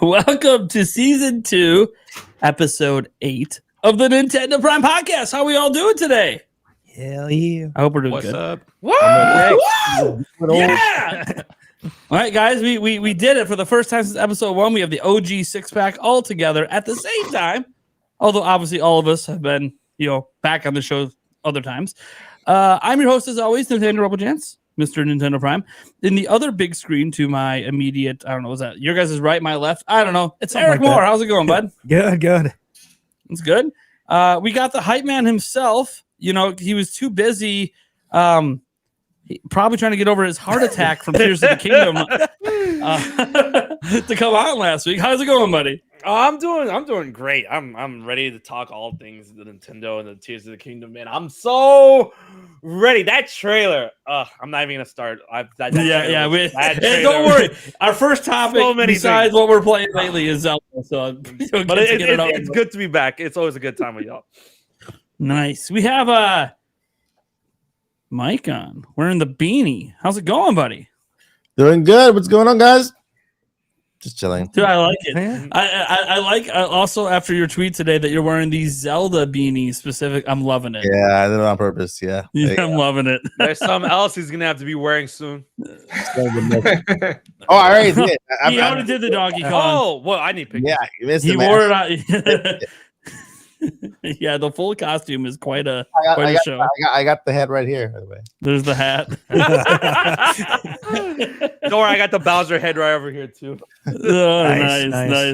Welcome to Season 2, Episode 8 of the Nintendo Prime Podcast. How are we all doing today? Hell yeah. I hope we're doing What's good. up? Whoa! Yeah! All right, guys, we did it for the first time since Episode 1. We have the OG six-pack all together at the same time. Although, obviously, all of us have been, back on the show other times. I'm your host, as always, Nintendo Rebel Jance, Mr. Nintendo Prime. In the other big screen to my immediate, I don't know, was that your guys' right, my left? I don't know. It's Eric Moore. How's it going, bud? Good. It's good. We got the hype man himself. He was too busy probably trying to get over his heart attack from Tears of the Kingdom to come on last week. How's it going, buddy? Oh, I'm doing great. I'm ready to talk all things the Nintendo and the Tears of the Kingdom, man. I'm so ready. That trailer. I'm not even gonna start. Don't worry. Our first topic, besides what we're playing lately, is Zelda. So, but it's good to be back. It's always a good time with y'all. Nice. We have Mike on wearing the beanie. How's it going, buddy? Doing good. What's going on, guys? Just chilling. Dude, I like it. Yeah. I like also after your tweet today that you're wearing these Zelda beanies specific. I'm loving it. Yeah, I did it on purpose. Yeah, I'm loving it. There's something else he's gonna have to be wearing soon. I already did. He already did the Donkey Kong. Oh, well, I need pictures. Yeah, you missed he it, wore it out. Yeah, the full costume is quite a show. I got the head right here, by the way. There's the hat. Don't worry, I got the Bowser head right over here too. Nice.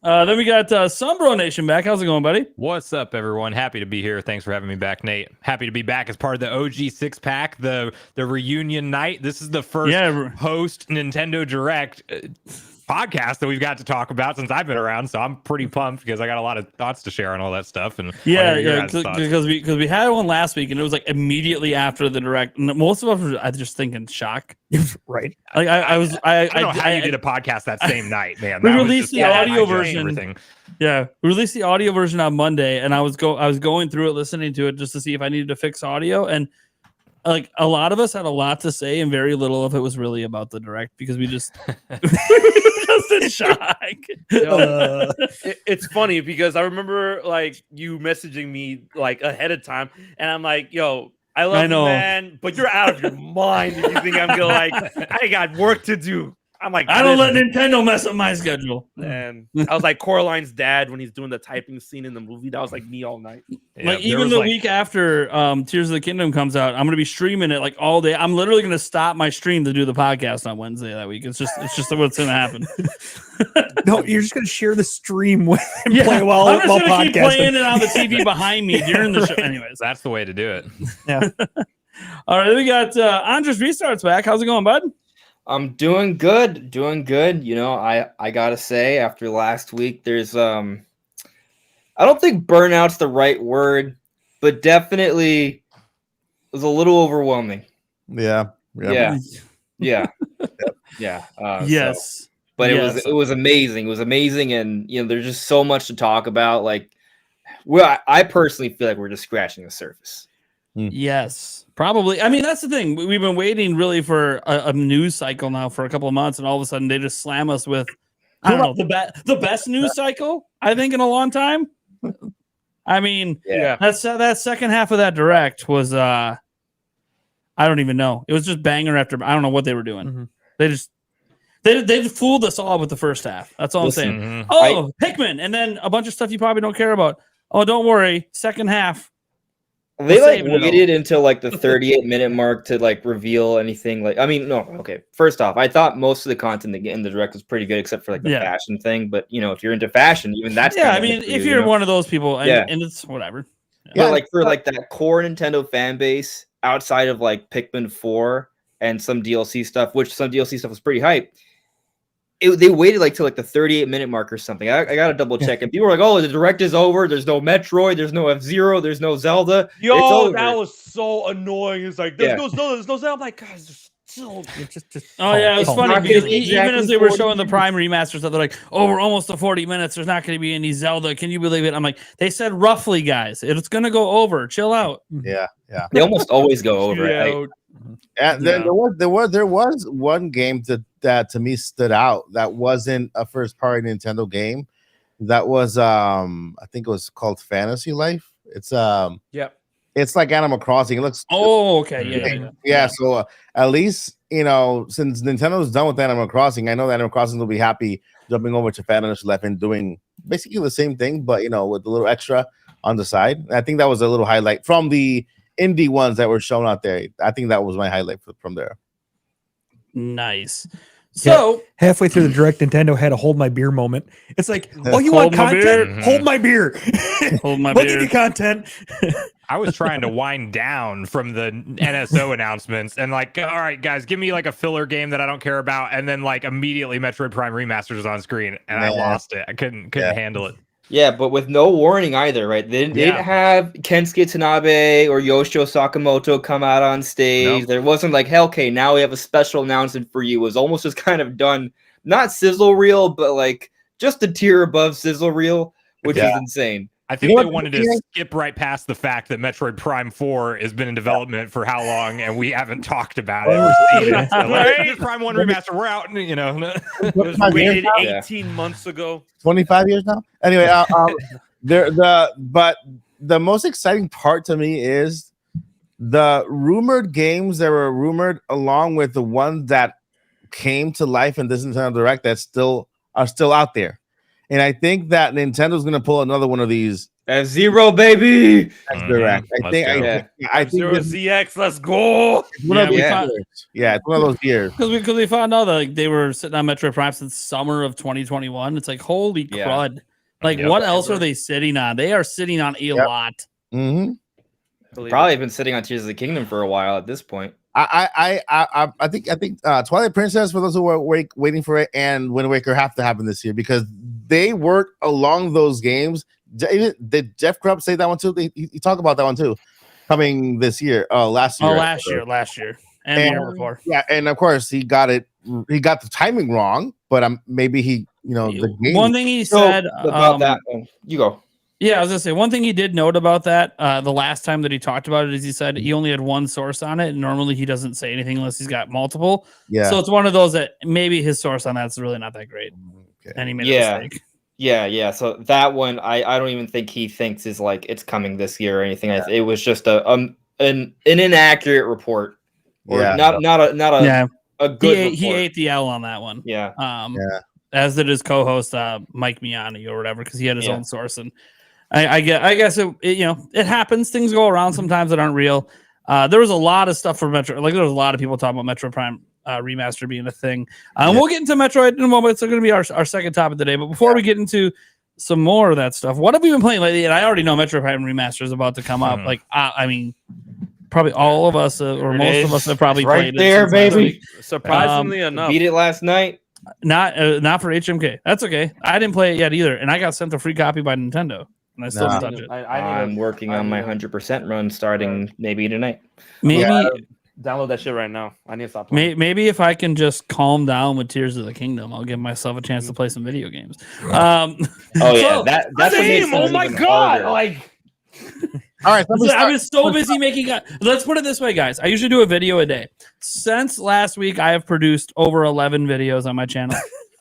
Then we got Sunbro Nation back. How's it going, buddy? What's up, everyone? Happy to be here. Thanks for having me back, Nate. Happy to be back as part of the OG six-pack, the reunion night. This is the first post Nintendo Direct podcast that we've got to talk about since I've been around, so I'm pretty pumped because I got a lot of thoughts to share on all that stuff. And because we had one last week and it was like immediately after the Direct. And most of us were just thinking shock. Right. Like I don't know how you did a podcast that same night, man. We released the audio version. Yeah, we released the audio version on Monday, and I was going through it, listening to it just to see if I needed to fix audio. And like a lot of us had a lot to say, and very little of it was really about the Direct because we just just in shock. It's funny because I remember like you messaging me like ahead of time, and I'm like, "Yo, I love you, man, but you're out of your mind if you think I'm gonna I got work to do." I'm like, I don't let Nintendo mess up my schedule. And I was like Coraline's dad when he's doing the typing scene in the movie. That was like me all night. Like even the week after Tears of the Kingdom comes out, I'm gonna be streaming it like all day. I'm literally gonna stop my stream to do the podcast on Wednesday that week. It's just what's gonna happen. No, you're just gonna share the stream with and play while I'm just gonna podcasting. keep playing it on the TV behind me during the show. Anyways, that's the way to do it. Yeah. All right, then we got Andres Restarts back. How's it going, bud? I'm doing good. I gotta say, after last week, there's I don't think burnout's the right word, but definitely was a little overwhelming. Yeah. Yes. But it was amazing. It was amazing, and there's just so much to talk about. Like, I personally feel like we're just scratching the surface. Yes, probably. I mean, that's the thing. We've been waiting really for a news cycle now for a couple of months, and all of a sudden they just slam us with, I don't know, the best news cycle I think in a long time. I mean, that second half of that Direct was I don't even know. It was just banger after. I don't know what they were doing. Mm-hmm. They fooled us all with the first half. That's all I'm saying. Mm-hmm. Oh, Pikmin, and then a bunch of stuff you probably don't care about. Oh, don't worry, second half. They waited until the 38-minute mark to reveal anything. First off, I thought most of the content in the Direct was pretty good, except for the fashion thing. But if you're into fashion, even that's if you're one of those people, and it's whatever. For that core Nintendo fan base outside of Pikmin 4 and some DLC stuff, which some DLC stuff was pretty hype. They waited till the 38-minute mark or something. I gotta double check. And people were like, "Oh, the Direct is over. There's no Metroid. There's no F-Zero. There's no Zelda." Yo, that was so annoying. It's like there's no Zelda. I'm like, guys, there's still it was funny because even as they were showing the Prime remaster stuff, they're like, "Oh, we're almost to 40 minutes. There's not going to be any Zelda. Can you believe it?" I'm like, "They said roughly, guys. It's going to go over. Chill out." Yeah. They almost always go over. And then there was one game that to me stood out that wasn't a first party Nintendo game. That was I think it was called Fantasy Life. It's it's like Animal Crossing. It looks Yeah. So at least since Nintendo's done with Animal Crossing, I know that Animal Crossing will be happy jumping over to Fantasy Life and doing basically the same thing, but with a little extra on the side. And I think that was a little highlight from the indie ones that were shown out there. I think that was my highlight from there. Nice. So halfway through the direct, Nintendo had a hold my beer moment. It's like, oh, you want content? Hold my beer. Hold my beer. Give you content. I was trying to wind down from the NSO announcements and like, all right, guys, give me like a filler game that I don't care about, and then like immediately Metroid Prime Remastered was on screen, and I lost it. I couldn't handle it. Yeah, but with no warning either, right? They didn't have Kensuke Tanabe or Yoshio Sakamoto come out on stage. Nope. There wasn't like, hell, okay, now we have a special announcement for you. It was almost just kind of done, not sizzle reel, but like just a tier above sizzle reel, which is insane. I think they wanted to skip right past the fact that Metroid Prime 4 has been in development for how long, and we haven't talked about it. Like, Prime 1 remaster, we're out. It was waited 18 months ago. 25 years now. Anyway, but the most exciting part to me is the rumored games that were rumored, along with the ones that came to life in this Nintendo Direct that are still out there. And I think that Nintendo's going to pull another one of these. F-Zero, baby. Direct. I think F-Zero ZX. Let's go. It's one of those years. Because we found out that they were sitting on Metroid Prime since summer of 2021. It's like, holy crud. Like, what else are they sitting on? They are sitting on a lot. Mm-hmm. Probably been sitting on Tears of the Kingdom for a while at this point. I think Twilight Princess, for those who were waiting for it, and Wind Waker have to happen this year because they worked along those games. Did Jeff Grubb say that one too? He talked about that one too, coming this year. Last year, and the year before. Yeah, and of course he got it. He got the timing wrong, but maybe he, the game. One thing he said about that. You go. Yeah, I was gonna say one thing he did note about that the last time that he talked about it is he said he only had one source on it, and normally he doesn't say anything unless he's got multiple. Yeah. So it's one of those that maybe his source on that's really not that great. Okay. And he made a mistake. Yeah. So that one I don't even think he thinks is like it's coming this year or anything. Yeah. It was just an inaccurate report. Or not a good he ate the L on that one. Yeah. As did his co-host Mike Miani or whatever, because he had his own source. And I guess it happens. Things go around sometimes that aren't real. There was a lot of stuff for Metro. Like there was a lot of people talking about Metroid Prime remaster being a thing. We'll get into Metroid in a moment. It's going to be our second topic of the day. But before we get into some more of that stuff, what have we been playing lately? And I already know Metroid Prime remaster is about to come up. Like I mean, probably all of us or most of us have probably played there, baby. Surprisingly enough, beat it last night. Not for HMK. That's okay. I didn't play it yet either, and I got sent a free copy by Nintendo. And I still didn't touch it. I'm working on my 100% run starting maybe tonight. Maybe download that shit right now. I need to stop playing. Maybe if I can just calm down with Tears of the Kingdom, I'll give myself a chance to play some video games. That's oh my god! Harder. Like, all right, I was so busy making. Let's put it this way, guys. I usually do a video a day. Since last week, I have produced over 11 videos on my channel.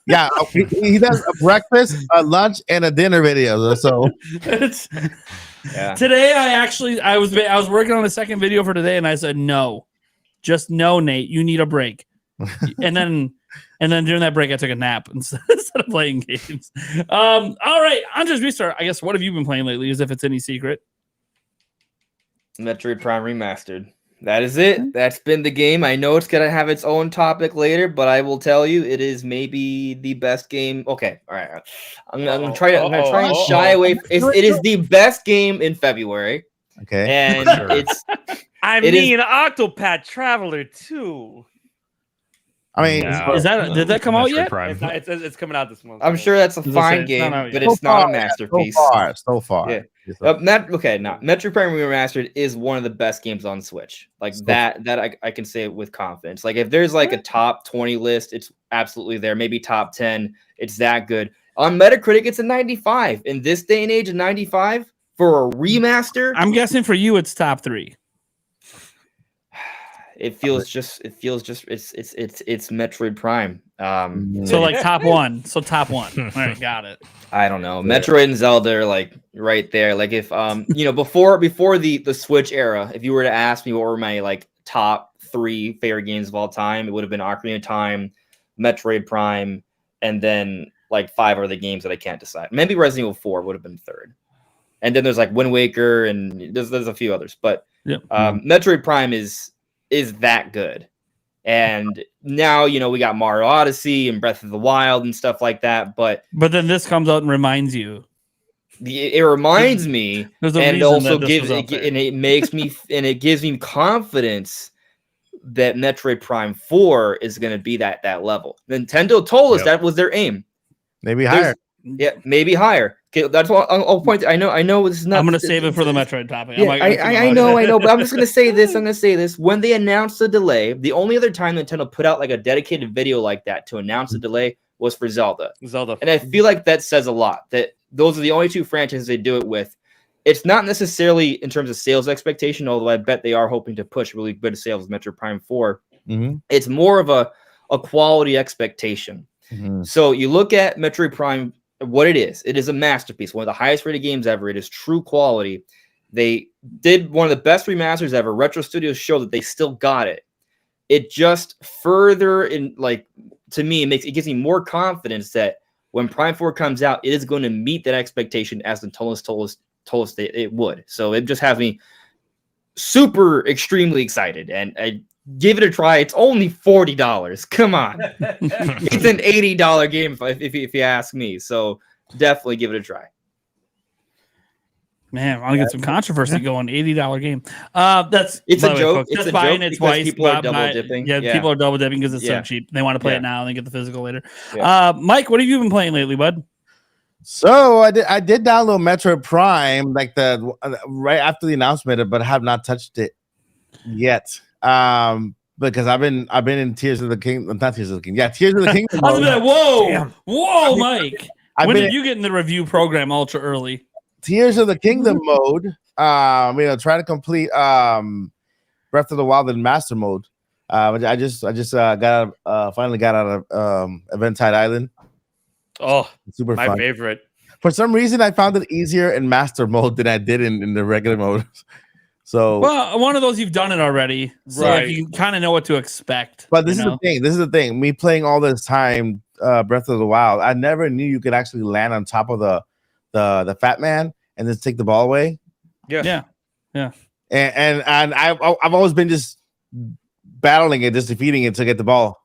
Yeah, he does a breakfast, a lunch, and a dinner video. So today, I was working on a second video for today, and I said no, just no, Nate. You need a break. and then during that break, I took a nap instead of playing games. All right, Andres Restart. I guess what have you been playing lately? As if it's any secret. Metroid Prime Remastered. That is it. That's been the game. I know it's going to have its own topic later, but I will tell you it is maybe the best game. Okay. All right. I'm going to try and shy away. It is the best game in February. Okay. And it's... Octopath Traveler 2. I mean, did that come out yet? It's coming out this month. I'm sure that's a fine game, but it's not a masterpiece. So far. Yeah. Metroid Prime Remastered is one of the best games on Switch. Like that I can say with confidence. Like if there's like a top 20 list, it's absolutely there. Maybe top 10. It's that good. On Metacritic, it's a 95. In this day and age, a 95 for a remaster. I'm guessing for you, it's top 3. It feels just it's Metroid Prime. So like top one. So top one. All right, got it. I don't know. Metroid and Zelda are like right there. Like if before the Switch era, if you were to ask me what were my like top 3 favorite games of all time, it would have been Ocarina of Time, Metroid Prime, and then like 5 other games that I can't decide. Maybe Resident Evil 4 would have been third. And then there's like Wind Waker and there's a few others, but Metroid Prime is that good. And now, we got Mario Odyssey and Breath of the Wild and stuff like that. But then this comes out and reminds you. It reminds me, and also it makes me, and it gives me confidence that Metroid Prime 4 is going to be that level. Nintendo told us that was their aim. Maybe higher. Yeah, maybe higher. Okay, that's what I'll point to. I know this is not. I'm going to save it for the Metroid topic. Yeah, I know, but I'm just going to say this. I'm going to say this. When they announced the delay, the only other time Nintendo put out like a dedicated video like that to announce the delay was for Zelda. And I feel like that says a lot. That those are the only 2 franchises they do it with. It's not necessarily in terms of sales expectation, although I bet they are hoping to push really good sales with Metroid Prime 4. Mm-hmm. It's more of a quality expectation. Mm-hmm. So you look at Metroid Prime. What it is a masterpiece, one of the highest rated games ever. It is true quality. They did one of the best remasters ever. Retro Studios show that they still got it. It just further to me, it gives me more confidence that when Prime 4 comes out, it is going to meet that expectation as the told us it would. So it just has me super extremely excited, and I give it a try. It's only $40. Come on. It's an $80 game if you ask me. So definitely give it a try. Man, I want to get some controversy going. $80 game. It's a joke. It's just buying it twice. People are double dipping. Yeah, people are double dipping because it's so cheap. They want to play it now and then get the physical later. Yeah. Mike, what have you been playing lately, bud? So I did download Metroid Prime like right after the announcement, but I have not touched it yet. Because I've been in Tears of the Kingdom, not Tears of the Kingdom. Yeah, Tears of the Kingdom. I was like, whoa, Mike. When did you get in the review program ultra early? Tears of the Kingdom mode. Try to complete Breath of the Wild in Master mode. I just finally got out of Eventide Island. Oh, super my fun. favorite. For some reason, I found it easier in Master mode than I did in the regular mode. So, well, one of those you've done it already, so right. You kind of know what to expect. But this is the thing. Me playing all this time, Breath of the Wild, I never knew you could actually land on top of the fat man and then take the ball away. Yeah. And I've always been just battling it, just defeating it to get the ball.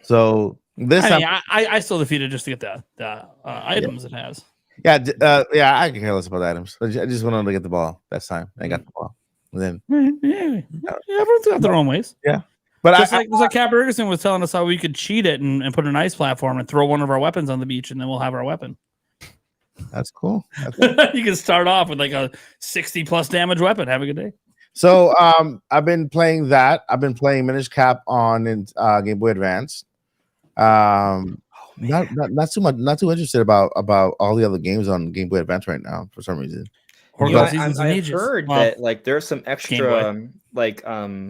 So this I still defeated just to get the items it has. Yeah, I can care less about items. I just wanted to get the ball. That's time. I got the ball. And then everyone's got their own ways. Yeah, but just like Cap Ferguson was telling us how we could cheat it and put an ice platform and throw one of our weapons on the beach, and then we'll have our weapon. That's cool. You can start off with like a 60+ damage weapon. Have a good day. So I've been playing that. I've been playing Minish Cap on Game Boy Advance. Not too much. Not too interested about all the other games on Game Boy Advance right now for some reason. I've heard that like there's some extra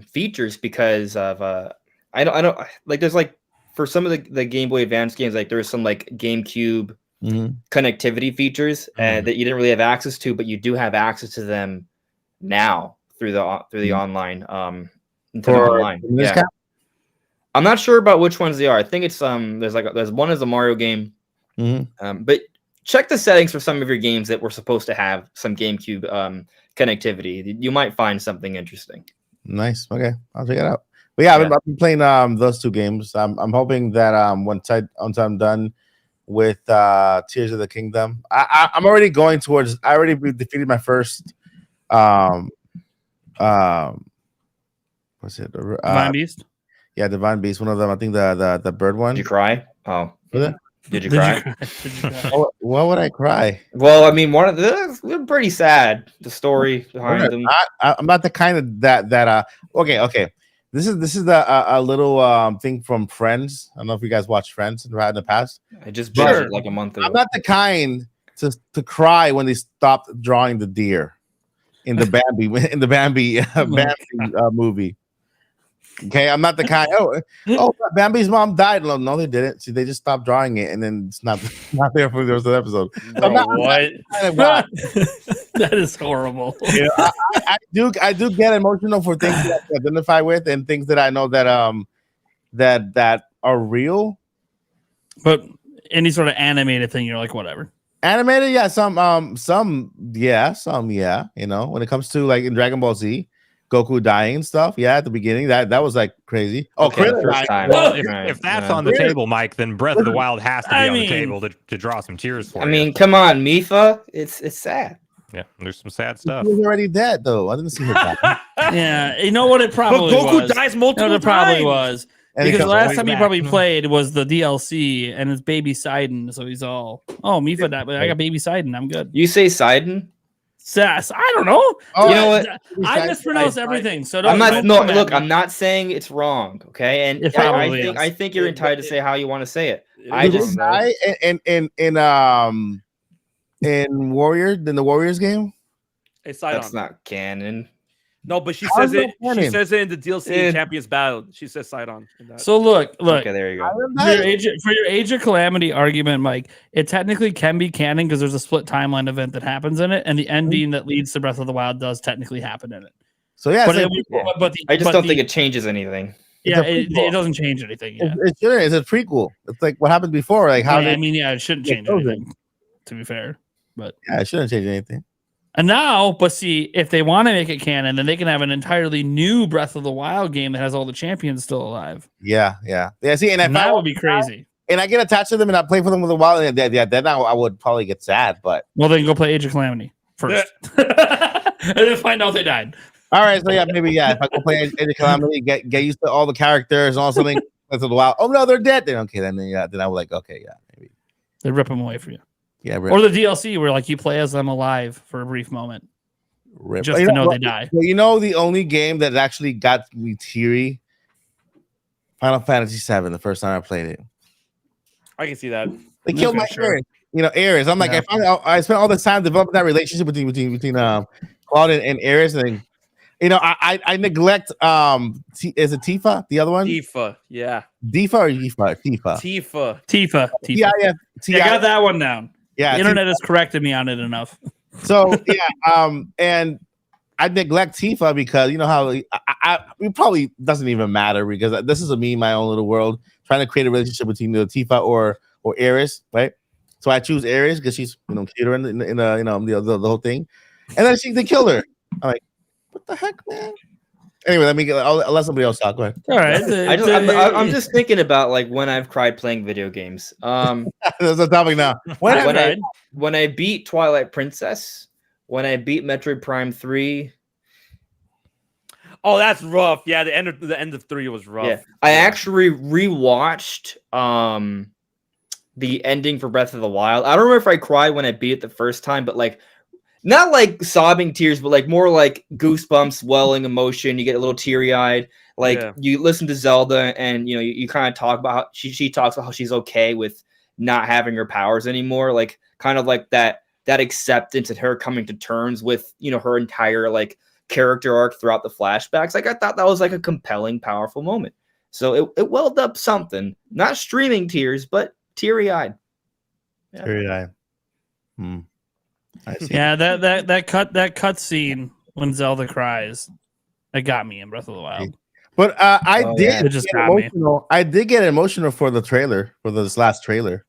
features because of I don't like there's like for some of the Game Boy Advance games like there's some like GameCube connectivity features that you didn't really have access to, but you do have access to them now through the online Nintendo Online. Yeah. I'm not sure about which ones they are. I think it's there's one is a Mario game, but check the settings for some of your games that were supposed to have some GameCube connectivity. You might find something interesting. Nice. Okay, I'll check it out. But yeah, I've been playing those 2 games. I'm hoping that once I'm done with Tears of the Kingdom, I'm already going towards. I already defeated my first. What's it? Divine Beast. Yeah, Divine Beast. One of them. I think the bird one. Did you cry? Oh, did you cry? Why would I cry? Well, I mean, one of they're pretty sad. The story behind them. I'm not the kind of that. Okay. This is a little thing from Friends. I don't know if you guys watched Friends in the past. I just binged it like a month ago. I'm not the kind to cry when they stopped drawing the deer. in the Bambi movie. Okay, I'm not the kind. Bambi's mom died. No, they didn't. See, they just stopped drawing it, and then it's not there for the rest of the episode. What? That is horrible. You know, I do get emotional for things that I identify with and things that I know that are real. But any sort of animated thing, you're like, whatever. Animated, yeah, some, yeah. You know, when it comes to like in Dragon Ball Z, Goku dying and stuff, yeah, at the beginning, that was like crazy. Oh, Okay, the first time. Well, if that's on the table, Mike, then Breath of the Wild has to be on the mean, table to draw some tears for I you. mean, come on, Mifa. It's sad. Yeah, there's some sad stuff. She was already dead though. I didn't see her die. Yeah, you know what it probably But Goku was. dies multiple No, it probably times. was. And Because the last way time he back. probably played was the DLC, and it's Baby Sidon, so he's all, Mifa died, but I got Baby Sidon, I'm good. You say Sidon? Sass, I don't know. Oh, You know what? I mispronounce everything, so don't. I'm not. don't No, come at look. me. I'm not saying it's wrong. Okay, and It I probably think is. I think you're entitled to say how you want to say it. It I is just wrong, though. in the Warriors game. It's Sidon. That's not canon. No, but she How says is it. that She canon? says it in the DLC Eh. Champions Battle. She says Sidon. in that. So look. Okay, there you go. For your Age of Calamity argument, Mike, it technically can be canon because there's a split timeline event that happens in it, and the ending that leads to Breath of the Wild does technically happen in it. So yeah, But, it's I just don't think it changes anything. Yeah, it's a it prequel. doesn't change anything. Yeah. it shouldn't. It's a prequel. It's like what happened before. Like how I did mean, it shouldn't Yeah, change frozen. anything. To be fair, but yeah, it shouldn't change anything. and now, but see, if they want to make it canon, then they can have an entirely new Breath of the Wild game that has all the champions still alive. Yeah. See, and if And that would be crazy. and I get attached to them and I play for them with a while, and then I would probably get sad. But Well, then go play Age of Calamity first, and then find out they died. all right, so yeah, maybe if I go play Age of Calamity, get used to all the characters and all something. Breath of the Wild. Oh no, they're dead. Then okay, then I was like, okay, yeah, maybe. They rip them away for you, Yeah, or the DLC where like you play as them alive for a brief moment, rip. just You to know what? they die. Well, you know, the only game that actually got me teary, Final Fantasy VII. The first time I played it, I can see that. they killed Okay, my sure. Ares. You know, Ares. I'm like, Yeah. I spent all this time developing that relationship between Claude and Ares, and I neglect is it Tifa, the other one? Tifa. Yeah. Tifa or Tifa? Tifa. Tifa. Yeah, I got that one down. Yeah, The internet has corrected me on it enough. So yeah, and I neglect Tifa because you know how it probably doesn't even matter because this is me in my own little world trying to create a relationship between the Tifa or Ares, right? So I choose Ares because she's cuter in the whole thing, and then they killed her. I'm like, what the heck, man? Anyway, I'll let somebody else talk. Go ahead. All right. I'm just thinking about like when I've cried playing video games. That's the topic now. When I beat Twilight Princess, when I beat Metroid Prime 3. Oh, that's rough. Yeah, the end of 3 was rough. Yeah, I actually rewatched the ending for Breath of the Wild. I don't remember if I cried when I beat it the first time, but like not like sobbing tears, but like more like goosebumps, welling emotion. You get a little teary-eyed. Like you listen to Zelda, and you kind of talk about how she talks about how she's okay with not having her powers anymore. Like kind of like that acceptance and her coming to terms with her entire like character arc throughout the flashbacks. Like I thought that was like a compelling, powerful moment. So it welled up something. Not streaming tears, but teary-eyed. Yeah. Teary-eyed. Yeah, that cut scene when Zelda cries, that got me in Breath of the Wild. But I did get emotional for the trailer, for this last trailer.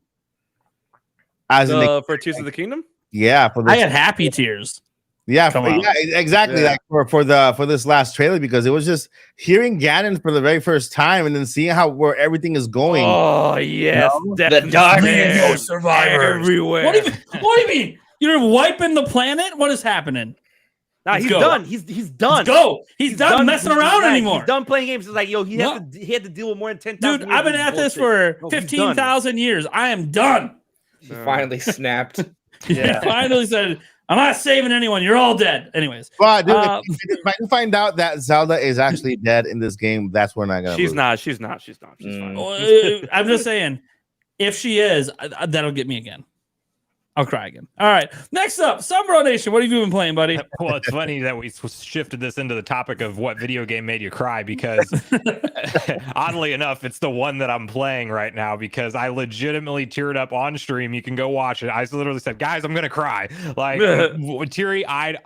For Tears of the Kingdom? Yeah, I had happy tears. Yeah, exactly. Yeah. Like for this last trailer, because it was just hearing Ganon for the very first time and then seeing where everything is going. Oh yes, the darkness survivors everywhere. What do you mean? You're wiping the planet? What is happening? Nah, he's done. He's done. Let's go. He's done messing around anymore. He's done playing games. It's like, he had to deal with more than 10,000. Dude, I've been at this for 15,000 years. I am done. He finally snapped. He finally said, I'm not saving anyone. You're all dead. Anyways. Well, dude, if I can find out that Zelda is actually dead in this game, that's when I got. She's not. She's fine. I'm just saying, if she is, that'll get me again. I'll cry again. All right. Next up, Sunbro Nation. What have you been playing, buddy? Well, it's funny that we shifted this into the topic of what video game made you cry because oddly enough, it's the one that I'm playing right now because I legitimately teared up on stream. You can go watch it. I literally said, guys, I'm going to cry. Like teary-eyed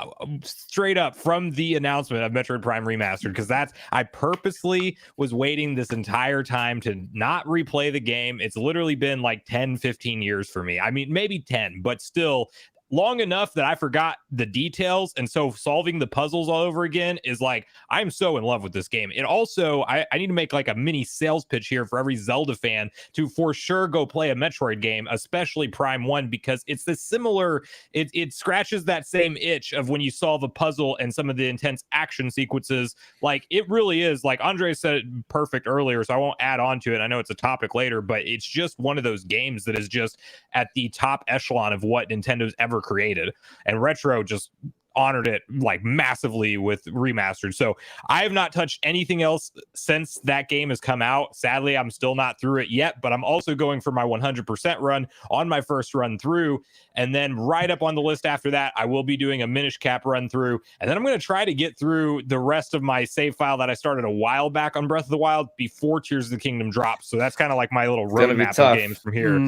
straight up from the announcement of Metroid Prime Remastered because I purposely was waiting this entire time to not replay the game. It's literally been like 10, 15 years for me. I mean, maybe 10. But still long enough that I forgot the details. And so solving the puzzles all over again is like, I'm so in love with this game. It also, I need to make like a mini sales pitch here for every Zelda fan to for sure go play a Metroid game, especially Prime 1, because it's the similar, it scratches that same itch of when you solve a puzzle and some of the intense action sequences. Like it really is, like Andre said it perfect earlier, so I won't add on to it. I know it's a topic later, but it's just one of those games that is just at the top echelon of what Nintendo's ever created, and Retro just honored it like massively with Remastered. So I have not touched anything else since that game has come out. Sadly, I'm still not through it yet, but I'm also going for my 100% run on my first run through. And then right up on the list after that, I will be doing a Minish Cap run through. And then I'm going to try to get through the rest of my save file that I started a while back on Breath of the Wild before Tears of the Kingdom drops. So that's kind of like my little roadmap of games from here.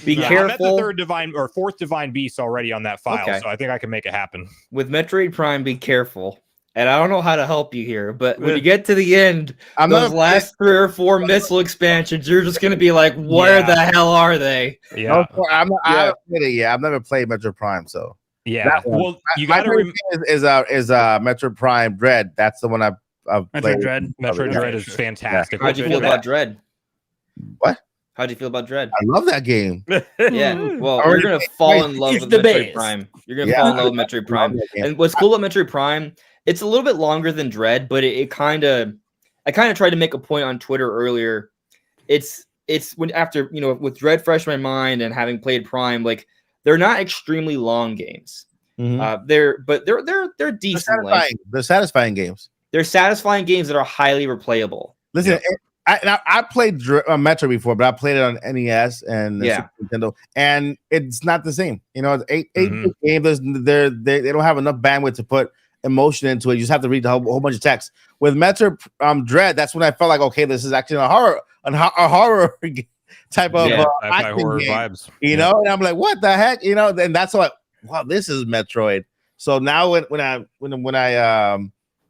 Be careful. I'm at the third divine or fourth divine beast already on that file. Okay. So I think I can make it happen. With Metroid Prime, be careful. And I don't know how to help you here, but when you get to the end, those last 3 or 4 missile expansions, you're just going to be like, where the hell are they? Yeah. I haven't played it yet. I've never played Metroid Prime, so. Yeah. Well, you got to remember is Metroid Prime Dread. That's the one I've played. Metroid Dread is fantastic. How'd you feel about Dread? What? How'd you feel about Dread? I love that game. Yeah. Well, you're going to fall in love with Metroid Prime. You're going to fall in love with Metroid Prime. And what's cool about Metroid Prime, it's a little bit longer than Dread, but I kind of tried to make a point on Twitter earlier. It's when after, with Dread fresh in my mind and having played Prime, like they're not extremely long games. Mm-hmm. They're decent. They're satisfying games. They're satisfying games that are highly replayable. Listen, I played Metroid before, but I played it on NES and Super Nintendo, and it's not the same. It's 8 games. They don't have enough bandwidth to put emotion into it. You just have to read a whole bunch of text. With Metroid Dread, that's when I felt like, okay, this is actually a horror type of horror game, vibes. And I'm like, what the heck, And that's why, wow, this is Metroid. So now when I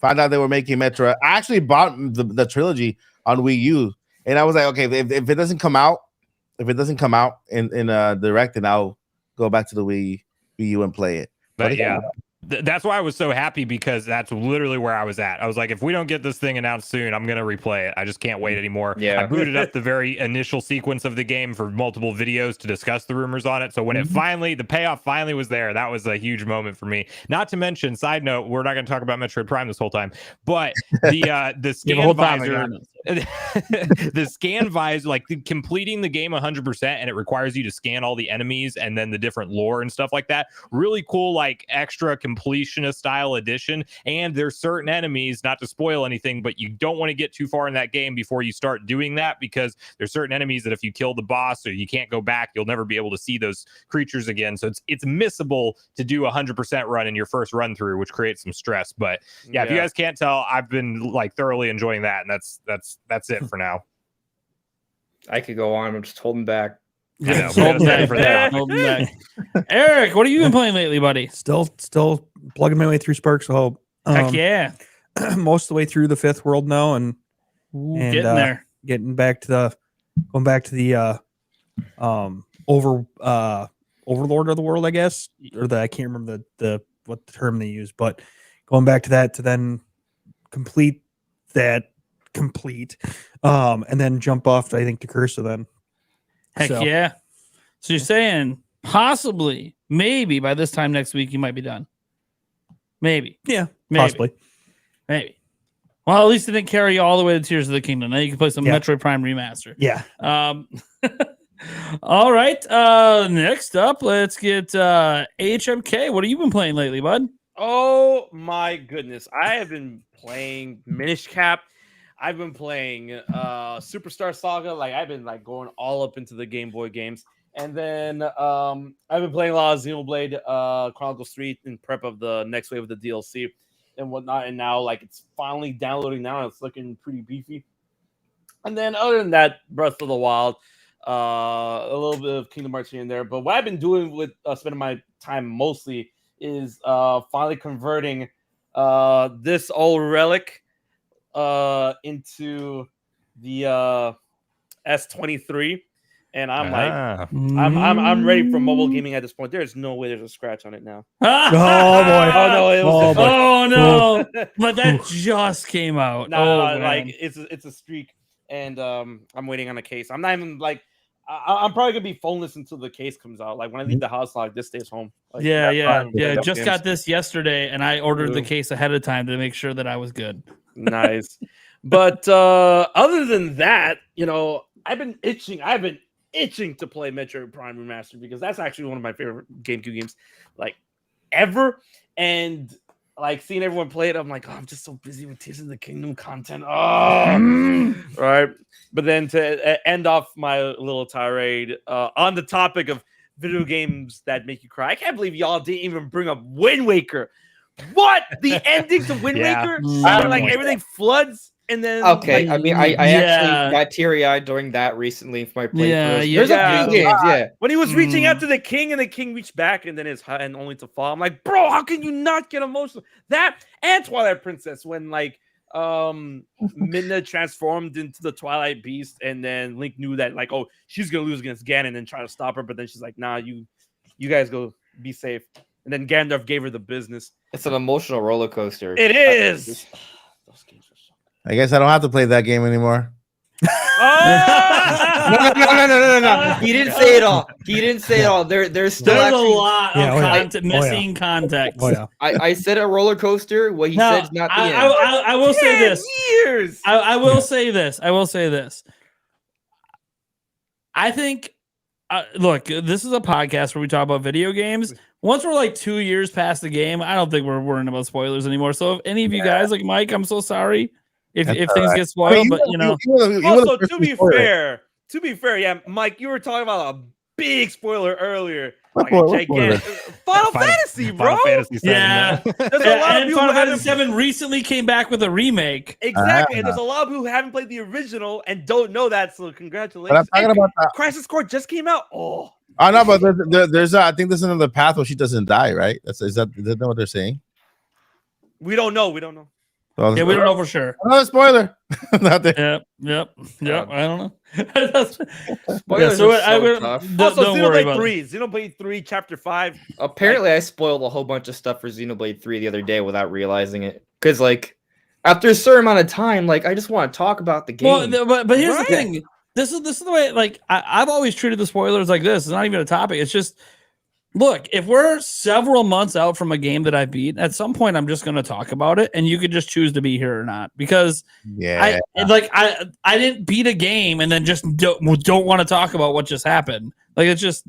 found out they were making Metroid, I actually bought the trilogy on Wii U, and I was like, okay, if it doesn't come out in direct, then I'll go back to the Wii U and play it. But yeah. That's why I was so happy, because that's literally where I was at. I was like, if we don't get this thing announced soon, I'm going to replay it. I just can't wait anymore. Yeah. I booted up the very initial sequence of the game for multiple videos to discuss the rumors on it. So when the payoff finally was there, that was a huge moment for me. Not to mention, side note, we're not going to talk about Metroid Prime this whole time, but the scan visor, the scan visor, like completing the game 100%, and it requires you to scan all the enemies and then the different lore and stuff like that. Really cool, like extra completionist style addition. And there's certain enemies, not to spoil anything, but you don't want to get too far in that game before you start doing that, because there's certain enemies that if you kill the boss or you can't go back, you'll never be able to see those creatures again. So it's missable to do 100% run in your first run through, which creates some stress. But yeah, if you guys can't tell, I've been like thoroughly enjoying that, and that's it for now. I could go on. I'm just holding back. Yeah, holding back. Eric, what have you been playing lately, buddy? Still plugging my way through Sparks of Hope. Heck yeah. Most of the way through the 5th world now, and getting there. Going back to the overlord of the world, I guess, or I can't remember what the term they use, but going back to that to then complete, and then jump off, I think, to Cursa then. Heck yeah. So you're saying possibly, maybe by this time next week you might be done. Maybe. Yeah, possibly. Maybe. Well, at least it didn't carry you all the way to Tears of the Kingdom. Now you can play some Metroid Prime Remaster. Yeah. All right. Next up, let's get HMK. What have you been playing lately, bud? Oh my goodness. I have been playing Minish Cap. I've been playing Superstar Saga. Like I've been like going all up into the Game Boy games. And then I've been playing a lot of Xenoblade Chronicles 3 in prep of the next wave of the DLC and whatnot. And now like it's finally downloading now. And it's looking pretty beefy. And then other than that, Breath of the Wild, a little bit of Kingdom Hearts here and there. But what I've been doing with spending my time mostly is finally converting this old relic into the S23. And I'm like, I'm ready for mobile gaming at this point. There's no way there's a scratch on it now. Oh boy! Oh no! It was oh no! But that just came out. Like it's a streak, and I'm waiting on a case. I'm not even like I'm probably gonna be phoneless until the case comes out. Like when I leave the house, like this stays home. Like, yeah. Just got this yesterday, and I ordered the case ahead of time to make sure that I was good. Nice. But other than that, I've been itching to play Metroid Prime Remastered because that's actually one of my favorite GameCube games, like ever. And like seeing everyone play it, I'm like, oh, I'm just so busy with Tears of the Kingdom content. Oh, right. But then to end off my little tirade on the topic of video games that make you cry, I can't believe y'all didn't even bring up Wind Waker. What? The ending to Wind Waker? Like everything floods. And then, okay, I mean, I actually got teary-eyed during that recently for my playthrough. There's a few games, when he was reaching out to the king and the king reached back and then his hand only to fall. I'm like, bro, how can you not get emotional? That and Twilight Princess when like Midna transformed into the Twilight Beast and then Link knew that like, oh, she's gonna lose against Ganon and try to stop her, but then she's like, nah, you guys go be safe. And then Gandalf gave her the business. It's an emotional roller coaster. It is. Those games are so good. I guess I don't have to play that game anymore. No. He didn't say it all. There's still a lot of missing context. Oh, yeah. I said a roller coaster. What he said is not the end. I will say this. Years. I will say this. I think, look, this is a podcast where we talk about video games. Once we're like 2 years past the game, I don't think we're worrying about spoilers anymore. So if any of you guys, like Mike, I'm so sorry if things get spoiled. But also to be fair, yeah, Mike, you were talking about a big spoiler earlier. Like Final Fantasy, bro. Final Fantasy 7, yeah. There's a lot of people Final Fantasy 7 recently came back with a remake. Exactly. And there's a lot of people who haven't played the original and don't know that. So congratulations. But I'm talking about that. Crisis Core just came out. Oh no, but there's I think there's another path where she doesn't die, right? Is that what they're saying? We don't know. Well, yeah, we don't know for sure. Another spoiler. Not there. Yep. I don't know. Spoilers are tough. Also, don't worry Xenoblade about 3. Xenoblade 3, Chapter 5. Apparently, I spoiled a whole bunch of stuff for Xenoblade 3 the other day without realizing it. Because, like, after a certain amount of time, like, I just want to talk about the game. Well, but here's the thing. This is the way, like, I've always treated the spoilers like this. It's not even a topic. It's just, look, if we're several months out from a game that I beat, at some point I'm just going to talk about it, and you could just choose to be here or not. Because I didn't beat a game and then just don't want to talk about what just happened. Like, it's just,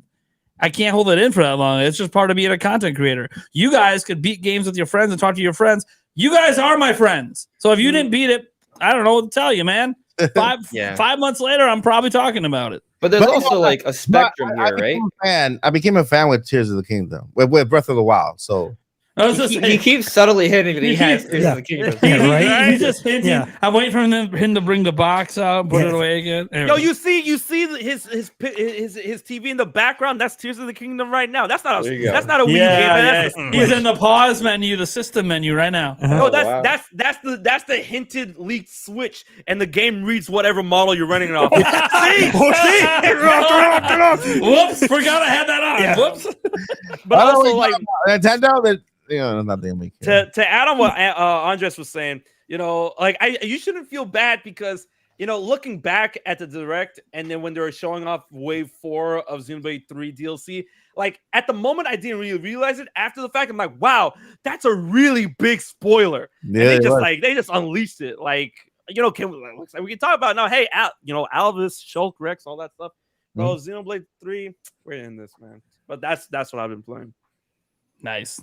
I can't hold it in for that long. It's just part of being a content creator. You guys could beat games with your friends and talk to your friends. You guys are my friends. So if you didn't beat it, I don't know what to tell you, man. 5 months later, I'm probably talking about it. But there's also like a spectrum here, right? I became a fan with Tears of the Kingdom, with Breath of the Wild. So he keeps subtly hitting that he has Tears of the Kingdom. He's just hinting. I'm waiting for him to bring the box out, put it away again. Yo, you see his TV in the background. That's Tears of the Kingdom right now. That's not a Wii game. He's in the pause menu, the system menu right now. No, that's the hinted leaked Switch, and the game reads whatever model you're running it off. Whoops, forgot I had that on. Yeah. Whoops. But also, like Nintendo, that nothing. To add on what Andres was saying, like you shouldn't feel bad because looking back at the direct and then when they were showing off Wave 4 of Xenoblade 3 DLC, like at the moment I didn't really realize it. After the fact, I'm like, wow, that's a really big spoiler. Yeah, and they just unleashed it. Like we can talk about now. Hey, Alvis, Shulk, Rex, all that stuff. Bro, Xenoblade 3, we're in this, man. But that's what I've been playing. Nice.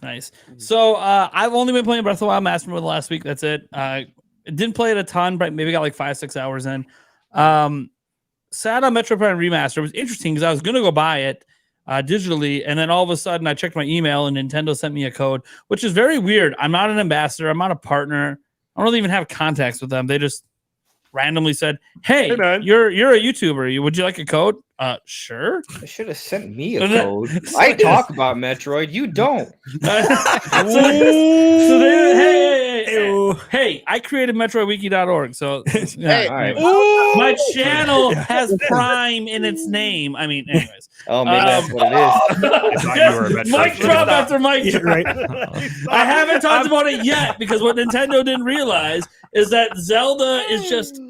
So I've only been playing Breath of the Wild Master Mode the last week. That's it. Didn't play it a ton, but maybe got like 5-6 hours in. sat on Metroid Prime Remaster. It was interesting because I was gonna go buy it digitally, and then all of a sudden I checked my email and Nintendo sent me a code, which is very weird. I'm not an ambassador. I'm not a partner. I don't even have contacts with them. They just randomly said, "Hey, you're a YouTuber. Would you like a code?" Sure. They should have sent me a code. I talk about Metroid. You don't. Hey, I created MetroidWiki.org. So Hey, All right. my channel has Prime in its name. I mean, anyways. Oh, maybe that's what it is. I thought you were a Metroid Mic drop after mic drop. Right. I haven't talked about it yet because what Nintendo didn't realize is that Zelda is just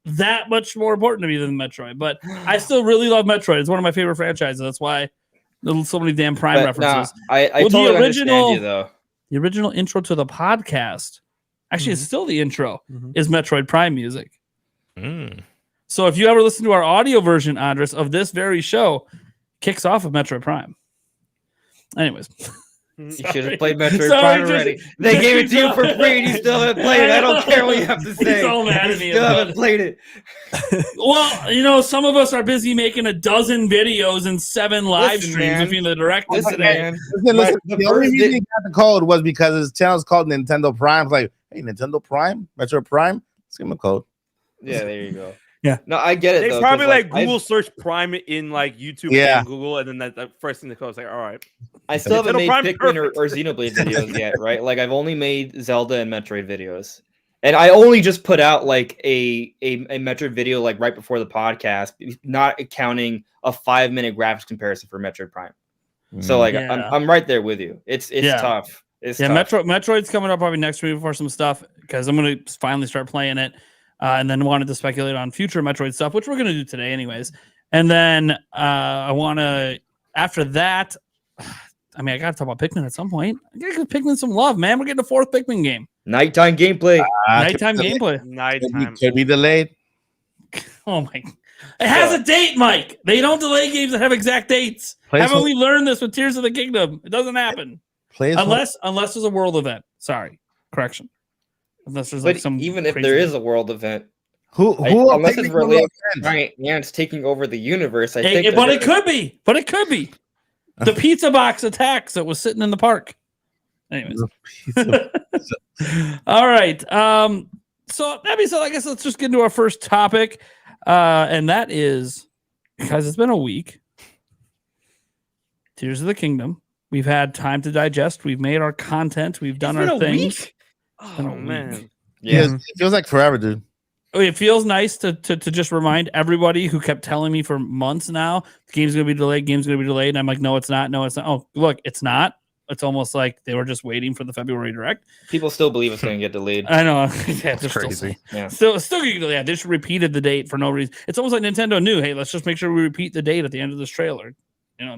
that much more important to me than Metroid. But I still really love Metroid. It's one of my favorite franchises. That's why there's so many damn Prime references. I totally understand you, though. The original intro to the podcast, actually, it's still the intro, is Metroid Prime music. So if you ever listen to our audio version, Andres, of this very show, kicks off of Metroid Prime. Anyways. You should have played Metroid Prime already. They gave it to you for free and you still haven't played it. I don't care what you have to say. He's all mad at me. You still haven't played it. Well, some of us are busy making a dozen videos and 7 live streams between the direct. Listen, man. Listen, the only reason he got the code was because his channel's called Nintendo Prime. It's like, hey, Nintendo Prime, Metroid Prime, let's give him a code. Yeah, there you go. Yeah. No, I get it. They though, probably like I've- Google search Prime in like YouTube and Google, and then that first thing that comes like, all right. I still haven't made Prime Pikmin or Xenoblade videos yet, right? Like I've only made Zelda and Metroid videos. And I only just put out like a Metroid video like right before the podcast, not counting a 5-minute graphics comparison for Metroid Prime. So like I'm right there with you. It's tough. It's tough. Metroid's coming up probably next week for some stuff because I'm gonna finally start playing it. And then wanted to speculate on future Metroid stuff, which we're going to do today anyways. And then I want to, after that, I mean, I got to talk about Pikmin at some point. I got to give Pikmin some love, man. We're getting a 4th Pikmin game. Nighttime gameplay. Nighttime gameplay. Nighttime. Could be delayed. Oh, my. It has a date, Mike. They don't delay games that have exact dates. Haven't we learned this with Tears of the Kingdom? It doesn't happen. Unless there's a world event. Sorry. Correction. Unless there's like some even if there is a world event, unless it's really it's taking over the universe, I think. But it could be. The pizza box attacks that was sitting in the park. Anyways. All right. So that means I guess let's just get into our first topic. And that is because it's been a week. Tears of the Kingdom. We've had time to digest. We've made our content. We've done our things. Week? Oh man. Yeah, it feels like forever, dude. It feels nice to just remind everybody who kept telling me for months now, the game's going to be delayed, And I'm like, no, it's not. Oh, look, it's not. It's almost like they were just waiting for the February Direct. People still believe it's going to get delayed. I know. That's crazy. Still getting delayed. They just repeated the date for no reason. It's almost like Nintendo knew, hey, let's just make sure we repeat the date at the end of this trailer.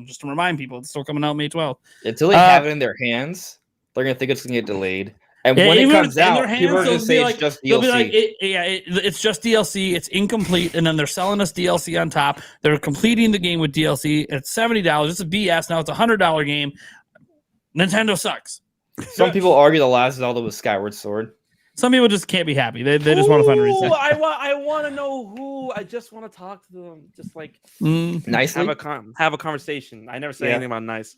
Just to remind people it's still coming out May 12th. Until they have it in their hands, they're going to think it's going to get delayed. And when it comes out, people are going to say it's just DLC. Be like, it's just DLC. It's incomplete, and then they're selling us DLC on top. They're completing the game with DLC. It's $70. It's a BS. Now it's $100 game. Nintendo sucks. Some people argue the last Zelda was Skyward Sword. Some people just can't be happy. They just want to find a reason. I want to know who. I just want to talk to them. Just like nicely. Have a conversation. I never say anything about nice.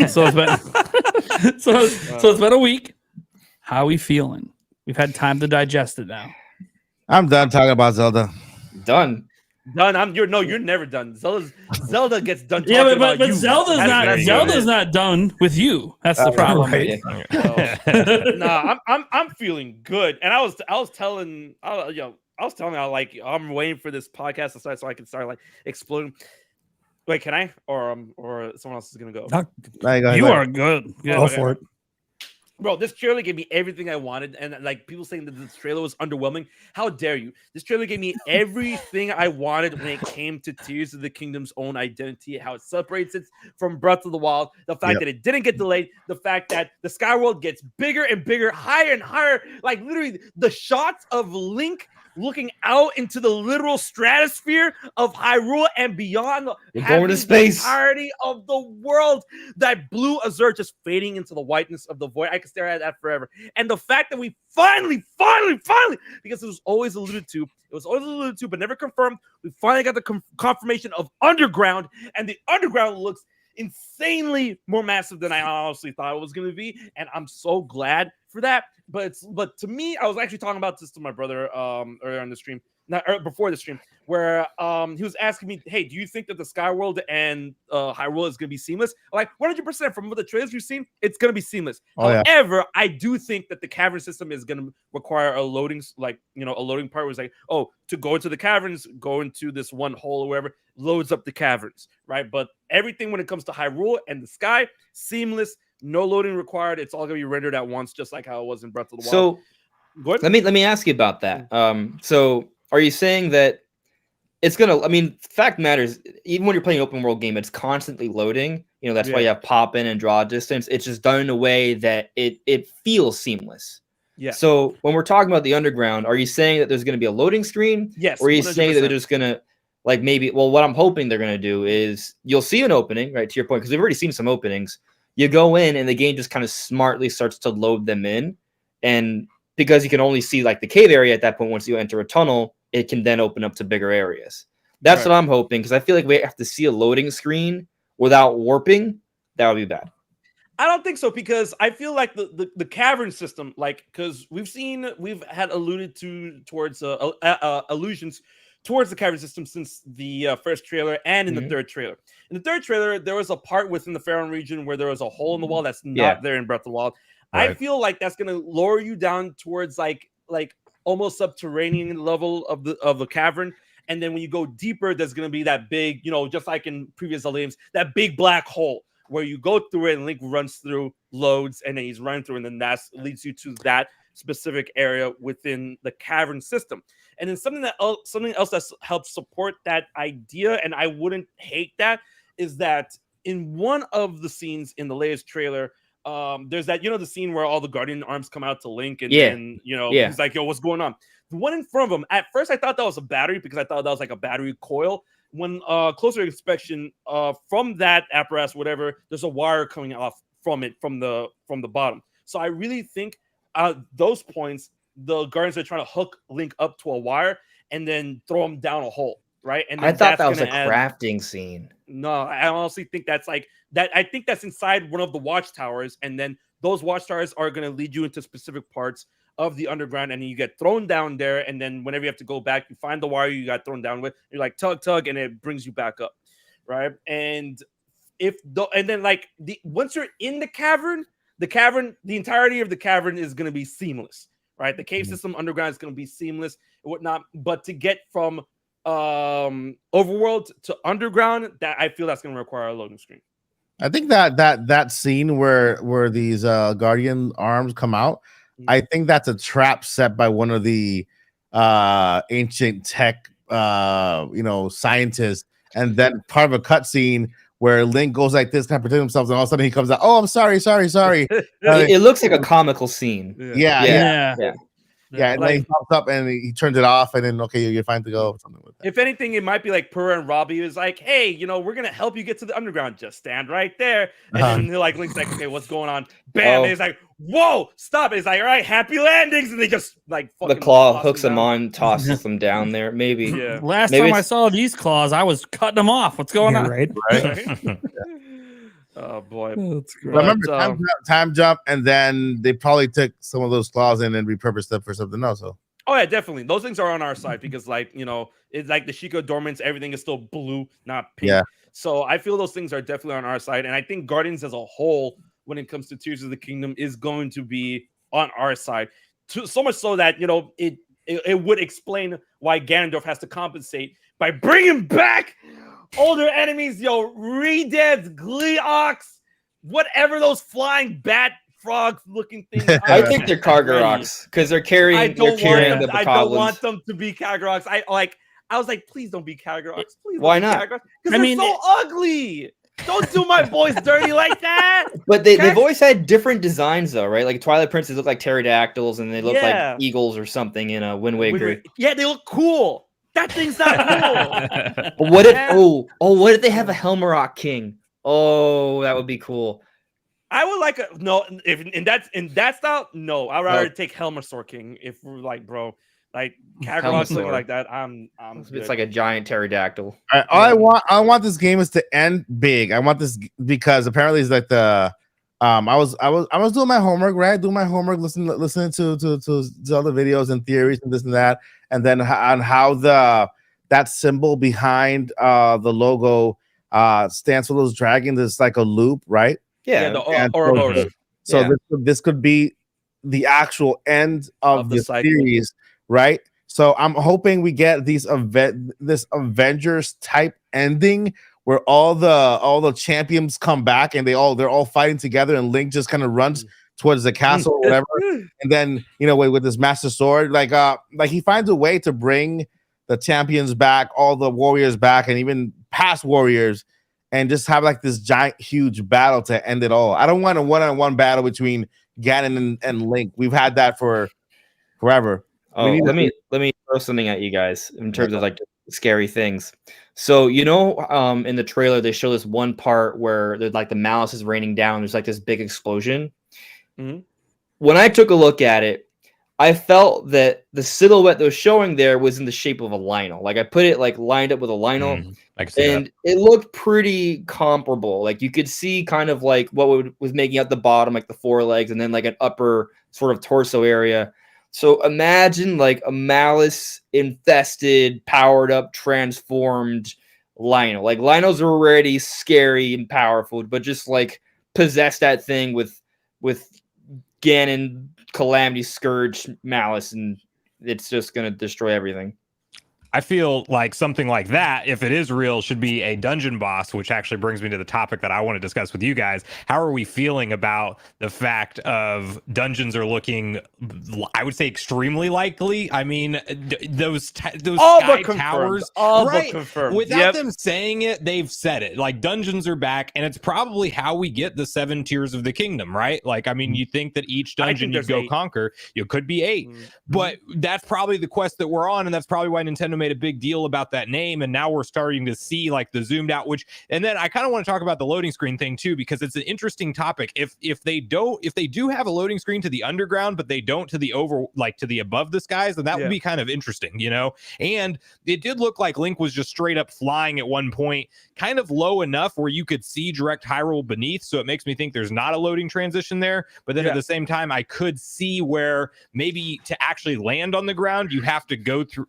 So it's been so it's been a week. How are we feeling? We've had time to digest it now. I'm done talking about Zelda. Done. You're never done. Zelda gets done. Yeah, but Zelda's not done with you. That's the problem. Right. I'm feeling good, and I was telling I'm waiting for this podcast to start so I can start like exploding. Wait, can I or someone else is gonna go? You are good. Go for it. Bro, this trailer gave me everything I wanted, and like people saying that this trailer was underwhelming. How dare you? This trailer gave me everything I wanted when it came to Tears of the Kingdom's own identity, how it separates it from Breath of the Wild, the fact that it didn't get delayed, the fact that the Sky World gets bigger and bigger, higher and higher. Like literally, the shots of Link looking out into the literal stratosphere of Hyrule and beyond. We're going to space. The entirety of the world. That blue azure just fading into the whiteness of the void. I could stare at that forever. And the fact that we finally, because it was always alluded to, but never confirmed. We finally got the confirmation of Underground, and the Underground looks insanely more massive than I honestly thought it was going to be, and I'm so glad for that. But to me, I was actually talking about this to my brother earlier on the stream, before the stream, where he was asking me, "Hey, do you think that the Skyworld and Hyrule is going to be seamless?" I'm like, 100% from what the trailers we've seen, it's going to be seamless. However, I do think that the cavern system is going to require a loading, a loading part where it's like, oh, to go into the caverns, go into this one hole or wherever, loads up the caverns, right? But everything when it comes to Hyrule and the sky, seamless. No loading required. It's all gonna be rendered at once, just like how it was in Breath of the Wild. So let me ask you about that. So are you saying that it's gonna? I mean, fact matters. Even when you're playing an open world game, it's constantly loading. You know, that's why you have pop in and draw distance. It's just done in a way that it feels seamless. Yeah. So when we're talking about the Underground, are you saying that there's gonna be a loading screen? Yes. Or are you saying that they're just gonna maybe? Well, what I'm hoping they're gonna do is you'll see an opening, right? To your point, because we've already seen some openings. You go in and the game just kind of smartly starts to load them in. And because you can only see the cave area at that point, once you enter a tunnel, it can then open up to bigger areas. That's what I'm hoping, because I feel like we have to see a loading screen without warping. That would be bad. I don't think so, because I feel like the cavern system, because we've had alluded towards allusions towards the cavern system since the first trailer and in the third trailer. In the third trailer, there was a part within the Faron region where there was a hole in the wall that's not there in Breath of the Wild. Right. I feel like that's going to lower you down towards like almost subterranean level of the cavern. And then when you go deeper, there's going to be that big, just like in previous Zelda games, that big black hole where you go through it and Link runs through, loads, and then he's running through, and then that leads you to that specific area within the cavern system. And then something else that helps support that idea, and I wouldn't hate that, is that in one of the scenes in the latest trailer, there's that, the scene where all the Guardian arms come out to Link, and he's like, yo, what's going on? The one in front of him, at first I thought that was a battery, because I thought that was like a battery coil. When closer inspection from that apparatus, whatever, there's a wire coming off from it, from the bottom. So I really think those points, the Guardians are trying to hook Link up to a wire and then throw him down a hole, right? And I thought that was a crafting scene. No, I honestly think that's like that. I think that's inside one of the watchtowers, and then those watchtowers are going to lead you into specific parts of the underground, and you get thrown down there. And then whenever you have to go back, you find the wire you got thrown down with. You're like tug, and it brings you back up, right? And once you're in the cavern, the entirety of the cavern is going to be seamless. Right, the cave system underground is going to be seamless and whatnot. But to get from overworld to underground, that I feel that's going to require a loading screen. I think that scene where these Guardian arms come out, I think that's a trap set by one of the ancient tech scientists, and then part of a cutscene where Link goes like this, kind of protect himself, and all of a sudden he comes out, oh, I'm sorry. It looks like a comical scene. Yeah. And then he pops up and he turns it off, and then you're fine to go. Or something like that. If anything, it might be like Purah and Robbie is like, hey, we're gonna help you get to the underground. Just stand right there. And then Link's like, okay, what's going on? Bam! And it's like, whoa, stop! It's like, all right, happy landings, and they just like the claw hooks them on, tosses them down there. Maybe. Yeah. Last time I saw these claws, I was cutting them off. What's going on? Right. Oh boy, that's great. Remember time jump, and then they probably took some of those claws and then repurposed them for something else. So. Oh yeah, definitely. Those things are on our side because, it's like the Sheikah Dormants, everything is still blue, not pink. Yeah. So I feel those things are definitely on our side, and I think Guardians as a whole, when it comes to Tears of the Kingdom, is going to be on our side. So much so that it would explain why Ganondorf has to compensate by bringing back older enemies, Redeads, Gleeox, whatever those flying bat frog looking things. I think they're Kargaroks because they're carrying. The I don't want them to be Kargaroks. I was like, please don't be Kargaroks. Please. Why not? Because they're so ugly. Don't do my voice dirty like that. But they've always had different designs though, right? Like Twilight Princess look like pterodactyls and they look like eagles or something in a Wind Waker. Yeah, they look cool. That thing's not cool. But what if what if they have a Helmarock King? Oh, that would be cool. I would like if in that style, no. I'd rather take Helmasaur King if we're like, bro, like Kakarot something like that. I'm it's like a giant pterodactyl. I want this game is to end big. I want this because apparently it's like the I was doing my homework, right? Doing my homework, listening to other videos and theories and this and that, and then on how that symbol behind the logo stands for those dragons. It's like a loop, right? Yeah, the Ouroboros. So this could be the actual end of the series, right? So I'm hoping we get this Avengers type ending where all the champions come back and they're all fighting together and Link just kind of runs towards the castle or whatever. And then with this master sword, like he finds a way to bring the champions back, all the warriors back, and even past warriors, and just have like this giant, huge battle to end it all. I don't want a one-on-one battle between Ganon and Link. We've had that for forever. Oh, let me throw something at you guys in terms of like scary things. So in the trailer they show this one part where there's like the malice is raining down. There's like this big explosion. Mm-hmm. When I took a look at it, I felt that the silhouette that was showing there was in the shape of a Lionel. Like I put it like lined up with a Lionel, and it looked pretty comparable. Like you could see kind of like what was making out the bottom, like the forelegs, and then like an upper sort of torso area. So imagine like a malice infested, powered up, transformed Lionel. Like Lionel's already scary and powerful, but just like possess that thing with Ganon, Calamity, Scourge, Malice, and it's just going to destroy everything. I feel like something like that, if it is real, should be a dungeon boss, which actually brings me to the topic that I want to discuss with you guys. How are we feeling about the fact of dungeons are looking, I would say, extremely likely? I mean, those sky towers, right? Without them saying it, they've said it. Like, dungeons are back, and it's probably how we get the 7 tiers of the kingdom, right? Like, I mean, you think that each dungeon you go 8. Conquer, you could be 8, but that's probably the quest that we're on, and that's probably why Nintendo made a big deal about that name, and now we're starting to see like the zoomed out, and then I kind of want to talk about the loading screen thing too, because it's an interesting topic. If they do have a loading screen to the underground, but they don't to the above the skies, then that would be kind of interesting, and it did look like Link was just straight up flying at one point, kind of low enough where you could see direct Hyrule beneath, so it makes me think there's not a loading transition there, but then at the same time I could see where maybe to actually land on the ground you have to go through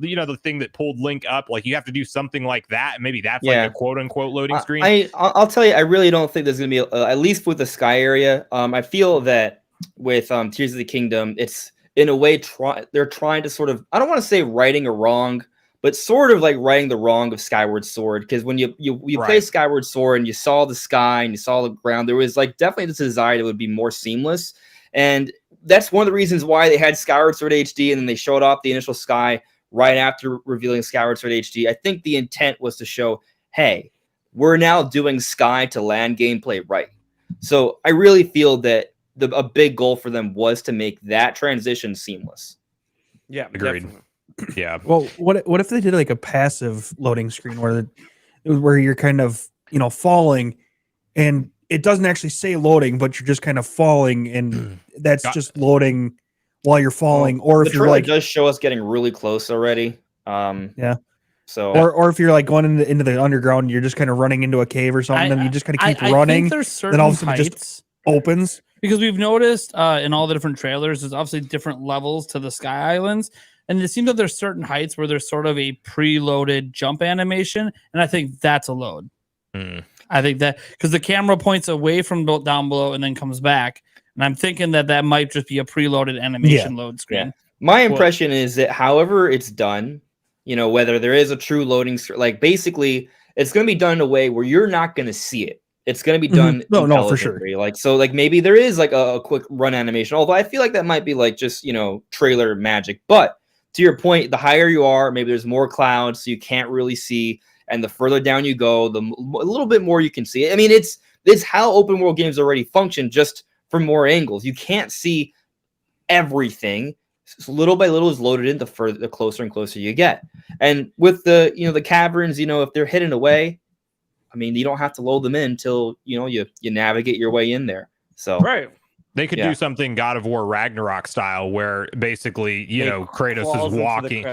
the thing that pulled Link up, like you have to do something like that, and maybe that's like a quote unquote loading screen. I'll tell you, I really don't think there's gonna be at least with the sky area. I feel that with Tears of the Kingdom, it's in a way they're trying to sort of, I don't want to say righting a wrong, but sort of like righting the wrong of Skyward Sword, because when you play Skyward Sword and you saw the sky and you saw the ground, there was like definitely this desire that it would be more seamless, and that's one of the reasons why they had Skyward Sword HD and then they showed off the initial sky right after revealing Skyward Sword HD. I think the intent was to show, hey, we're now doing sky to land gameplay right. So I really feel that a big goal for them was to make that transition seamless. Yeah, agreed. Definitely. Yeah. Well, what if they did like a passive loading screen where you're kind of falling, and it doesn't actually say loading, but you're just kind of falling, and that's just loading while you're falling, or if you're like, it does show us getting really close already. So or if you're like going into the underground, you're just kind of running into a cave or something, and you just kind of keep running. There's certain then all of a sudden heights it just opens, because we've noticed in all the different trailers, there's obviously different levels to the Sky Islands, and it seems that there's certain heights where there's sort of a preloaded jump animation, and I think that's a load. I think that because the camera points away from down below and then comes back. And I'm thinking that might just be a preloaded animation load screen. Yeah. My impression is that however it's done, whether there is a true loading screen, like basically it's going to be done in a way where you're not going to see it. It's going to be done. No, for sure. Like maybe there is like a quick run animation, although I feel like that might be like just, trailer magic. But to your point, the higher you are, maybe there's more clouds, so you can't really see. and the further down you go, a little bit more you can see. I mean, it's how open world games already function, just from more angles. You can't see everything. So little by little is loaded in, the closer and closer you get. And with the caverns, if they're hidden away, I mean, you don't have to load them in until you navigate your way in there. So right. They could do something God of War Ragnarok style, where basically, Kratos is walking.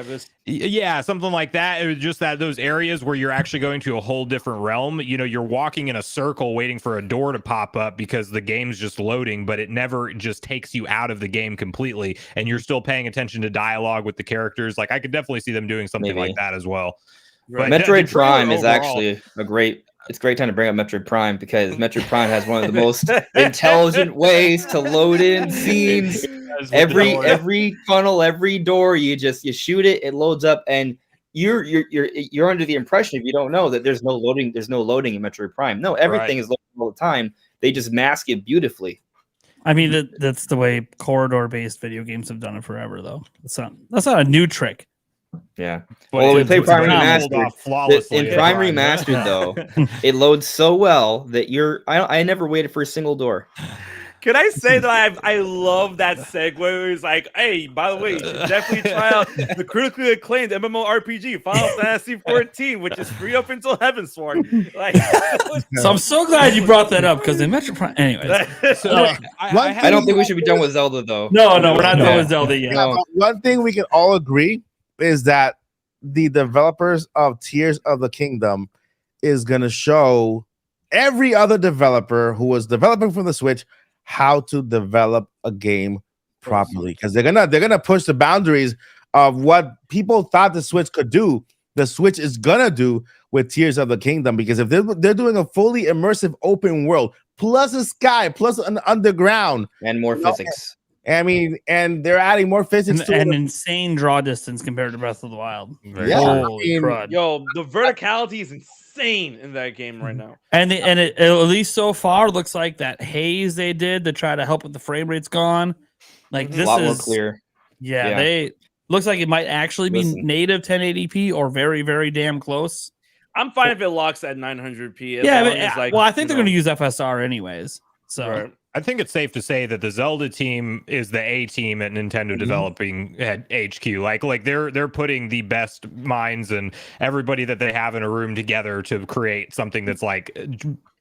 Yeah, something like that. It was just those areas where you're actually going to a whole different realm. You're walking in a circle waiting for a door to pop up because the game's just loading, but it never just takes you out of the game completely. And you're still paying attention to dialogue with the characters. Like, I could definitely see them doing something like that as well. Right. But Metroid Prime is actually it's a great time to bring up Metroid Prime, because Metroid Prime has one of the most intelligent ways to load in scenes. Every funnel, every door, you shoot it, it loads up, and you're under the impression, if you don't know, that there's no loading in Metroid Prime. No, everything is loading all the time. They just mask it beautifully. I mean, that's the way corridor-based video games have done it forever, though. That's not a new trick. Yeah. Well, we play Prime Remastered. In Prime Remastered, though, it loads so well that I never waited for a single door. Can I say that I love that segue where he's like, hey, by the way, you should definitely try out the critically acclaimed MMORPG Final Fantasy 14, which is free up until Heavensward. Like, so I'm so glad you brought that up, because in Metro Prime, anyways. I don't think we should be done with Zelda, though. No, we're not done with Zelda yet. No. One thing we can all agree is that the developers of Tears of the Kingdom is going to show every other developer who was developing for the Switch how to develop a game properly, because they're gonna push the boundaries of what people thought the Switch could do. The Switch is gonna do with Tears of the Kingdom, because if they're doing a fully immersive open world plus a sky plus an underground and more physics. I mean, and they're adding more physics to an insane draw distance compared to Breath of the Wild. Holy crud. Yo, the verticality is insane in that game right now. And it at least so far looks like that haze they did to try to help with the frame rate's gone. Like, this a lot is more clear. Yeah, they looks like it might actually be native 1080p or very, very damn close. I'm fine if it locks at 900p. I think they're going to use FSR anyways. So. Right. I think it's safe to say that the Zelda team is the A team at Nintendo developing at HQ. Like they're putting the best minds and everybody that they have in a room together to create something that's like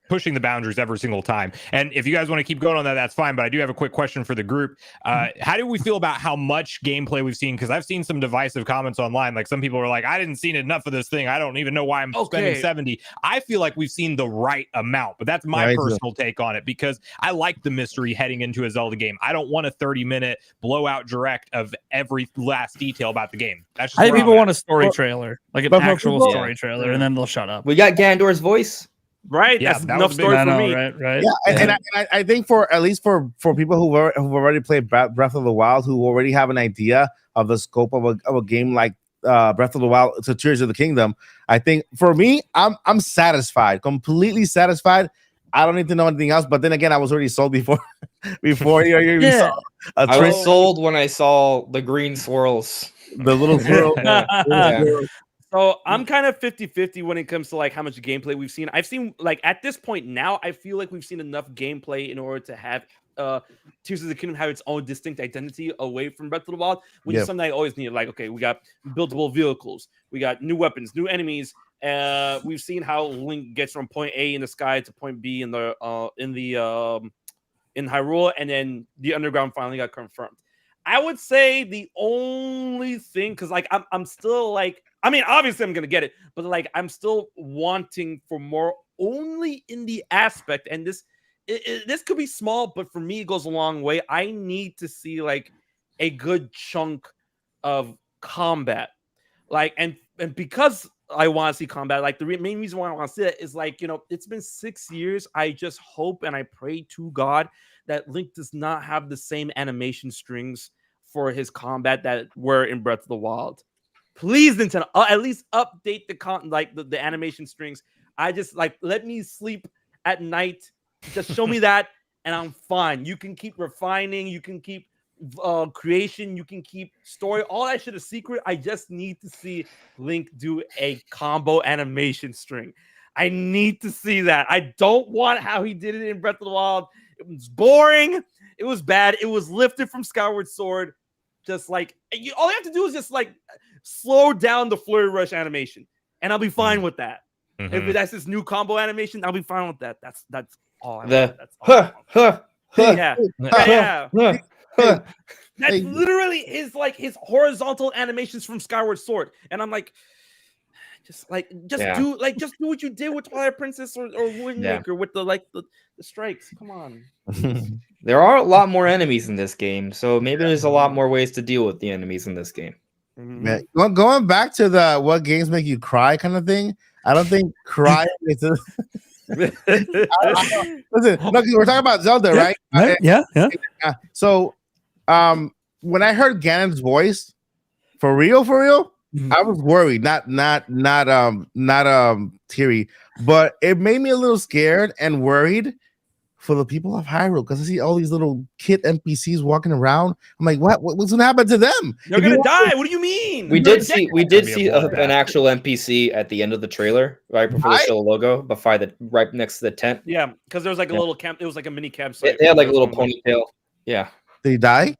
pushing the boundaries every single time. And if you guys want to keep going on that, that's fine. But I do have a quick question for the group. How do we feel about how much gameplay we've seen? Because I've seen some divisive comments online. Like, some people are like, I didn't see enough of this thing. I don't even know why I'm spending 70. I feel like we've seen the right amount, but that's my personal take on it, because I like the mystery heading into a Zelda game. I don't want a 30-minute blowout direct of every last detail about the game. That's just I think people want a story trailer, like an actual story trailer, and then they'll shut up. We got Gandor's voice. Right, yeah, that's enough story for me. Right. Yeah, and I think for at least for people who've already played Breath of the Wild, who already have an idea of the scope of a game like Breath of the Wild to Tears of the Kingdom, I think for me, I'm satisfied, completely satisfied. I don't need to know anything else. But then again, I was already sold before you saw I was sold when I saw the green swirls, the little swirl. So I'm kind of 50-50 when it comes to like how much gameplay we've seen. I've seen, like, at this point now, I feel like we've seen enough gameplay in order to have Tears of the Kingdom have its own distinct identity away from Breath of the Wild, which is something I always needed. Like, okay, we got buildable vehicles, we got new weapons, new enemies. We've seen how Link gets from point A in the sky to point B in Hyrule, and then the underground finally got confirmed. I would say the only thing, because like I'm still like, I mean, obviously I'm gonna get it, but like I'm still wanting for more, only in the aspect, and this could be small, but for me it goes a long way. I need to see like a good chunk of combat, like, and because I want to see combat, like the main reason why I want to see it is like, it's been 6 years. I just hope and I pray to God that Link does not have the same animation strings for his combat that were in Breath of the Wild. Please, Nintendo, at least update the animation strings. I just let me sleep at night. Just show me that, and I'm fine. You can keep refining. You can keep creation. You can keep story. All that shit is secret. I just need to see Link do a combo animation string. I need to see that. I don't want how he did it in Breath of the Wild. It was boring. It was bad. It was lifted from Skyward Sword. Just like all you have to do is just like slow down the flurry rush animation, and I'll be fine with that. If that's this new combo animation, I'll be fine with that. That's all. That's That's literally his horizontal animations from Skyward Sword, and I'm like, just do what you did with Twilight Princess or Wind Waker with the strikes. Come on. There are a lot more enemies in this game, so maybe there's a lot more ways to deal with the enemies in this game. Yeah. Going back to the what games make you cry kind of thing, I don't think cry is a... Listen, look, we're talking about Zelda, right? Yeah. So, when I heard Ganon's voice, for real, I was worried, not teary, but it made me a little scared and worried for the people of Hyrule because I see all these little kid NPCs walking around. I'm like, what's gonna happen to them? They're gonna die. What do you mean? We did see an actual NPC at the end of the trailer, right before the show logo, right next to the tent. Yeah, because there was like a little camp. It was like a mini campsite. They had like a little ponytail. Yeah. Did he die?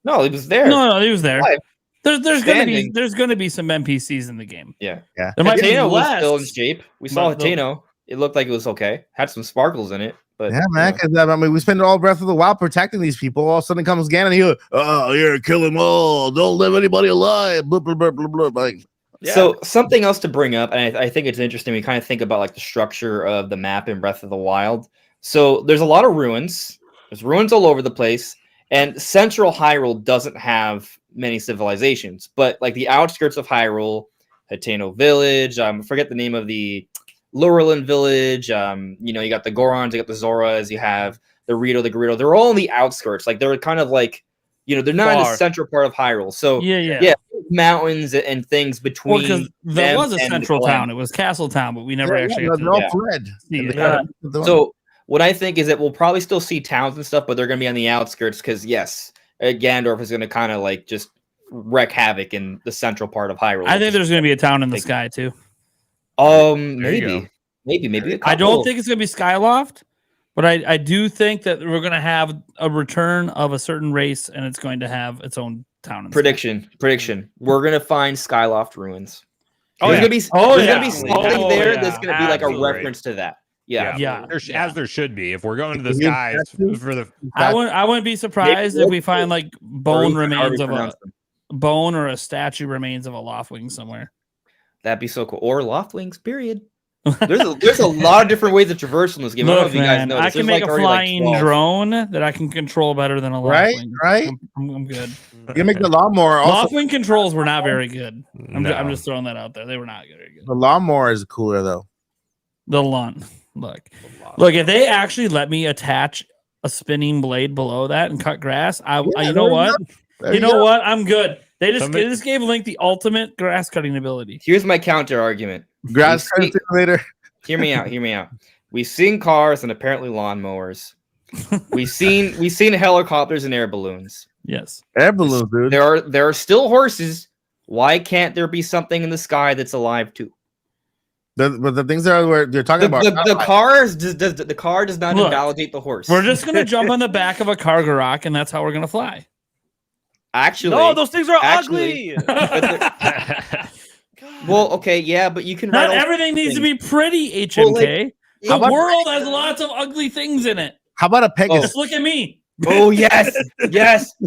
No, he was there. No, he was there. Live. There's gonna be some NPCs in the game. Yeah. There might be Hateno was less. still in shape. We saw Hateno. It looked like it was okay. Had some sparkles in it. But, yeah, man. Because I mean, we spent all Breath of the Wild protecting these people. All of a sudden comes Ganon. He goes, "Oh, you're kill them all. Don't leave anybody alive." Blah, blah, blah, blah, blah. Like, So something else to bring up, and I think it's interesting. We kind of think about like the structure of the map in Breath of the Wild. So there's a lot of ruins. There's ruins all over the place, and Central Hyrule doesn't have many civilizations. But like the outskirts of Hyrule, Hateno Village. Forget the name of the Lurelin Village. You got the Gorons, you got the Zoras, you have the Rito, the Gerudo. They're all on the outskirts. Like they're kind of like, they're not in the central part of Hyrule. So yeah, mountains and things between. Because there was a central town. It was Castle Town, but we never actually. They're all fled. So what I think is that we'll probably still see towns and stuff, but they're going to be on the outskirts because yes, Ganondorf is going to kind of like just wreak havoc in the central part of Hyrule. I think there's going to be a town in the sky too. Maybe. I don't think it's going to be Skyloft, but I do think that we're going to have a return of a certain race, and it's going to have its own town. Prediction. We're going to find Skyloft ruins. There's going to be something there that's going to be like a reference to that. Yeah. As there should be. If we're going to the skies for the, I wouldn't be surprised if we find like bone remains of a bone or a statue remains of a Loftwing somewhere. That'd be so cool. Or Loftwings, period. There's a lot of different ways to traverse in this game. Look, I don't know if you guys know. I can make a flying drone that I can control better than a Loftwing. Right. I'm good. You can make the lawnmower. Loftwing controls were not very good. I'm just throwing that out there. They were not very good. The lawnmower is cooler though. The lawn. Look. If they actually let me attach a spinning blade below that and cut grass, you know what? What? I'm good. They just gave Link the ultimate grass cutting ability. Here's my counter argument. Grass cutting later. Hear me out. We've seen cars and apparently lawnmowers. We've seen helicopters and air balloons. Yes. Air balloons, dude. There are still horses. Why can't there be something in the sky that's alive too? But the things that where you're talking about the car does not invalidate the horse. We're just gonna jump on the back of a Kargarok and that's how we're gonna fly. Actually, no, those things are ugly. Well, okay, yeah, but you can. Not everything needs to be pretty. HMK. The world has lots of ugly things in it. How about a Pegasus? Just look at me. Oh yes,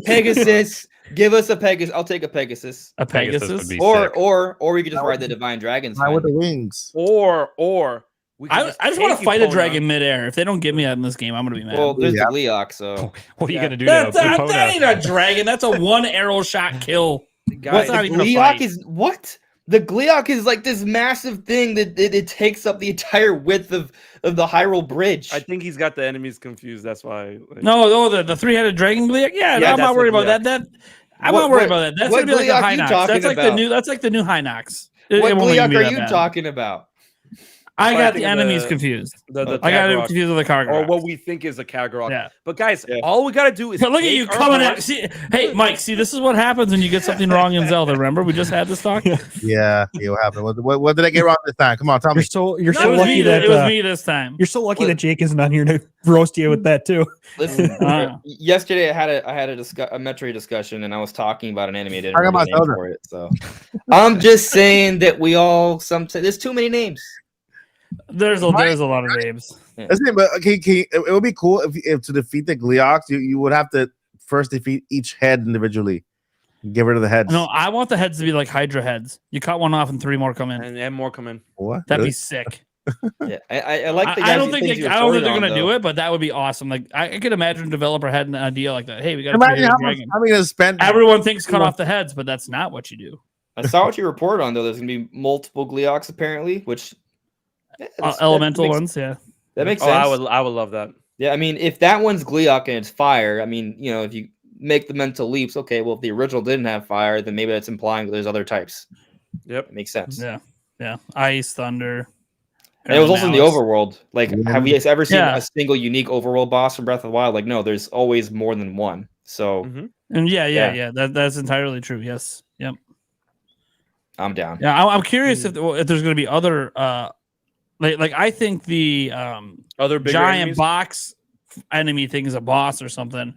Pegasus. Give us a Pegasus. I'll take a Pegasus. A Pegasus, or we could just ride the Divine Dragons. With the wings. Or I just want to fight a dragon midair. If they don't get me that in this game, I'm gonna be mad. Well, there's the Gleeok, so what are you gonna do? That ain't a dragon. That's a one arrow shot kill. That's not even Gleeok is what? The Gleeok is like this massive thing that it takes up the entire width of the Hyrule Bridge. I think he's got the enemies confused. That's why. No, the three-headed dragon Gleeok. Yeah, I'm not worried about that. I'm not worried about that. That's gonna be like the Hinox. That's like the new Hinox. What Gleeok are you talking about? I got the enemies confused. I got it confused with the Kargarok. Or what we think is a Kargarok. Yeah. But guys, all we gotta do is look at you coming at. See, hey, Mike. See, this is what happens when you get something wrong in Zelda. Remember, we just had this talk. Yeah. What happened? What did I get wrong this time? Come on, tell me. You're so lucky that it was me this time. You're so lucky that Jake isn't on here to roast you with that too. Listen, yesterday I had a Metroid discussion, and I was talking about an anime. I didn't Talking really about name for it, so I'm just saying that we all there's too many names. There's a lot of names. Yeah. But it would be cool if to defeat the Gleox, you would have to first defeat each head individually. Get rid of the heads. No, I want the heads to be like Hydra heads. You cut one off and 3 more come in. And more come in. What? That'd be sick. Yeah, I like the I don't think they're gonna do it, but that would be awesome. Like I could imagine a developer had an idea like that. Hey, we got to imagine how much I'm gonna spend. Everyone thinks cut off the heads, but that's not what you do. I saw what you reported on though. There's gonna be multiple Gleox apparently, which elemental ones, yeah. That makes sense. I would love that. Yeah, I mean, if that one's Gleok and it's fire, I mean, if you make the mental leaps, okay, well, if the original didn't have fire, then maybe that's implying that there's other types. Yep, it makes sense. Yeah. Ice, thunder. And it was also in the overworld. Like, have you guys ever seen a single unique overworld boss from Breath of the Wild? Like, no, there's always more than one. So, and yeah. That's entirely true. Yes. Yep. I'm down. Yeah, I'm curious if there's going to be other. Like I think the other giant enemies? box enemy thing is a boss or something.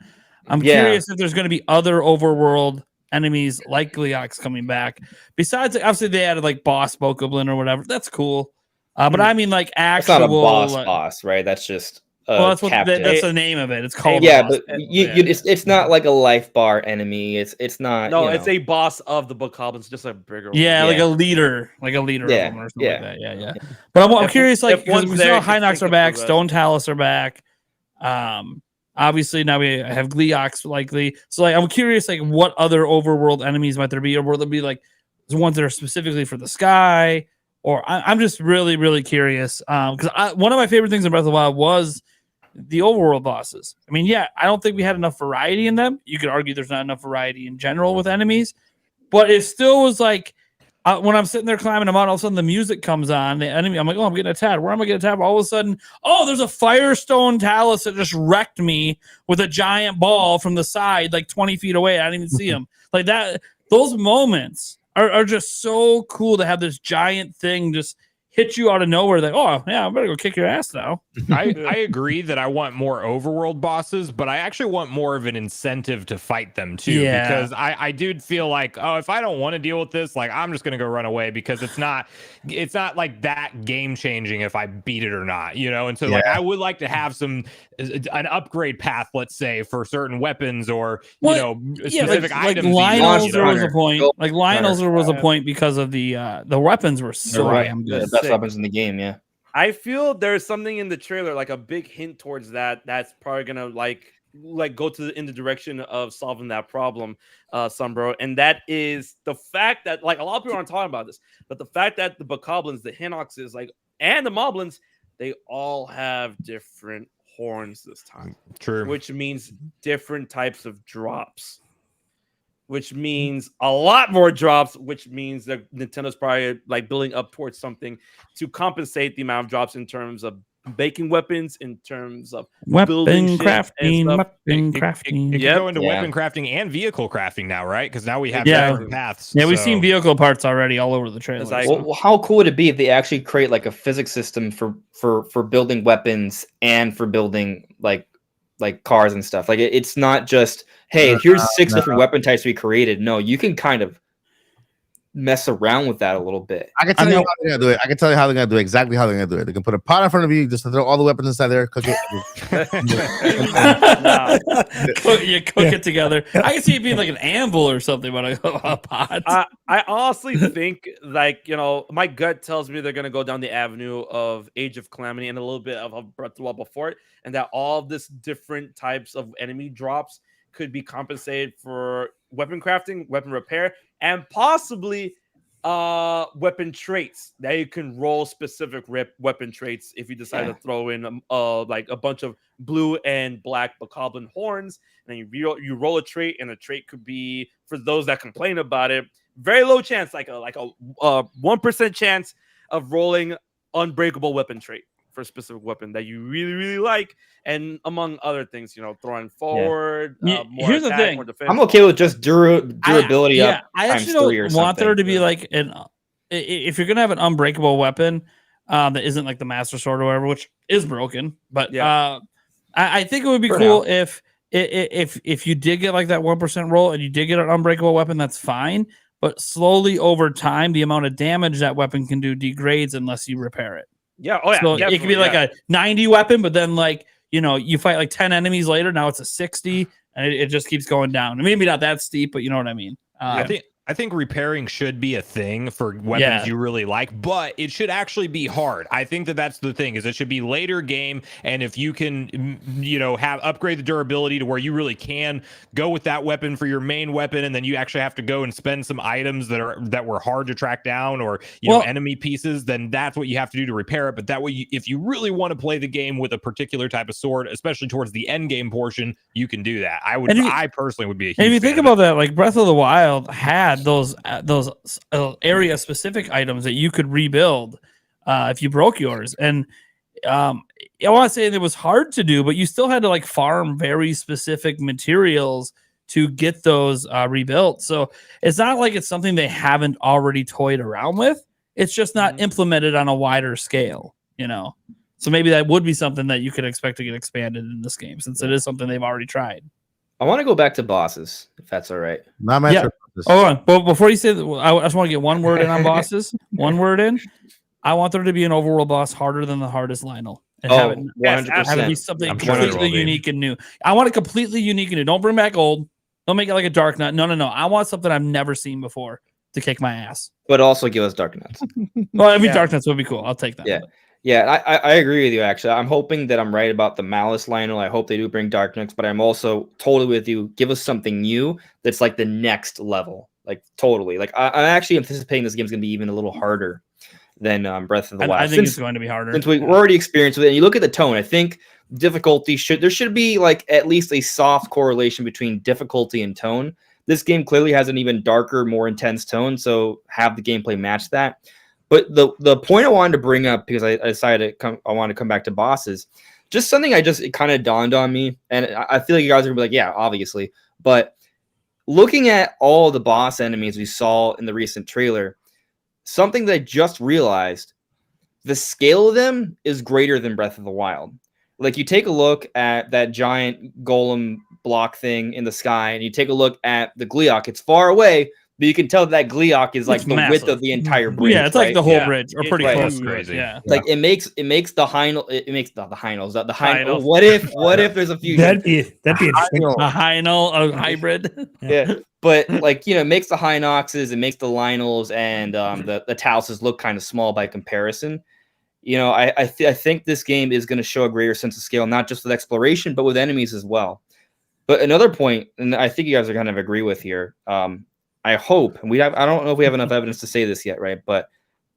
I'm curious if there's going to be other overworld enemies like Gleox coming back. Besides, obviously they added like boss Bokoblin or whatever. That's cool. But I mean, like actual. It's not a boss, right? That's just. That's that's the name of it. It's called. Yeah, but it's not like a life bar enemy. It's not. No, it's a boss of the Bokoblins, just a bigger. Yeah, one. like a leader of them or something like that. Yeah. But I'm curious, like, because we saw Hinox are back, Stone Talus are back. Obviously now we have Gleox likely. So like, I'm curious, like, what other overworld enemies might there be, or will there be like the ones that are specifically for the sky? Or I'm just really, really curious. Because one of my favorite things in Breath of the Wild was the overworld bosses. I mean, I don't think we had enough variety in them. You could argue there's not enough variety in general with enemies, but it still was like when I'm sitting there climbing a mountain, all of a sudden the music comes on. The enemy, I'm like, oh, I'm getting attacked. Where am I getting attacked? All of a sudden, there's a Firestone Talus that just wrecked me with a giant ball from the side, like 20 feet away. I didn't even see him. Like that. Those moments are just so cool to have this giant thing just hit you out of nowhere. Like, I better go kick your ass now. I agree that I want more overworld bosses, but I actually want more of an incentive to fight them too. Yeah. Because I do feel like, if I don't want to deal with this, like I'm just gonna go run away because it's not like that game changing if I beat it or not, And so like I would like to have an upgrade path, let's say, for certain weapons or specific items. Like Lionel's was a point. Like Lionel's was a point because of the weapons were so damn good. The best weapons in the game, yeah. I feel there's something in the trailer, like a big hint towards that. That's probably gonna like go in the direction of solving that problem, Sunbro. And that is the fact that like a lot of people aren't talking about this, but the fact that the Bokoblins, the Hinoxes, and the Moblins, they all have different horns this time. True. Which means different types of drops. Which means a lot more drops, which means that Nintendo's probably like building up towards something to compensate the amount of drops in terms of making weapons, in terms of weapon crafting. It can go into weapon crafting and vehicle crafting now, right? Because now we have different paths. Yeah, we've seen vehicle parts already all over the trailer. Well, how cool would it be if they actually create like a physics system for building weapons and for building like cars and stuff? Like it's not just, hey, here's 6 different weapon types we created. No, you can kind of mess around with that a little bit. I can tell you how they're gonna do it. I can tell you how they're gonna do it. Exactly how they're gonna do it. They can put a pot in front of you, just to throw all the weapons inside there, cook it. You cook it together. I can see it being like an anvil or something, but a pot. I honestly think, like, my gut tells me they're gonna go down the avenue of Age of Calamity and a little bit of Breath of the Wild before it, and that all of this different types of enemy drops could be compensated for weapon crafting, weapon repair, and possibly weapon traits that you can roll specific weapon traits if you decide to throw in like a bunch of blue and black Bokoblin horns, and then you roll a trait, and a trait could be, for those that complain about it, very low chance, like a 1% chance of rolling unbreakable weapon trait for a specific weapon that you really, really like, and among other things, throwing forward, more here's the attack, thing. more defense. I'm okay with just durability up. I actually don't want there to be like if you're gonna have an unbreakable weapon that isn't like the Master Sword or whatever, which is broken, but I think it would be cool if you did get like that 1% roll and you did get an unbreakable weapon, that's fine. But slowly over time, the amount of damage that weapon can do degrades unless you repair it. Yeah. Oh yeah. So it could be like a 90 weapon, but then like, you fight like 10 enemies later. Now it's a 60 and it just keeps going down. Maybe not that steep, but you know what I mean? I think repairing should be a thing for weapons you really like, but it should actually be hard. I think that's the thing, is it should be later game, and if you can, have upgrade the durability to where you really can go with that weapon for your main weapon, and then you actually have to go and spend some items that were hard to track down, or enemy pieces, then that's what you have to do to repair it. But that way, if you really want to play the game with a particular type of sword, especially towards the end game portion, you can do that. I personally would be a huge fan. If you think about that, like Breath of the Wild had those area specific items that you could rebuild if you broke yours, and I want to say it was hard to do, but you still had to like farm very specific materials to get those rebuilt. So it's not like it's something they haven't already toyed around with. It's just not implemented on a wider scale, So maybe that would be something that you could expect to get expanded in this game, since it is something they've already tried. I want to go back to bosses, if that's all right. Not my Hold on. But before you say that, I just want to get one word in on bosses. One word in. I want there to be an overworld boss harder than the hardest Lionel. And have it 100%. have it be something completely unique and new. I want it completely unique and new. Don't bring back old. Don't make it like a Dark Nut. No. I want something I've never seen before to kick my ass. But also give us Dark Nuts. Well, Dark Nuts would be cool. I'll take that. Yeah. Yeah, I agree with you, actually. I'm hoping that I'm right about the Malice Lionel. I hope they do bring Dark Nuts, but I'm also totally with you. Give us something new that's like the next level. Like, totally. Like, I'm actually anticipating this game's going to be even a little harder than Breath of the Wild. I think it's going to be harder. Since we're already experienced with it. And you look at the tone, I think difficulty there should be like at least a soft correlation between difficulty and tone. This game clearly has an even darker, more intense tone, so have the gameplay match that. But the point I wanted to bring up, because I decided I want to come back to bosses, just something it kind of dawned on me, and I feel like you guys are gonna be like, yeah, obviously. But looking at all the boss enemies we saw in the recent trailer, something that I just realized, the scale of them is greater than Breath of the Wild. Like, you take a look at that giant golem block thing in the sky, and you take a look at the Gleeok, it's far away, but you can tell that Gleeok is like the width of the entire bridge. Yeah, it's like the whole bridge, or pretty close. Crazy. Yeah. Like it makes the Hynel. It makes the Hynel. What if there's a fusion? That'd be interesting. A Hynel, a hybrid. Yeah, but like it makes the Hynoxes, it makes the Lionels and the Taluses look kind of small by comparison. I think this game is going to show a greater sense of scale, not just with exploration, but with enemies as well. But another point, and I think you guys are kind of agree with here. I hope, and I don't know if we have enough evidence to say this yet, right? But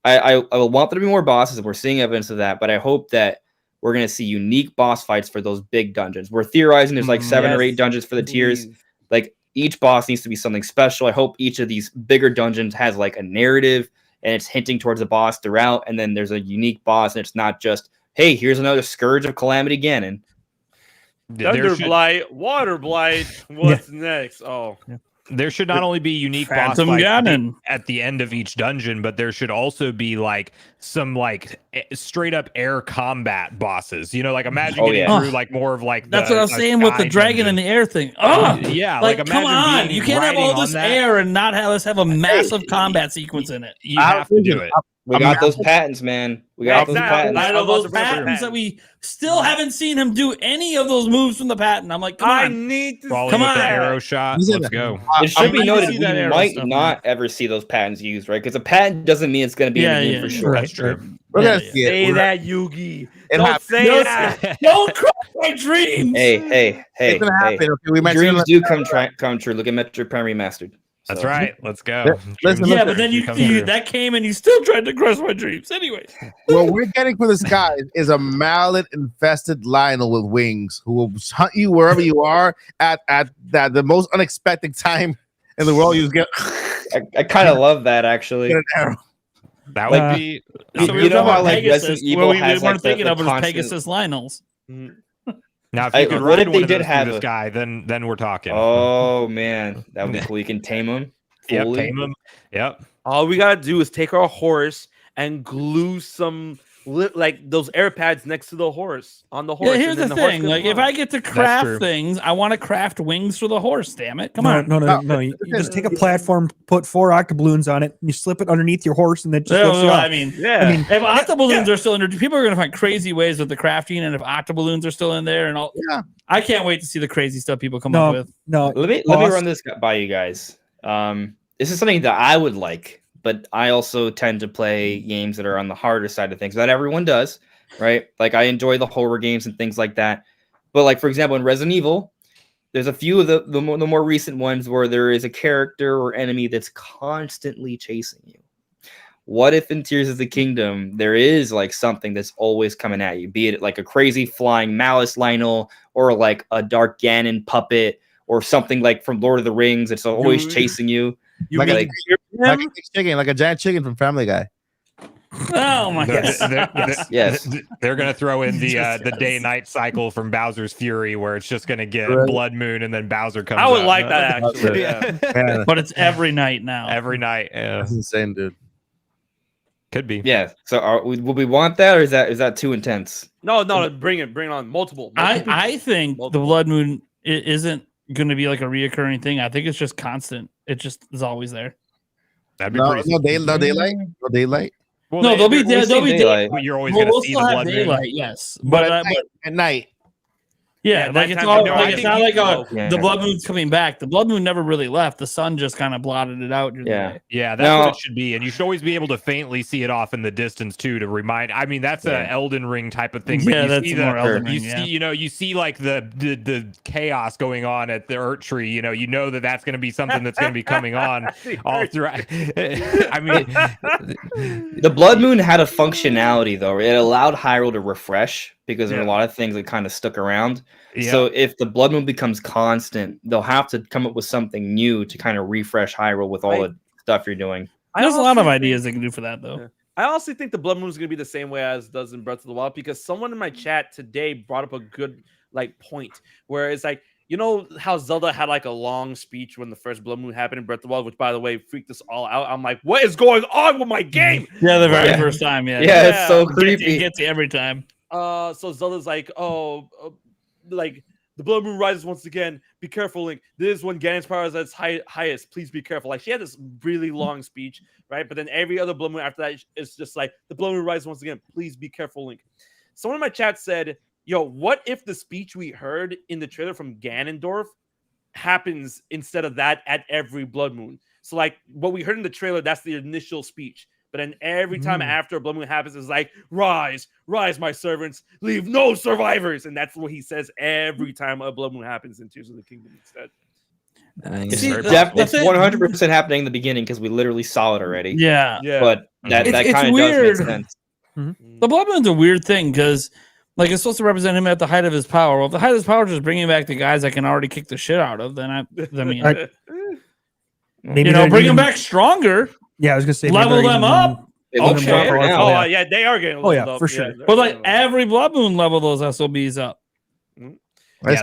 I want there to be more bosses, and we're seeing evidence of that. But I hope that we're going to see unique boss fights for those big dungeons. We're theorizing there's like 7 or 8 dungeons for the tiers. Like, each boss needs to be something special. I hope each of these bigger dungeons has like a narrative, and it's hinting towards the boss throughout. And then there's a unique boss, and it's not just, hey, here's another Scourge of Calamity Ganon. Thunder Blight, Water Blight. What's next? Oh. Yeah. There should not only be unique boss fights at the end of each dungeon, but there should also be like some like straight up air combat bosses. Like imagine getting through like more of like that's what I was saying with the dragon in the air thing. Oh yeah, like come on, you can't have all this air and not have a massive combat sequence in it. You have to do it. We got those patents, man. We got those patents. I know those patents that we still haven't seen him do any of those moves from the patent. I'm like, come on. Come on. Arrow shot. Let's go. It should be noted we might not ever see those patents used, right? Because a patent doesn't mean it's going to be in the game for sure. That's true. We're gonna see it. Say that, Yugi. Don't say that. Don't crush my dreams. Hey. It's gonna happen. Okay, we dreams do come true. Look at Metroid Prime Remastered. That's right. Let's go. Yeah, but then you that came and you still tried to crush my dreams. Anyway, what we're getting from this guy is a mallet-infested Lionel with wings who will hunt you wherever you are at the most unexpected time in the world. You get. I kind of love that, actually. That would be. So we you were know talking how about like Pegasus, Resident where Evil we has weren't like thinking the of it as constant. Pegasus Lionels. Now, if you could what ride if one they of those did through have the a- sky, then we're talking. Oh man, that would be cool. You can tame them. Yep, tame them. Yep. All we gotta do is take our horse and glue some like those air pads next to the horse on the horse. Yeah, here's and the then horse thing. can Like, if fly. I get to true. craft things, I want to craft wings for the horse. Damn it! Come on. No. You just take a platform, put 4 octoballoons on it, and you slip it underneath your horse, and then just lifts you I up. mean, Yeah. I mean, if octoballoons are still in there, people are going to find crazy ways with the crafting, and if octoballoons are still in there, and all, Yeah. I can't wait to see the crazy stuff people come up with. No, Let me run this by you guys. This is something that I would like, but I also tend to play games that are on the harder side of things. Not everyone does, right? Like I enjoy the horror games and things like that. But like for example, in Resident Evil, there's a few of the more recent ones where there is a character or enemy that's constantly chasing you. What if in Tears of the Kingdom there is like something that's always coming at you, be it like a crazy flying Malice Lionel or like a Dark Ganon puppet or something like from Lord of the Rings that's always chasing you. You Like mean like a chicken, like a giant chicken from Family Guy. Oh my god! Yes. They're gonna throw in the day-night cycle from Bowser's Fury, where it's just gonna get Right. Blood Moon and then Bowser comes. I would up. like that actually. Yeah. Yeah, Oh. But it's every night now. Every night, yeah. that's insane, dude. Could be. Yeah. So will we want that, or is that too intense? No, bring it on multiple. I think the Blood Moon isn't going to be like a reoccurring thing. I think it's just constant. It just is always there. That'd be No, pretty. no daylight. No daylight. Well, No, there'll be we'll see daylight. But you're always We'll gonna see the still have Blood Moon. daylight, yes, But but at night. yeah, Yeah, like it's nighttime, all no, like I it's think not like you- the Blood Moon's coming back. The Blood Moon never really left. The sun just kind of blotted it out. During the Yeah. day. Yeah, that's what it should be, and you should always be able to faintly see it off in the distance too to remind. I mean, that's a Elden Ring type of thing. But Yeah, you that's see more Elden you Ring, see, yeah. you see like the chaos going on at the Urt Tree. You know that that's going to be something that's going to be coming on all throughout. I mean, The Blood Moon had a functionality though. It allowed Hyrule to refresh because there are a lot of things that kind of stuck around. yeah. So if the Blood Moon becomes constant, they'll have to come up with something new to kind of refresh Hyrule with all the stuff you're doing. There's a lot of ideas they can do for that though. Yeah. I honestly think the Blood Moon is going to be the same way as does in Breath of the Wild because someone in my chat today brought up a good like point where it's like, you know how Zelda had like a long speech when the first Blood Moon happened in Breath of the Wild, which by the way freaked us all out. I'm like, what is going on with my game? Yeah, the very first time. Yeah, Yeah, it's so It creepy. gets you every time. So Zelda's like, like the Blood Moon rises once again. Be careful, Link. This is when Ganon's power is at its highest. Please be careful. Like she had this really long speech, right? But then every other Blood Moon after that is just like the Blood Moon rises once again. Please be careful, Link. Someone in my chat said, "Yo, what if the speech we heard in the trailer from Ganondorf happens instead of that at every Blood Moon?" So like what we heard in the trailer, that's the initial speech. But then every time after a Blood Moon happens, it's like, rise, my servants, leave no survivors. And that's what he says every time a Blood Moon happens in Tears of the Kingdom instead. It's, See, it's 100% happening in the beginning because we literally saw it already. Yeah, But that It's kind of does weird. make sense. the Blood Moon's a weird thing because like it's supposed to represent him at the height of his power. Well, if the height of his power is just bringing back the guys I can already kick the shit out of, then I mean, Maybe you know, they're bring them even- back stronger, Yeah, I was gonna say maybe level they're them even- up. It looks Okay. stronger now. Oh, yeah, they are getting Oh, yeah, leveled up. for sure. they're But like getting leveled up. every Blood Moon level those SOBs up. That's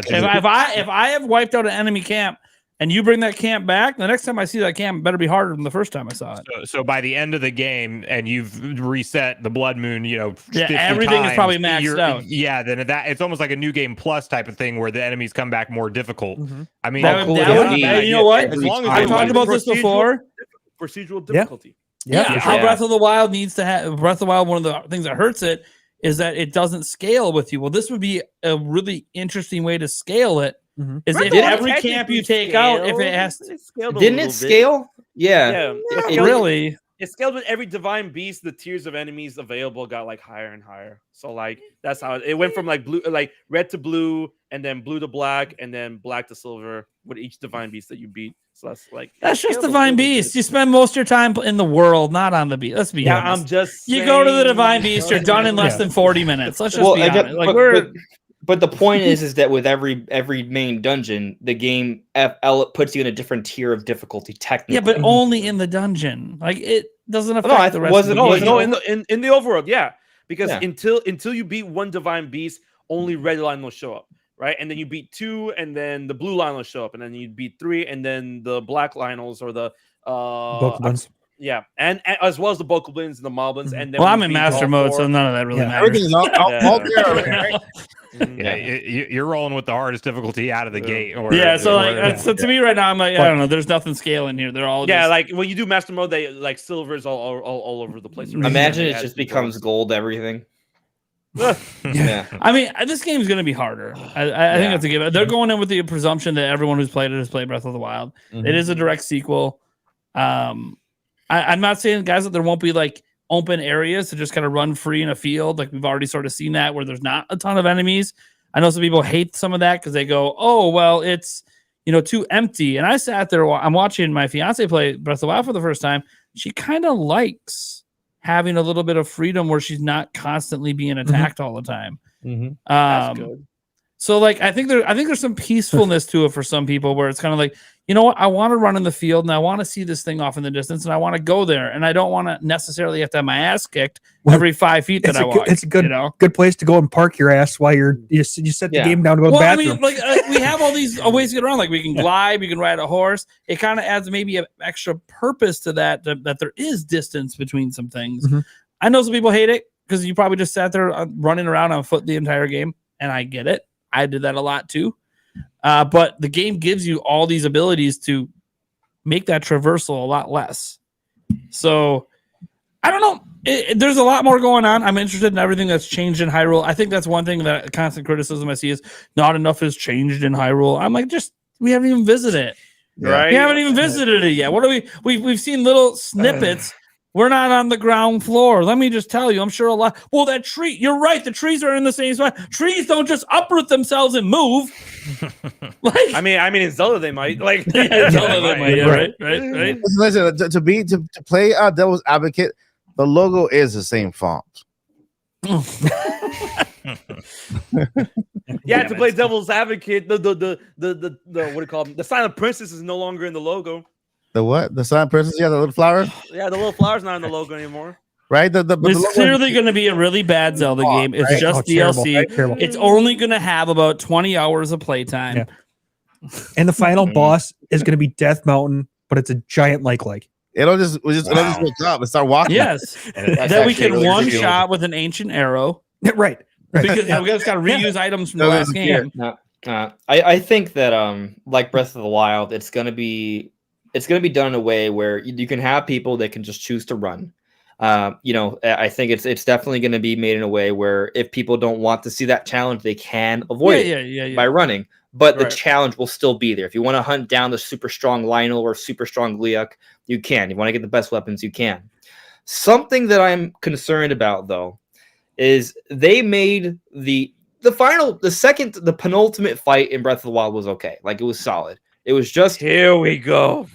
Yeah, crazy. If I have wiped out an enemy camp and you bring that camp back, the next time I see that camp better be harder than the first time I saw it. So by the end of the game, and you've reset the Blood Moon, you know, Yeah, 50 everything is times, probably maxed you're- out. Yeah, then that it's almost like a new game plus type of thing where the enemies come back more difficult. I mean, That would- cool that would would- be and you know what? As long as I they talked like about this before. Procedural difficulty. Yeah, Yeah, how Yeah. Breath of the Wild needs to have Breath of the Wild. One of the things that hurts it is that it doesn't scale with you. Well, this would be a really interesting way to scale it. Mhm. Is Breath if of the Wild every camp technically you take out, if it scaled. has It scaled a Didn't little it bit. scale? Yeah. Yeah, it to, scaled- really, It scaled with every divine beast. The tiers of enemies available got like higher and higher. So like that's how it went from like blue, like red to blue, and then blue to black, and then black to silver with each divine beast that you beat. So that's like that's just scaled a divine little bit. beast. You spend most of your time in the world, not on the beast. Let's be Yeah, honest. I'm just. You go to the saying- divine beast, you're done in less Yeah. than 40 minutes. Let's just Well, be I get- honest. Like we're but the point is that with every main dungeon, the game puts you in a different tier of difficulty. Technically, yeah, but only in the dungeon. Like it. doesn't affect the rest of the game. No, in the overworld, yeah. Because until you beat one divine beast, only red line will show up, right? And then you beat 2, and then the blue line will show up, and then you beat 3, and then the black Lionels or the Bokoblins. Yeah, and as well as the Bokoblins and the Moblins. And then I'm in master mode, so none of that really matters. Everything is all there, right? You're rolling with the hardest difficulty out of the gate. So to me right now, I'm like, I don't know. There's nothing scaling here. They're all like when you do master mode, they like silver's all over the place. Imagine it just becomes gold everything. Yeah, I mean, this game's going to be harder. I think that's a given. They're going in with the presumption that everyone who's played it has played Breath of the Wild. It is a direct sequel. I'm not saying, guys, that there won't be like open areas to just kind of run free in a field. Like we've already sort of seen that where there's not a ton of enemies. I know some people hate some of that because they go, oh, well, it's, too empty. And I sat there, I'm watching my fiance play Breath of the Wild for the first time. She kind of likes having a little bit of freedom where she's not constantly being attacked all the time. That's good. So like I think there's some peacefulness to it for some people where it's kind of like, you know what, I want to run in the field and I want to see this thing off in the distance and I want to go there and I don't want to necessarily have to have my ass kicked every 5 feet that I walk. It's a good place to go and park your ass while you set the game down to go to the bathroom. I mean, we have all these ways to get around. Like we can glide, we can ride a horse. It kind of adds maybe an extra purpose to that there is distance between some things. I know some people hate it because you probably just sat there running around on foot the entire game, and I get it. I did that a lot too. But the game gives you all these abilities to make that traversal a lot less. So I don't know. There's a lot more going on. I'm interested in everything that's changed in Hyrule. I think that's one thing that constant criticism I see is not enough has changed in Hyrule. I'm like, we haven't even visited it. Right? We haven't even visited it yet. What are we've seen little snippets. We're not on the ground floor. Let me just tell you, I'm sure a lot. Well, that tree, you're right. The trees are in the same spot. Trees don't just uproot themselves and move. I mean, in Zelda they might. Like, Zelda they might. Right. Listen, to play Devil's Advocate, the logo is the same font. To play Devil's Advocate, the what do you call them? The Silent Princess is no longer in the logo. The what? The Silent Princess? Yeah, the little flower? Yeah, the little flower's not in the logo anymore. Right? It's clearly going to be a really bad Zelda game. It's just DLC. Terrible. It's only going to have about 20 hours of playtime. Yeah. And the final boss is going to be Death Mountain, but it's a giant like. It'll just wake up and start walking. Yes. That we can one shot with an ancient arrow. Right. Because we just got to reuse items from the last game. I think that like Breath of the Wild, it's going to be done in a way where you can have people that can just choose to run. I think it's definitely going to be made in a way where if people don't want to see that challenge, they can avoid it by running. But the challenge will still be there. If you want to hunt down the super strong Lionel or super strong Leok, you can. You want to get the best weapons, you can. Something that I'm concerned about, though, is they made the penultimate fight in Breath of the Wild was okay. Like, it was solid. It was just, here we go.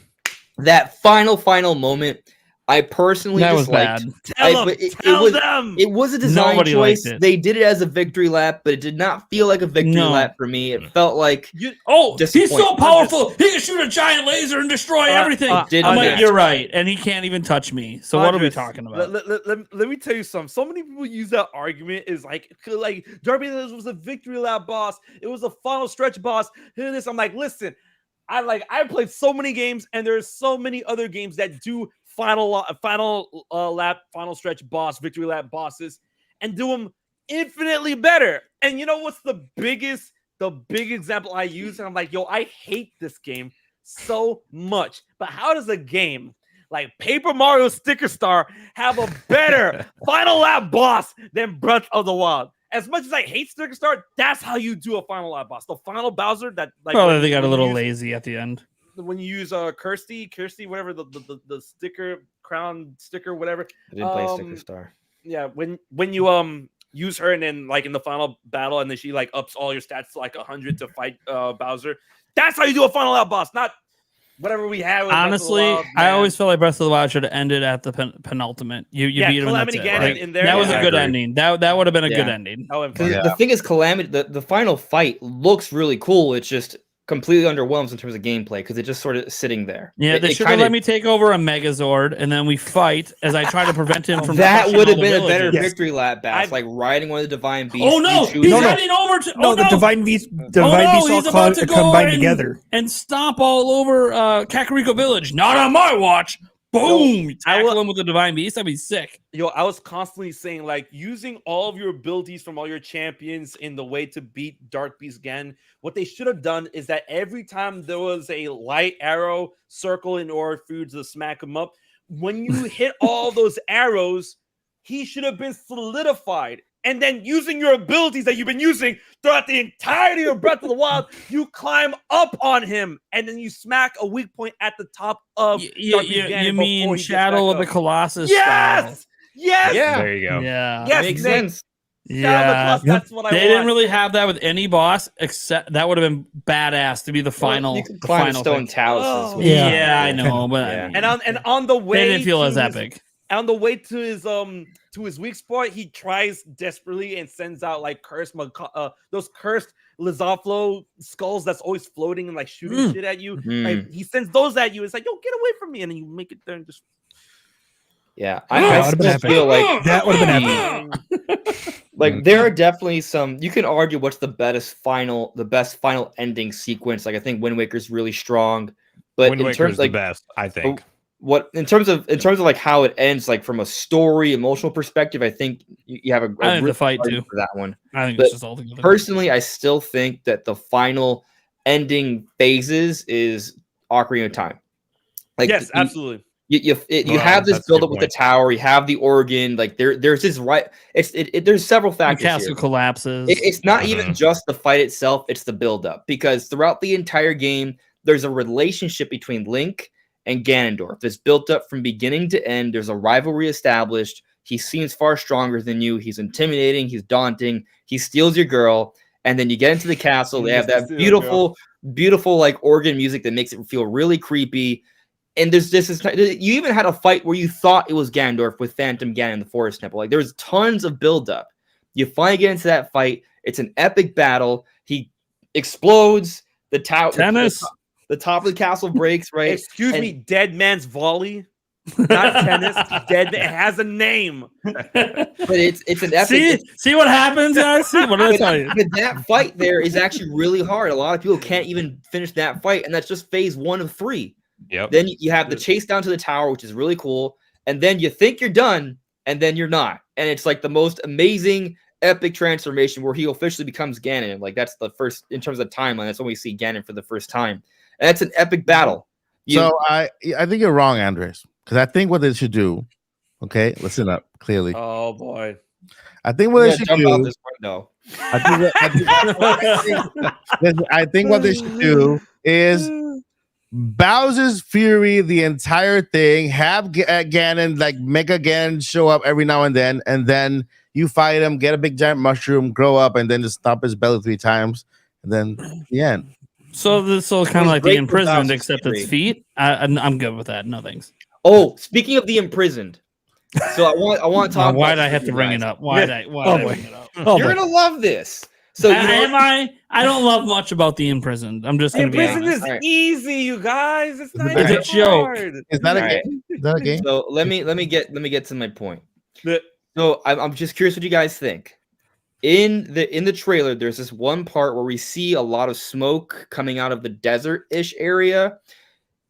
That final moment, I personally disliked. Tell them. It was a design choice. They did it as a victory lap, but it did not feel like a victory lap for me. It felt like he's so powerful. He can shoot a giant laser and destroy everything. I'm like, you're right, and he can't even touch me. So what are we talking about? Let me tell you something. So many people use that argument is like Darby was a victory lap boss. It was a final stretch boss. Hear this? I'm like, listen. I played so many games, and there's so many other games that do final lap, final stretch boss, victory lap bosses, and do them infinitely better. And you know what's the big example I use? And I'm like, I hate this game so much. But how does a game like Paper Mario Sticker Star have a better final lap boss than Breath of the Wild? As much as I hate Sticker Star, that's how you do a final lap boss. The final Bowser that they got a little lazy at the end. When you use Kirsty, whatever the sticker crown sticker, whatever. I didn't play Sticker Star. Yeah, when you use her and then like in the final battle and then she like ups all your stats to like 100 to fight Bowser. That's how you do a final lap boss, not whatever we have. Honestly, I always felt like Breath of the Wild should have ended at the penultimate. You beat him in there. That was a good ending. That would have been a good ending. The thing is, Calamity, the final fight looks really cool. It's just completely underwhelms in terms of gameplay because it's just sort of sitting there. Yeah, they should have let me take over a Megazord and then we fight as I try to prevent him from. That would have been a better Yes. victory lap, Bass, like riding one of the divine beasts. Oh no, he's heading over to. No, the divine beasts all combine together and stomp all over Kakariko Village. Not on my watch. Boom! You tackle him with the divine beast. That'd be sick. Yo, I was constantly saying, like, using all of your abilities from all your champions in the way to beat Dark Beast again. What they should have done is that every time there was a light arrow circle in order for you to smack him up, when you hit all those arrows, he should have been solidified. And then using your abilities that you've been using throughout the entirety of Breath of the Wild, you climb up on him and then you smack a weak point at the top of you mean Shadow of the Colossus? Yes! Style. Yes! Yeah. There you go. Yeah. Yes, makes sense. Yeah. That's what I They want. didn't really have that with any boss, except that would have been badass to be the final. You can climb final stone thing. towers. Yeah, I know, but Yeah. And on the way, they didn't feel to as epic. On the way to his weak spot, he tries desperately and sends out like those cursed Lizaflo skulls that's always floating and like shooting shit at you. Like, he sends those at you. It's like, yo, get away from me, and then you make it there and just. Yeah, I still feel like that would have been epic. Like there are definitely some. You can argue what's the best final ending sequence. Like I think Wind Waker's really strong, but Wind in Waker's terms the like best, I think. What in terms of like how it ends, like from a story, emotional perspective, I think you have a I think real the fight argument too for that one. I think But it's just all together. Personally, I still think that the final ending phases is Ocarina of Time. Like yes, absolutely. You have this build up with the tower. You have the organ. Like there's this right. There's several factors. The castle here. Collapses. It's not even just the fight itself. It's the build up because throughout the entire game, there's a relationship between Link and Ganondorf that's built up from beginning to end. There's a rivalry established. He seems far stronger than you. He's intimidating. He's daunting. He steals your girl, and then you get into the castle. They have that beautiful like organ music that makes it feel really creepy. And there's this. You even had a fight where you thought it was Ganondorf with Phantom Ganon in the Forest Temple. Like there's tons of buildup. You finally get into that fight. It's an epic battle. He explodes. The tower. The top of the castle breaks. Right. Excuse me, Dead Man's Volley. Not tennis. Dead. It has a name. But it's an epic. See what happens, guys. See what I tell you. But that fight there is actually really hard. A lot of people can't even finish that fight, and that's just phase 1 of 3. Yep. Then you have the chase down to the tower, which is really cool, and then you think you're done, and then you're not, and it's like the most amazing, epic transformation where he officially becomes Ganon. Like that's the first in terms of timeline. That's when we see Ganon for the first time, and that's an epic battle. So I think you're wrong, Andres, because I think what they should do. Okay, listen up clearly. Oh boy. I think what they should do. This point, though. I think what they should do is Bowser's Fury, the entire thing. Have Ganon, like Mega Ganon, show up every now and then you fight him, get a big giant mushroom, grow up, and then just stomp his belly 3 times, and then the end. So this will kind of like the Imprisoned, except it's feet. I'm good with that. No thanks. Oh, speaking of the Imprisoned, so I want to talk. Why did I have to bring it up? Why did I bring it up? You're gonna love this. So I don't love much about the Imprisoned. I'm just gonna be honest. Is easy, you guys. It's not It's a joke. Is that a game? Is that a game? So let me get to my point. So I'm just curious what you guys think. In the trailer, there's this one part where we see a lot of smoke coming out of the desert-ish area.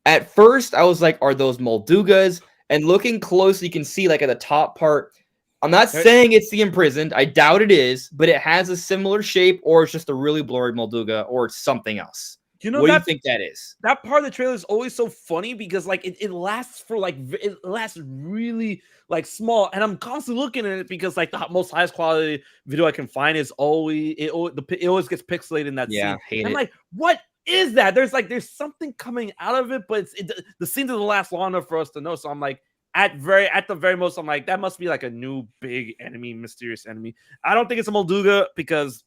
At first, I was like, are those Moldugas? And looking closely, you can see like at the top part. I'm not saying it's the Imprisoned. I doubt it is, but it has a similar shape, or it's just a really blurry Molduga, or it's something else. You know, what do you think that is? That part of the trailer is always so funny because like it lasts for like it lasts really like small, and I'm constantly looking at it because like the most highest quality video I can find is always it always gets pixelated in that scene. Hate I'm it. like, what is that? There's something coming out of it, but the scene doesn't last long enough for us to know. So I'm like, at the very most, I'm like, that must be like a new big enemy, mysterious enemy. I don't think it's a Molduga because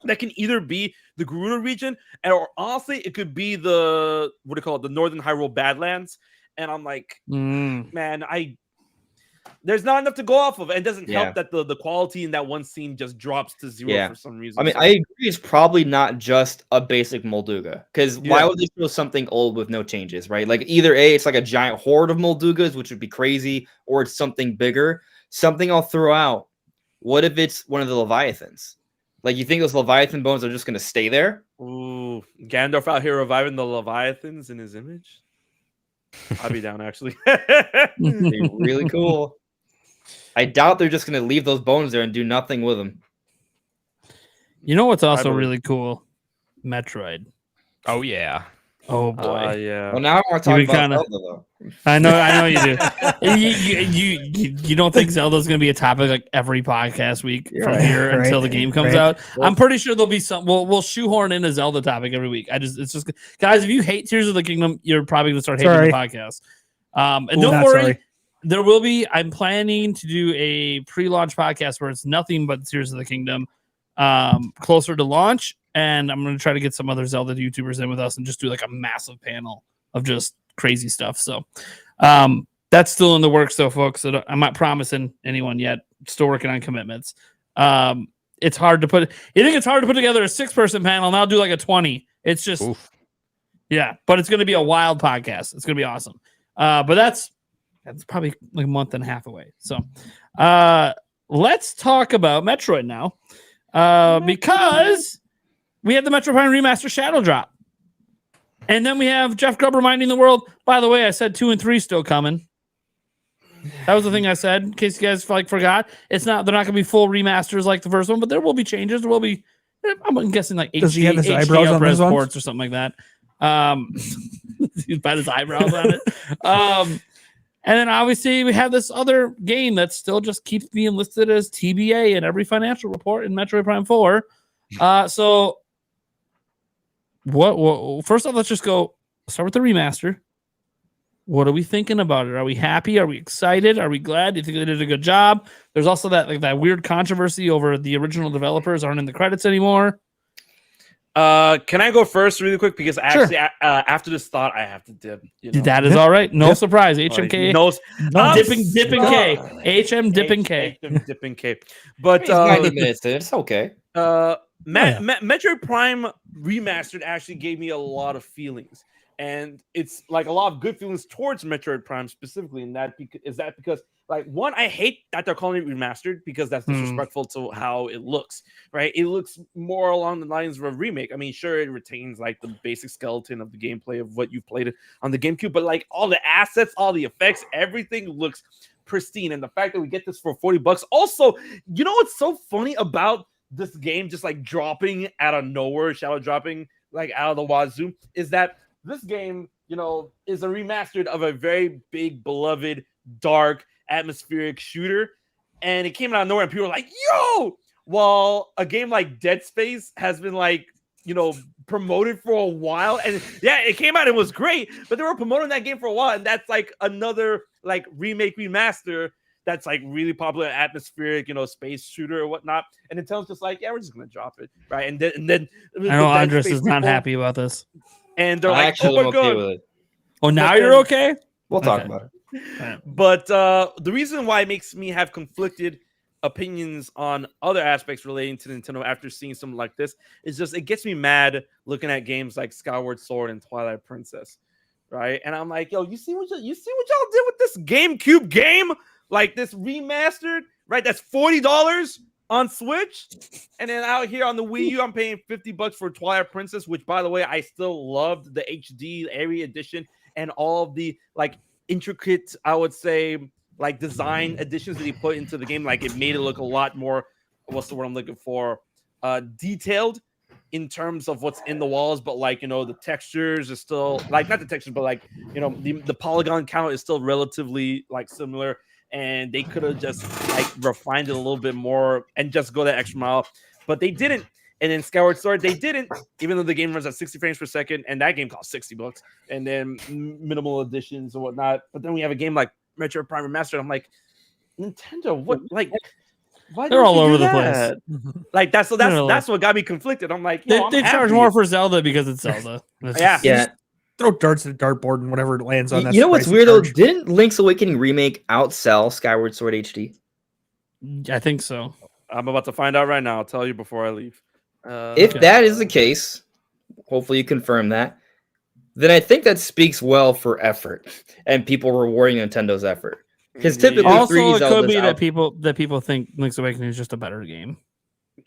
that can either be the Gerudo region, or honestly, it could be the the Northern Hyrule Badlands. And I'm like, man, there's not enough to go off of. And it doesn't help that the quality in that one scene just drops to zero for some reason. I mean, I agree. It's probably not just a basic Molduga, because why would they show something old with no changes, right? Like either it's like a giant horde of Moldugas, which would be crazy, or it's something bigger. Something I'll throw out. What if it's one of the Leviathans? Like, you think those Leviathan bones are just going to stay there? Ooh, Gandalf out here reviving the Leviathans in his image. I'd be down, actually. Be really cool. I doubt they're just going to leave those bones there and do nothing with them. You know what's also really cool? Metroid. Oh, yeah. Oh, boy. Yeah. Well, now I want to talk about Zelda, though. I know you do. You don't think Zelda's going to be a topic like every podcast week from here until the game comes out? Well, I'm pretty sure there'll be some. We'll shoehorn in a Zelda topic every week. It's just, guys, if you hate Tears of the Kingdom, you're probably going to start hating the podcast. And don't worry, there will be. I'm planning to do a pre-launch podcast where it's nothing but Tears of the Kingdom, closer to launch. And I'm going to try to get some other Zelda YouTubers in with us and just do like a massive panel of just crazy stuff. So that's still in the works, though, folks. So I'm not promising anyone yet. Still working on commitments. It's hard to put. You think it's hard to put together a 6-person panel, and I'll do like a 20. It's just, but it's going to be a wild podcast. It's going to be awesome. But that's probably like a month and a half away. So let's talk about Metroid now, because we have the Metroid Prime Remaster Shadow Drop. And then we have Jeff Grubb reminding the world, by the way, I said 2 and 3 still coming. That was the thing I said, in case you guys forgot. They're not going to be full remasters like the first one, but there will be changes. There will be, I'm guessing, like Does he have his eyebrows on those ports or something like that. He's got his eyebrows on it. And then obviously we have this other game that still just keeps being listed as TBA in every financial report in Metroid Prime 4. So what first off, let's just start with the remaster. What are we thinking about it? Are we happy? Are we excited? Are we glad? Do you think they did a good job? There's also that weird controversy over the original developers aren't in the credits anymore. Can I go first really quick? Because actually, after this thought, I have to dip. That is all right. No surprise. HMK. Dipping K. HM Dipping K. HM Dipping K. But 90 minutes in. It's okay. Metroid Prime Remastered actually gave me a lot of feelings, and it's like a lot of good feelings towards Metroid Prime specifically. And because like, one, I hate that they're calling it remastered because that's disrespectful to how it looks, right? It looks more along the lines of a remake. I mean, sure, it retains like the basic skeleton of the gameplay of what you've played on the GameCube, but like all the assets, all the effects, everything looks pristine. And the fact that we get this for $40. Also, you know what's so funny about this game just like dropping out of nowhere, shadow dropping like out of the wazoo, is that this game, is a remastered of a very big, beloved, dark, atmospheric shooter, and it came out of nowhere and people were like, yo, while a game like Dead Space has been like, promoted for a while, and it came out, it was great, but they were promoting that game for a while, and that's like another like remake remaster that's like really popular, atmospheric, space shooter or whatnot. And Nintendo's just like, we're just gonna drop it, right? And then I know Andres is not happy about this, and they're like, we're okay with it. Oh, now you're okay. We'll talk about it. But the reason why it makes me have conflicted opinions on other aspects relating to Nintendo after seeing something like this is just, it gets me mad looking at games like Skyward Sword and Twilight Princess, right? And I'm like, yo, you see what y'all did with this GameCube game? Like this remastered, right? That's $40 on Switch, and then out here on the Wii U, I'm paying $50 for Twilight Princess, which, by the way, I still loved the HD Airy edition and all of the like intricate, I would say, like design additions that he put into the game. Like, it made it look a lot more, what's the word I'm looking for, detailed in terms of what's in the walls, but like, the textures are still like, not the textures, but like, the polygon count is still relatively like similar, and they could have just like refined it a little bit more and just go that extra mile, but they didn't. And then Skyward Sword, they didn't, even though the game runs at 60 frames per second, and that game costs $60, and then minimal additions and whatnot. But then we have a game like Metroid Prime Remastered. I'm like, Nintendo, what? Like, why they're all over the place. Like, that's what got me conflicted. I'm like, they charge more for Zelda because it's Zelda. Yeah. throw darts at a dartboard and whatever it lands on. That's You know what's the price weird you though? charge. Didn't Link's Awakening remake outsell Skyward Sword HD? I think so. I'm about to find out right now. I'll tell you before I leave. If that is the case, hopefully you confirm that, then I think that speaks well for effort and people rewarding Nintendo's effort. Because typically, also, it could be out- that people think Link's Awakening is just a better game.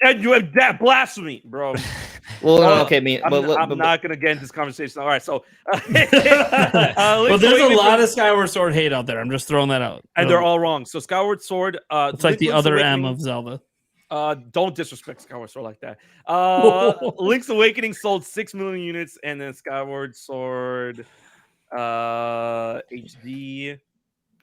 And you have that blasphemy, bro. Well, no, okay, I mean, I'm not gonna get into this conversation. All right, so well, there's a lot of Skyward Sword hate out there. I'm just throwing that out, and they're all wrong. So Skyward Sword, it's like the other M of Zelda. Don't disrespect Skyward Sword like that. Link's Awakening sold 6 million units, and then Skyward Sword HD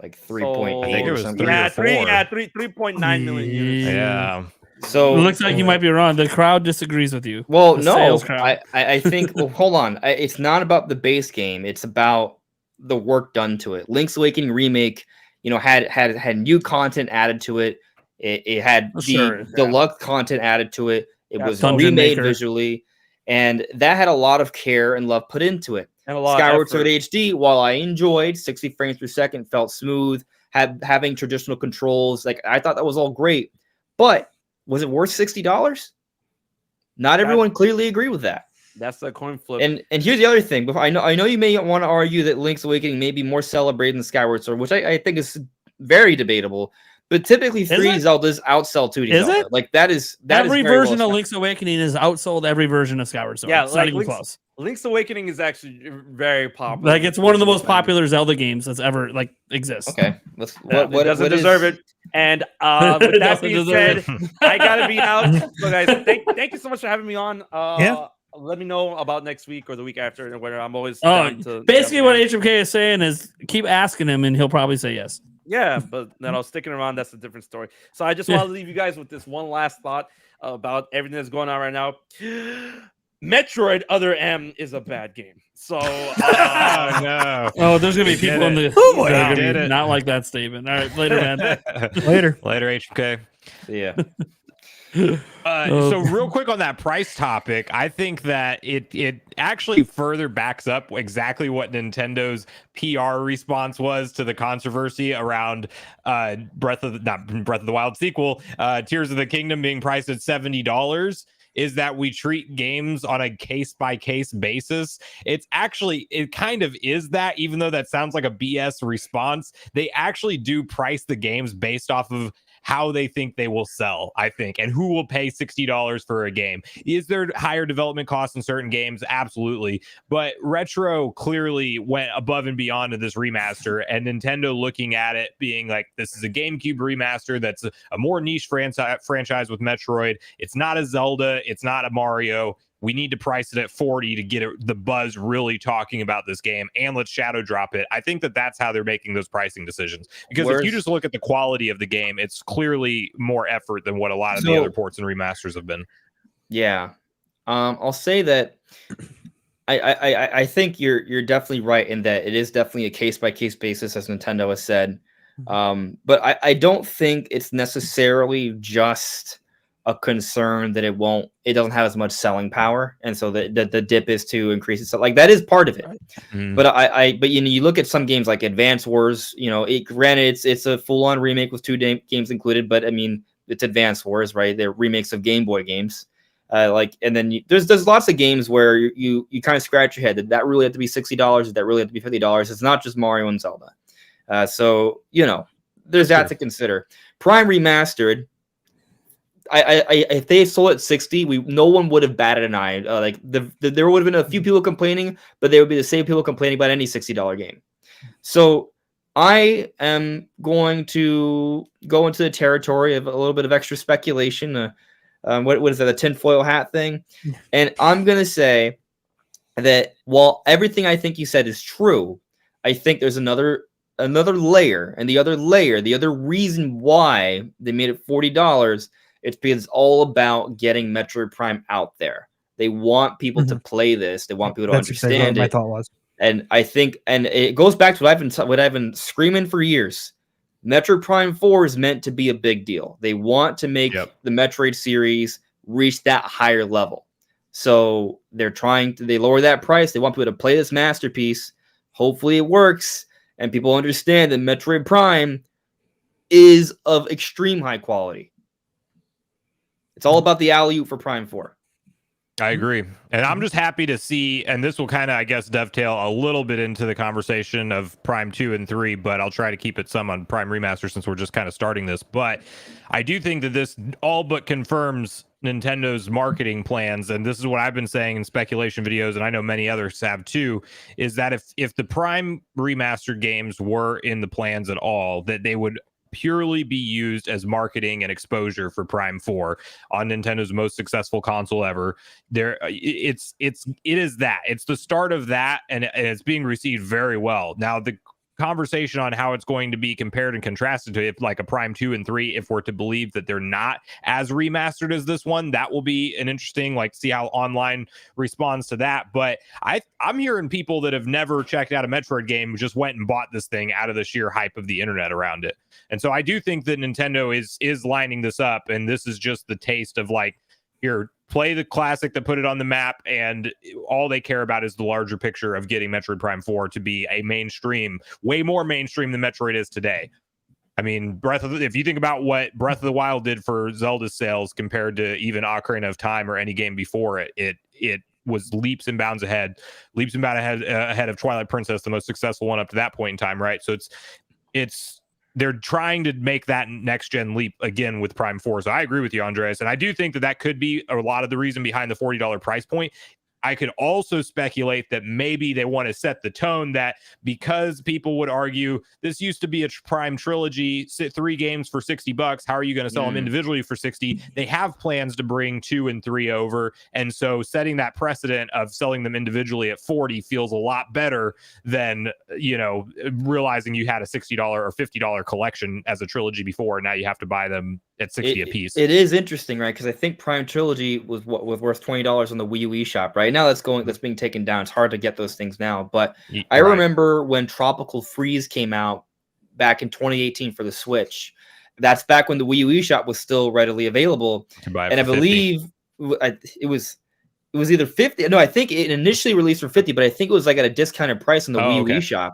like 3 point. I think it was 3 yeah, or 4. 3.9 million units. Yeah. So it looks like you might be wrong. The crowd disagrees with you. Well, The no, sales crowd. I think. Well, hold on. It's not about the base game. It's about the work done to it. Link's Awakening remake, had new content added to it. It had the deluxe content added to it. It was Dungeon remade Maker. visually, and that had a lot of care and love put into it. And a lot Skyward of Sword effort. HD, while I enjoyed 60 frames per second, felt smooth, having traditional controls, like I thought that was all great, but was it worth $60? Not everyone clearly agree with that. That's the coin flip. And here's the other thing. I know you may want to argue that Link's Awakening may be more celebrated than Skyward Sword, which I think is very debatable. But typically, 3D Zeldas outsell 2D Zelda. It? Like that is Every very version well of Link's Awakening is outsold every version of Skyward Sword. Yeah, it's like not even close. Link's Awakening is actually very popular. Like it's one of the most popular Zelda games that's ever exists. Okay, It doesn't deserve it. And with that being said, I gotta be out. So guys, thank you so much for having me on. Let me know about next week or the week after, where I'm always. Basically, what HMK is saying is keep asking him, and he'll probably say yes. Yeah, but sticking around, that's a different story. So I just want to leave you guys with this one last thought about everything that's going on right now. Metroid Other M is a bad game. So oh, there's gonna be people in the not like that statement. All right, later, man. Later HMK. Yeah. So real quick on that price topic, I think that it actually further backs up exactly what Nintendo's PR response was to the controversy around Breath of the Wild sequel, Tears of the Kingdom being priced at $70. Is that we treat games on a case-by-case basis. It kind of is that, even though that sounds like a BS response. They actually do price the games based off of how they think they will sell, I think, and who will pay $60 for a game. Is there higher development costs in certain games? Absolutely. But Retro clearly went above and beyond in this remaster, and Nintendo looking at it being like, this is a GameCube remaster that's a more niche franchise with Metroid. It's not a Zelda. It's not a Mario. We need to price it at 40 to get the buzz really talking about this game, and let's shadow drop it. I think that's how they're making those pricing decisions. Because if you just look at the quality of the game, it's clearly more effort than what a lot of the other ports and remasters have been. Yeah, I'll say that I think you're definitely right in that it is definitely a case by case basis, as Nintendo has said. But I don't think it's necessarily just a concern that it doesn't have as much selling power, and so the dip is to increase it. So like that is part of it. But you look at some games like Advance Wars. Granted it's a full on remake with 2 games included, but I mean it's Advance Wars, right? They're remakes of Game Boy games. And then there's lots of games where you kind of scratch your head that really have to be $60, that really have to be $50. It's not just Mario and Zelda. So there's that to consider. Prime Remastered. If they sold at 60, no one would have batted an eye. There would have been a few people complaining, but there would be the same people complaining about any $60 game. So I am going to go into the territory of a little bit of extra speculation. What is that? A tinfoil hat thing? And I'm gonna say that while everything I think you said is true, I think there's another layer, and the other reason why they made it $40. It's because it's all about getting Metroid Prime out there. They want people to play this. They want people to understand exactly what it. my thought was. And I think, and it goes back to what I've been screaming for years. Metroid Prime 4 is meant to be a big deal. They want to make the Metroid series reach that higher level. So they lower that price. They want people to play this masterpiece. Hopefully it works and people understand that Metroid Prime is of extreme high quality. It's all about the alley-oop for Prime 4. I agree. And I'm just happy to see, and this will kind of, I guess, dovetail a little bit into the conversation of Prime 2 and 3, but I'll try to keep it some on Prime Remaster since we're just kind of starting this. But I do think that this all but confirms Nintendo's marketing plans, and this is what I've been saying in speculation videos, and I know many others have too, is that if the Prime Remaster games were in the plans at all, that they would purely be used as marketing and exposure for Prime 4 on Nintendo's most successful console ever. It is that. It's the start of that, and it's being received very well. Now, the conversation on how it's going to be compared and contrasted to like a Prime 2 and 3, if we're to believe that they're not as remastered as this one, that will be an interesting, like, see how online responds to that. But I'm hearing people that have never checked out a Metroid game just went and bought this thing out of the sheer hype of the internet around it. And so I do think that Nintendo is lining this up, and this is just the taste of, like, here, play the classic that put it on the map, and all they care about is the larger picture of getting Metroid Prime 4 to be a mainstream, way more mainstream than Metroid is today. I mean, if you think about what Breath of the Wild did for Zelda's sales compared to even Ocarina of Time or any game before it, it was leaps and bounds ahead of Twilight Princess, the most successful one up to that point in time, right? So it's they're trying to make that next gen leap again with Prime 4. So I agree with you, Andreas. And I do think that could be a lot of the reason behind the $40 price point. I could also speculate that maybe they want to set the tone that, because people would argue this used to be a Prime trilogy, 3 games for $60. How are you going to sell them individually for 60? They have plans to bring 2 and 3 over. And so setting that precedent of selling them individually at 40 feels a lot better than, realizing you had a $60 or $50 collection as a trilogy before. And now you have to buy them at 60 a piece. It is interesting, right? Because I think Prime Trilogy was worth $20 on the Wii U eShop, right? Now that's being taken down. It's hard to get those things now. But I remember when Tropical Freeze came out back in 2018 for the Switch. That's back when the Wii U eShop was still readily available. And I believe it was either 50. No, I think it initially released for 50, but I think it was like at a discounted price on the Wii U eShop.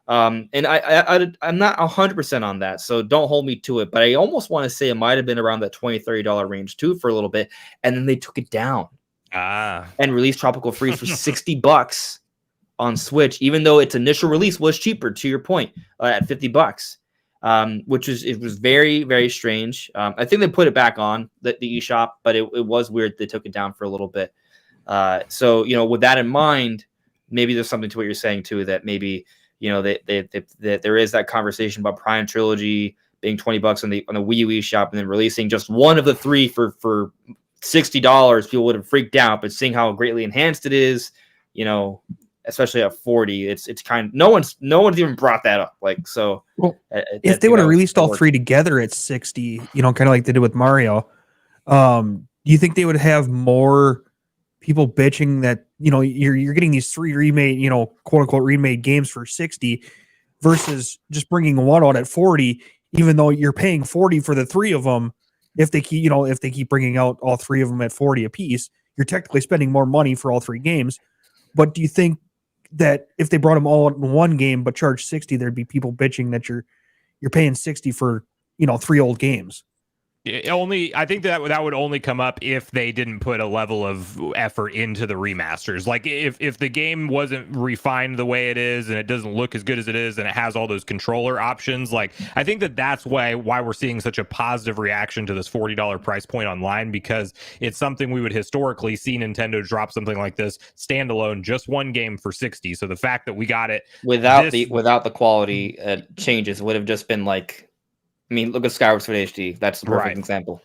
And I'm not 100% on that, so don't hold me to it, but I almost want to say it might have been around that $20-$30 range too for a little bit, and then they took it down and released Tropical Freeze for $60 on Switch, even though its initial release was cheaper, to your point, at $50, which was very, very strange. I think they put it back on the eShop, but it was weird they took it down for a little bit. So with that in mind, maybe there's something to what you're saying too, that maybe that there is that conversation about Prime Trilogy being $20 on the Wii U eShop, and then releasing just one of the 3 for $60. People would have freaked out, but seeing how greatly enhanced it is, especially at 40, it's kind of no one's even brought that up. Like, so if they would have released all 3 together at 60, kind of like they did with Mario, do you think they would have more people bitching that you're getting these 3 remade, quote unquote remade games for 60 versus just bringing one out at 40, even though you're paying 40 for the 3 of them? If they keep bringing out all 3 of them at 40 a piece, you're technically spending more money for all 3 games. But do you think that if they brought them all in one game but charged 60, there'd be people bitching that you're paying 60 for 3 old games? I think that would only come up if they didn't put a level of effort into the remasters. Like if the game wasn't refined the way it is, and it doesn't look as good as it is, and it has all those controller options, like I think that's why we're seeing such a positive reaction to this $40 price point online, because it's something we would historically see Nintendo drop something like this standalone, just one game for 60. So the fact that we got it without the quality changes would have just been like, I mean, look at Skyward Sword HD. That's the perfect example.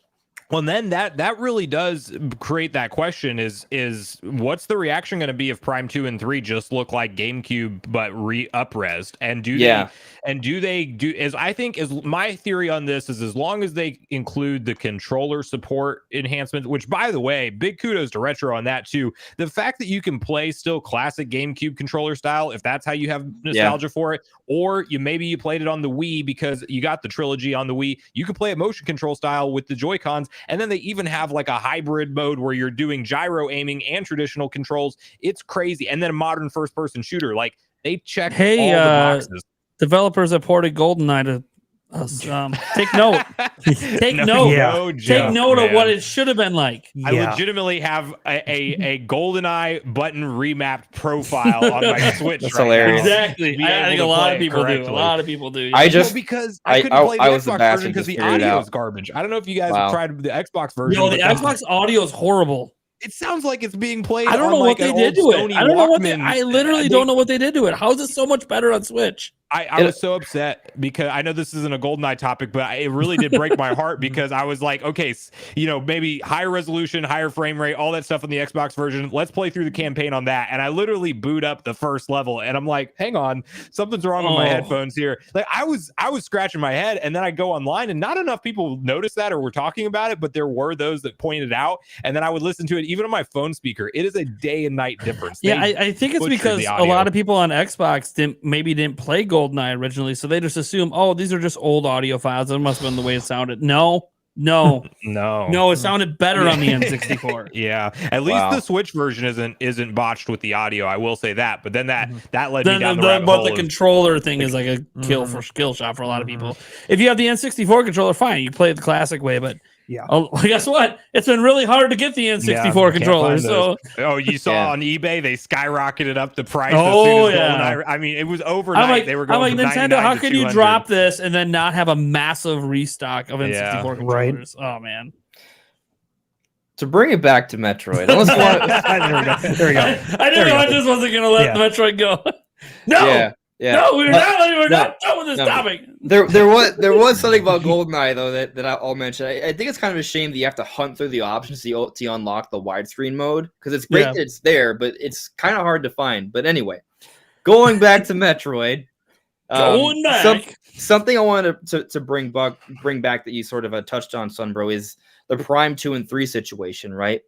Well, then that really does create that question: is what's the reaction going to be if Prime 2 and 3 just look like GameCube but up-resed? And my theory on this is, as long as they include the controller support enhancements, which, by the way, big kudos to Retro on that too. The fact that you can play still classic GameCube controller style, if that's how you have nostalgia for it, or you played it on the Wii because you got the trilogy on the Wii, you can play it motion control style with the Joy-Cons. And then they even have like a hybrid mode where you're doing gyro aiming and traditional controls. It's crazy. And then a modern first-person shooter. Like, they check all the boxes. Developers that ported GoldenEye to us, take note. Take note. Take note of what it should have been like. I legitimately have a GoldenEye button remapped profile on my Switch. That's hilarious. Exactly. I think a lot of people do. A lot of people do. Because I couldn't play the Xbox version because the audio is garbage. I don't know if you guys have tried the Xbox version. No, the Xbox audio is horrible. It sounds like it's being played. I don't know what they did to it. I don't know what I literally don't know what they did to it. How is it so much better on Switch? I was so upset because I know this isn't a GoldenEye topic, but it really did break my heart because I was like, okay, maybe higher resolution, higher frame rate, all that stuff on the Xbox version. Let's play through the campaign on that. And I literally boot up the first level and I'm like, hang on, something's wrong with my headphones here. Like I was scratching my head, and then I go online and not enough people noticed that or were talking about it, but there were those that pointed out. And then I would listen to it even on my phone speaker. It is a day and night difference. I think it's because a lot of people on Xbox didn't play GoldenEye originally, so they just assume, oh, these are just old audio files. That must have been the way it sounded. No, it sounded better on the N64. Yeah, at least the Switch version isn't botched with the audio. I will say that. But then that led me down the rabbit hole. But the controller thing is like a skill shot for a lot of people. If you have the N64 controller, fine, you play it the classic way. But guess what? It's been really hard to get the N64 controller. So you saw on eBay they skyrocketed up the price. I mean, it was overnight. They were going. I'm like, Nintendo, how could you drop this and then not have a massive restock of N64 controllers? Oh man. To bring it back to Metroid, there we go. I knew I just wasn't going to let Metroid go. No. Yeah. No, we're not done with this topic. There was something about GoldenEye though that I'll mention. I think it's kind of a shame that you have to hunt through the options to unlock the widescreen mode, because it's great that it's there, but it's kind of hard to find. But anyway, going back to Metroid, something I wanted to bring back that you sort of touched on, Sunbro, is the Prime 2 and 3 situation, right?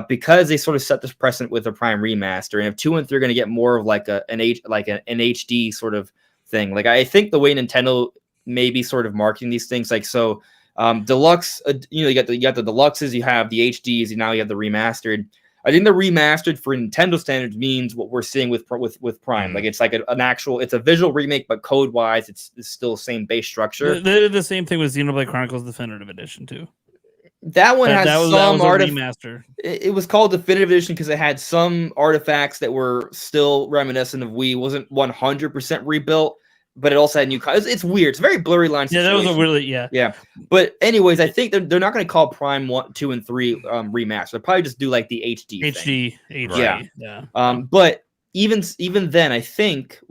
Because they sort of set this precedent with the Prime remaster, and if 2 and 3 are going to get more of like an HD sort of thing, like I think the way Nintendo may be sort of marketing these things, like deluxe, you got the deluxes, you have the HDs, and now you have the remastered. I think the remastered for Nintendo standards means what we're seeing with Prime. Like it's like it's a visual remake, but code wise, it's still the same base structure. They did the same thing with Xenoblade Chronicles Definitive Edition too. That one has some remaster. It was called Definitive Edition because it had some artifacts that were still reminiscent of Wii. It wasn't 100% rebuilt, but it also had new. It's weird. It's a very blurry line. Yeah, that was a really yeah. But anyways, I think they're not going to call Prime 1, 2, and 3 remaster. They'll probably just do like the HD. Yeah. But even then, I think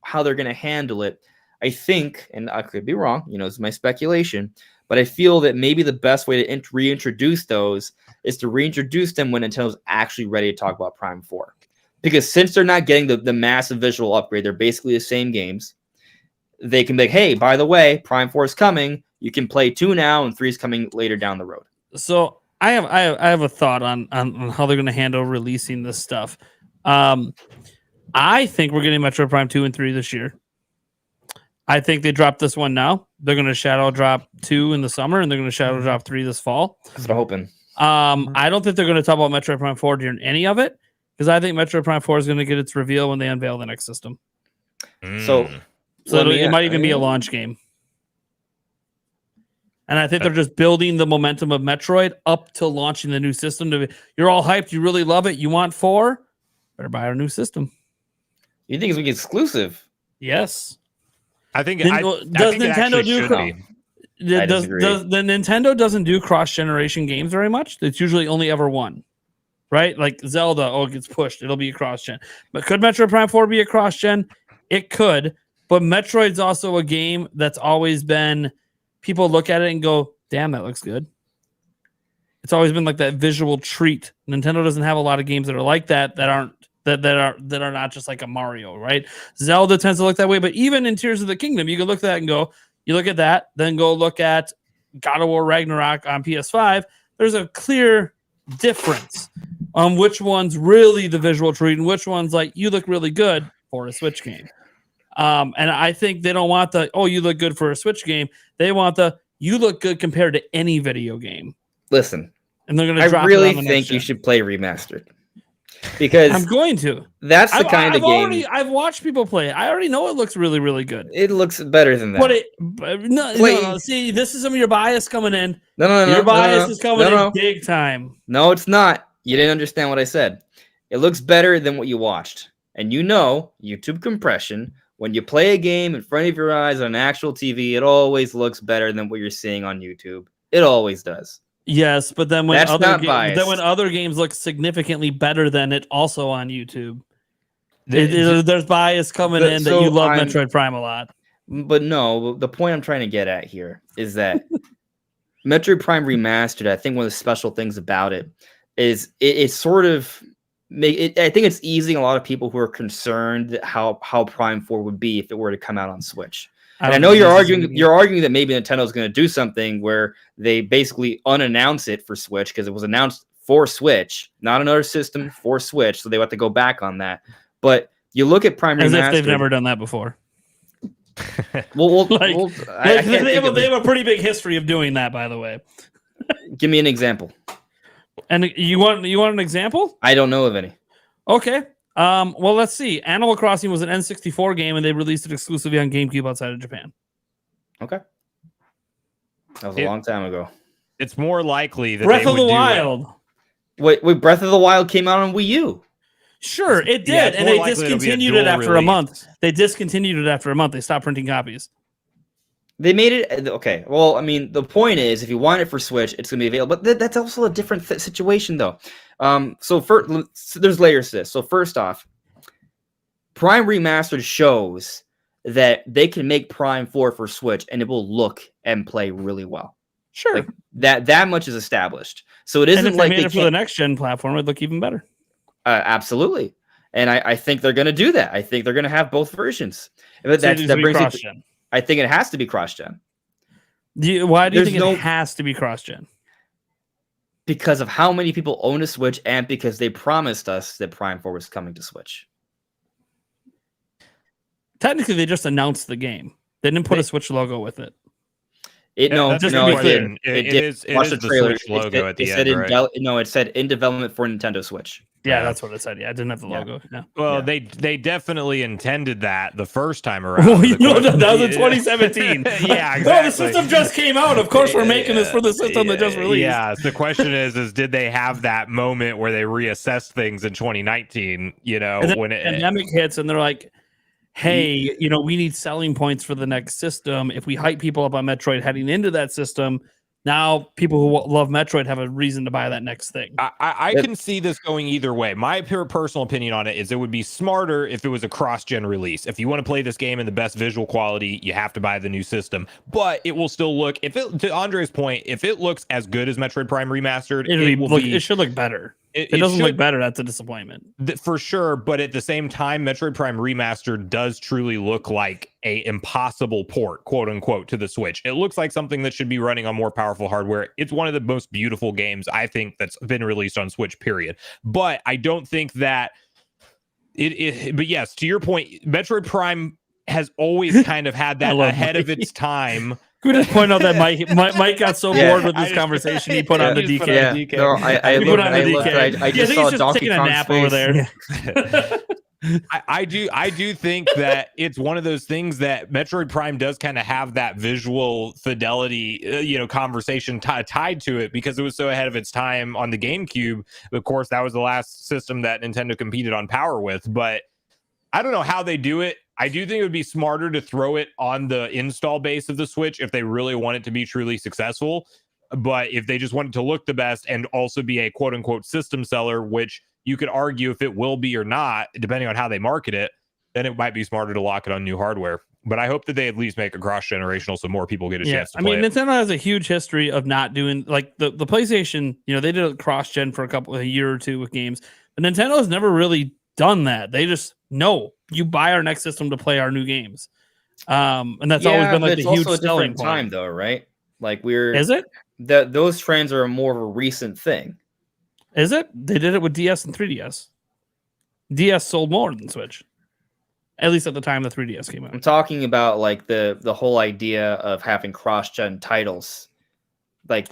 how they're going to handle it. I think, and I could be wrong. It's my speculation. But I feel that maybe the best way to reintroduce those is to reintroduce them when Nintendo's actually ready to talk about Prime 4. Because since they're not getting the massive visual upgrade, they're basically the same games. They can be like, hey, by the way, Prime 4 is coming. You can play 2 now, and 3 is coming later down the road. So I have a thought on how they're going to handle releasing this stuff. I think we're getting Metroid Prime 2 and 3 this year. I think they dropped this one now. They're going to shadow drop 2 in the summer, and they're going to shadow drop 3 this fall. That's what I'm hoping. I don't think they're going to talk about Metroid Prime 4 during any of it, because I think Metroid Prime 4 is going to get its reveal when they unveil the next system. So it might even be a launch game. And I think they're just building the momentum of Metroid up to launching the new system. You're all hyped. You really love it. You want 4? Better buy our new system. You think it's going to be exclusive? Yes. I think does Nintendo do the Nintendo doesn't do cross-generation games very much. It's usually only ever one, right? Like Zelda, it gets pushed, it'll be a cross-gen. But could Metroid Prime 4 be a cross-gen? It could, but Metroid's also a game that's always been, people look at it and go, damn, that looks good. It's always been like that visual treat. Nintendo doesn't have a lot of games that are like that are not just like a Mario, right? Zelda tends to look that way, but even in Tears of the Kingdom, you can look at that and go, you look at that, then go look at God of War Ragnarok on PS5. There's a clear difference on which one's really the visual treat and which one's like, you look really good for a Switch game. And I think they don't want you look good for a Switch game. They want you look good compared to any video game. Listen, and they're going to I drop really it on the think next you gen. should play remastered because I'm going to. that's the kind of game. I've watched people play it. I already know it looks really, really good. It looks better than that. No. See, this is some of your bias coming in. No. Your bias is coming no. in big time. No, it's not. You didn't understand what I said. It looks better than what you watched. And you know, YouTube compression, when you play a game in front of your eyes on an actual TV, it always looks better than what you're seeing on YouTube. It always does. Yes, but then when That's not biased. when other games look significantly better than it also on YouTube, there's bias coming in that you love Metroid Prime a lot. But no, the point I'm trying to get at here is that Metroid Prime Remastered, I think one of the special things about it is it sort of I think it's easing a lot of people who are concerned how Prime 4 would be if it were to come out on Switch. And I know you're arguing that maybe Nintendo's going to do something where they basically unannounce it for Switch because it was announced for Switch, not another system, for Switch, so they have to go back on that. But you look at Prime As Remastered, if they've never done that before. They have a pretty big history of doing that, by the way. Give me an example. And you want an example? I don't know of any. Okay. Well, let's see. Animal Crossing was an N64 game, and they released it exclusively on GameCube outside of Japan. Okay. That was a long time ago. It's more likely that Breath of the Wild. Wait, Breath of the Wild came out on Wii U. Sure, it did, and they discontinued it after a month. They discontinued it after a month. They stopped printing copies. They made it okay. Well, I mean, the point is, if you want it for Switch, it's going to be available. But that's also a different situation, though. So there's layers to this. So first off, Prime Remastered shows that they can make Prime 4 for Switch, and it will look and play really well. Sure, like, that much is established. So it isn't and if like they made it for the next gen platform, it'd look even better. Absolutely, and I think they're going to do that. I think they're going to have both versions. But that brings cross-gen. I think it has to be cross-gen. Why do you think it has to be cross-gen? Because of how many people own a Switch and because they promised us that Prime 4 was coming to Switch. Technically, they just announced the game. They didn't put a Switch logo with it. It did. Watch the trailer. Logo at the end, right? It said in development for Nintendo Switch. Yeah, that's what it said. Yeah, it didn't have the logo. Yeah. Well, they definitely intended that the first time around. Well, that was in 2017. Yeah, exactly. Oh, the system just came out. Of course, we're making this for the system that just released. Yeah. The question is did they have that moment where they reassessed things in 2019? You know, and then when the pandemic hits, and they're like, "Hey, we need selling points for the next system. If we hype people up on Metroid heading into that system." Now, people who love Metroid have a reason to buy that next thing. I can see this going either way. My personal opinion on it is it would be smarter if it was a cross-gen release. If you want to play this game in the best visual quality, you have to buy the new system. But it will still look, to Andre's point, if it looks as good as Metroid Prime Remastered, it should look better. If it doesn't look better, that's a disappointment. For sure, but at the same time, Metroid Prime Remastered does truly look like a impossible port, quote unquote, to the Switch. It looks like something that should be running on more powerful hardware. It's one of the most beautiful games, I think, that's been released on Switch, period. But I don't think that but yes, to your point, Metroid Prime has always kind of had that ahead of its time. Could we just point out that Mike got so bored with this conveation he put on the DK. No, I just saw Donkey taking a nap over there. I do think that it's one of those things that Metroid Prime does kind of have that visual fidelity, conversation tied to it because it was so ahead of its time on the GameCube. Of course, that was the last system that Nintendo competed on power with, but I don't know how they do it. I do think it would be smarter to throw it on the install base of the Switch if they really want it to be truly successful. But if they just want it to look the best and also be a quote unquote system seller, which you could argue if it will be or not, depending on how they market it, then it might be smarter to lock it on new hardware. But I hope that they at least make it cross-generational so more people get a chance to play it. Nintendo has a huge history of not doing, like, the PlayStation, they did a cross-gen for a year or two with games. But Nintendo has never really done that. They just, no, you buy our next system to play our new games. And that's always been like the huge selling point. Time, though, right? Like, is it? Those trends are more of a recent thing. Is it? They did it with DS and 3DS. DS sold more than Switch. At least at the time the 3DS came out. I'm talking about like the whole idea of having cross-gen titles. Like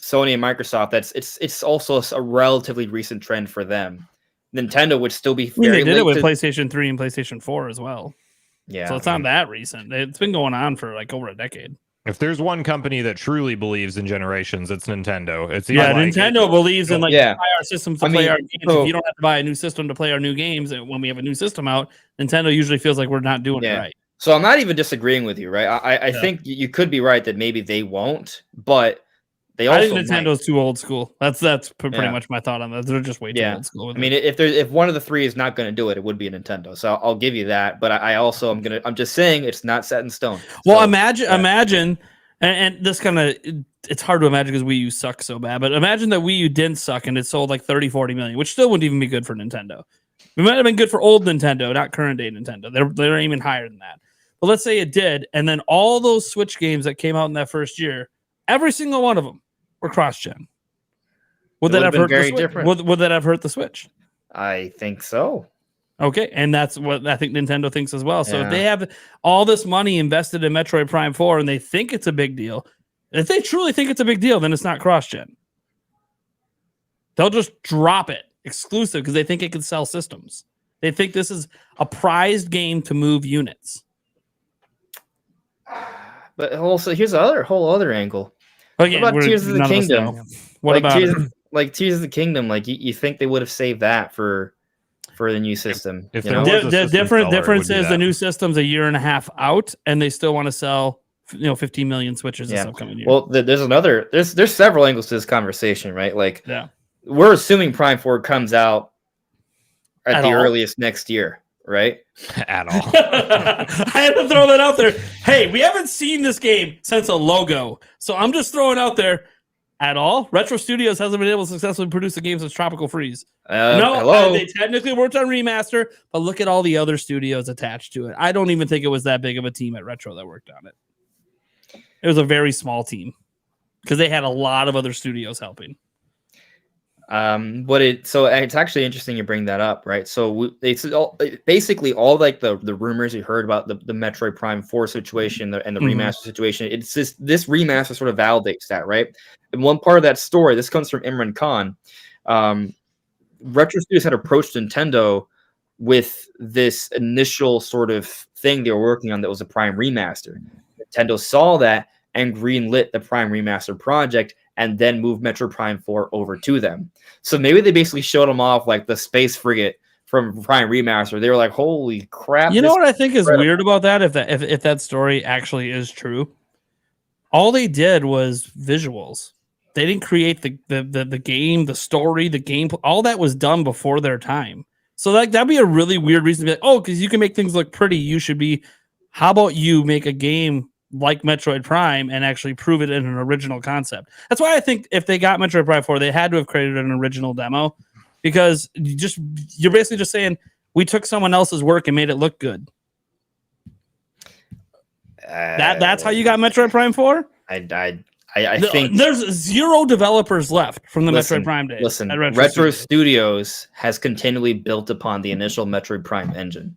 Sony and Microsoft, it's also a relatively recent trend for them. Nintendo would still be very they did late it with to- PlayStation 3 and PlayStation 4 as well. Yeah. So it's not that recent. It's been going on for like over a decade. If there's one company that truly believes in generations, it's Nintendo. It's Nintendo believes in buy our systems to play our games. If you don't have to buy a new system to play our new games, and when we have a new system out, Nintendo usually feels like we're not doing it right. So I'm not even disagreeing with you, right? I think you could be right that maybe they won't, but they also I think Nintendo's too old school. That's pretty much my thought on that. They're just way too old school. I mean, if one of the three is not going to do it, it would be a Nintendo. So I'll give you that. But I'm just saying it's not set in stone. Well, imagine, and this kind of it's hard to imagine because Wii U sucks so bad. But imagine that Wii U didn't suck and it sold like 30-40 million, which still wouldn't even be good for Nintendo. It might have been good for old Nintendo, not current day Nintendo. They're aiming higher than that. But let's say it did, and then all those Switch games that came out in that first year, every single one of them were cross-gen. Would that have hurt the Switch? Would that have hurt the Switch? I think so. Okay, and that's what I think Nintendo thinks as well. So if they have all this money invested in Metroid Prime 4 and they think it's a big deal, if they truly think it's a big deal, then it's not cross-gen. They'll just drop it exclusive because they think it can sell systems. They think this is a prized game to move units. But also, here's a whole other angle. Again, what about Tears of the Kingdom? What about Tears of the Kingdom? Like you think they would have saved that for the new system? The difference is the new system's a year and a half out, and they still want to sell 15 million Switches this upcoming year. Well, there's several angles to this conversation, right? Like, we're assuming Prime 4 comes out at the earliest next year, right? At all. I had to throw that out there. Hey, we haven't seen this game since a logo, so I'm just throwing out there. At all, Retro Studios hasn't been able to successfully produce a game since Tropical Freeze. They technically worked on remaster, but look at all the other studios attached to it. I don't even think it was that big of a team at Retro that worked on it. It was a very small team because they had a lot of other studios helping. So it's actually interesting you bring that up, right? So basically all like the rumors you heard about the Metroid Prime 4 situation and the remaster situation. It's just this remaster sort of validates that, right? And one part of that story, this comes from Imran Khan. Retro Studios had approached Nintendo with this initial sort of thing they were working on that was a Prime remaster. Nintendo saw that and greenlit the Prime remaster project, and then moved Metroid Prime 4 over to them. So maybe they basically showed them off like the space frigate from Prime Remaster. They were like, "Holy crap!" You know what I think is weird about that? If that story actually is true, all they did was visuals. They didn't create the game, the story, the game. All that was done before their time. So that'd be a really weird reason to be like, "Oh, because you can make things look pretty, you should be." How about you make a game like Metroid Prime and actually prove it in an original concept? That's why I think if they got Metroid Prime 4, they had to have created an original demo, because you're basically just saying we took someone else's work and made it look good. That's how you got Metroid Prime 4? I think there's 0 developers left from the Metroid Prime days. Listen, Retro Studios has continually built upon the initial Metroid Prime engine.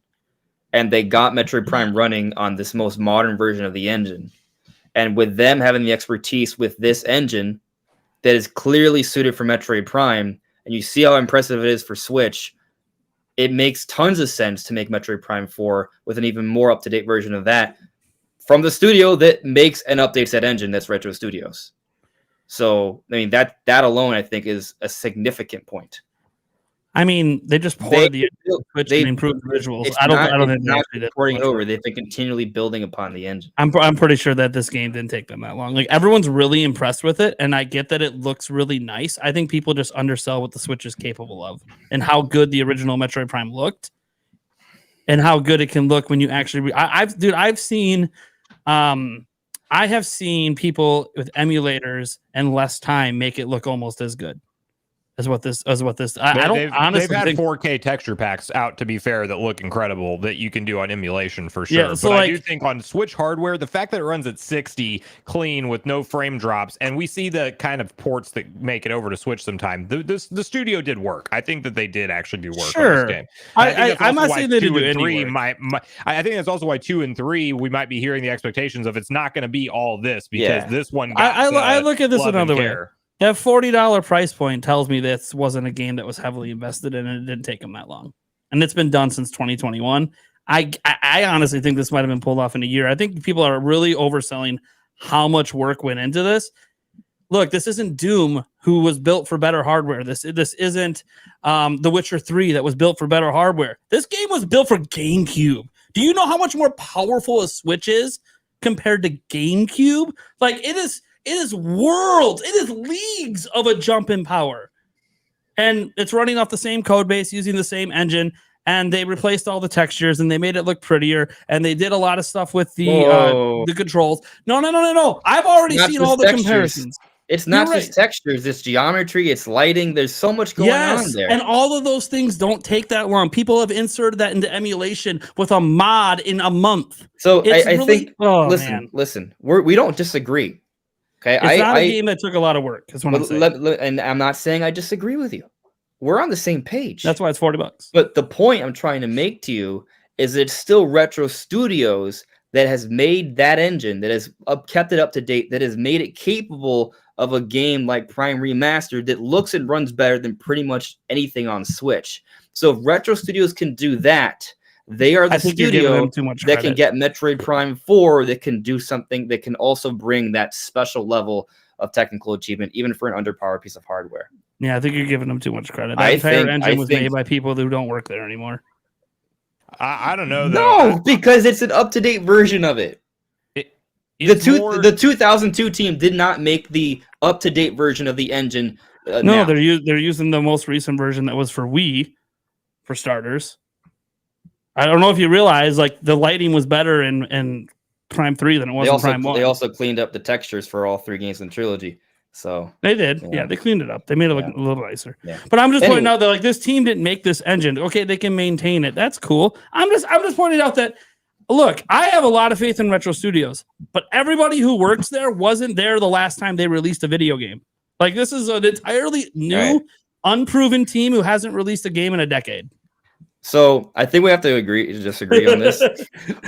And they got Metroid Prime running on this most modern version of the engine. And with them having the expertise with this engine that is clearly suited for Metroid Prime, and you see how impressive it is for Switch, it makes tons of sense to make Metroid Prime 4 with an even more up-to-date version of that from the studio that makes and updates that engine, that's Retro Studios. So, I mean, that alone, I think, is a significant point. I mean, they just poured the Switch and improved the visuals. I don't think they're actually porting it over. They've been continually building upon the engine. I'm pretty sure that this game didn't take them that long. Like, everyone's really impressed with it, and I get that it looks really nice. I think people just undersell what the Switch is capable of and how good the original Metroid Prime looked, and how good it can look when you actually. I have seen people with emulators and less time make it look almost as good as what this. I don't honestly. They've had think 4K texture packs out, to be fair, that look incredible that you can do on emulation for sure. Yeah, so but I do think on Switch hardware, the fact that it runs at 60 clean with no frame drops, and we see the kind of ports that make it over to Switch sometime. The studio did work. I think that they did actually do work on this game. I'm not saying they did do any work. I think that's also why 2 and 3 we might be hearing the expectations of it's not going to be all this, because this one. I look at this another way. That $40 price point tells me this wasn't a game that was heavily invested in, and it didn't take them that long. And it's been done since 2021. I honestly think this might have been pulled off in a year. I think people are really overselling how much work went into this. Look, this isn't Doom, who was built for better hardware. This isn't The Witcher 3 that was built for better hardware. This game was built for GameCube. Do you know how much more powerful a Switch is compared to GameCube? Like, it is worlds, it is leagues of a jump in power. And it's running off the same code base, using the same engine, and they replaced all the textures and they made it look prettier, and they did a lot of stuff with the controls. No. I've already seen all the comparisons. It's not just textures, it's geometry, it's lighting. There's so much going on there. And all of those things don't take that long. People have inserted that into emulation with a mod in a month. So I think, listen, we don't disagree. Okay, it's not a game that took a lot of work. That's what I'm saying. And I'm not saying I disagree with you. We're on the same page. That's why it's $40. But the point I'm trying to make to you is it's still Retro Studios that has made that engine, that has kept it up to date, that has made it capable of a game like Prime Remastered that looks and runs better than pretty much anything on Switch. So if Retro Studios can do that, they are the studio that can get Metroid Prime 4, that can do something that can also bring that special level of technical achievement, even for an underpowered piece of hardware. Yeah, I think you're giving them too much credit. That entire engine was made by people who don't work there anymore. I don't know, though. No, because it's an up-to-date version of it. The 2002 team did not make the up-to-date version of the engine. No, they're using the most recent version that was for Wii, for starters. I don't know if you realize, like, the lighting was better in Prime 3 than it was in Prime 1. They also cleaned up the textures for all 3 games in the trilogy. So they did. Yeah, they cleaned it up. They made it look a little nicer. Yeah. But I'm just pointing out that, like, this team didn't make this engine. Okay, they can maintain it. That's cool. I'm just pointing out that, look, I have a lot of faith in Retro Studios, but everybody who works there wasn't there the last time they released a video game. Like, this is an entirely new, unproven team who hasn't released a game in a decade. So I think we have to disagree on this.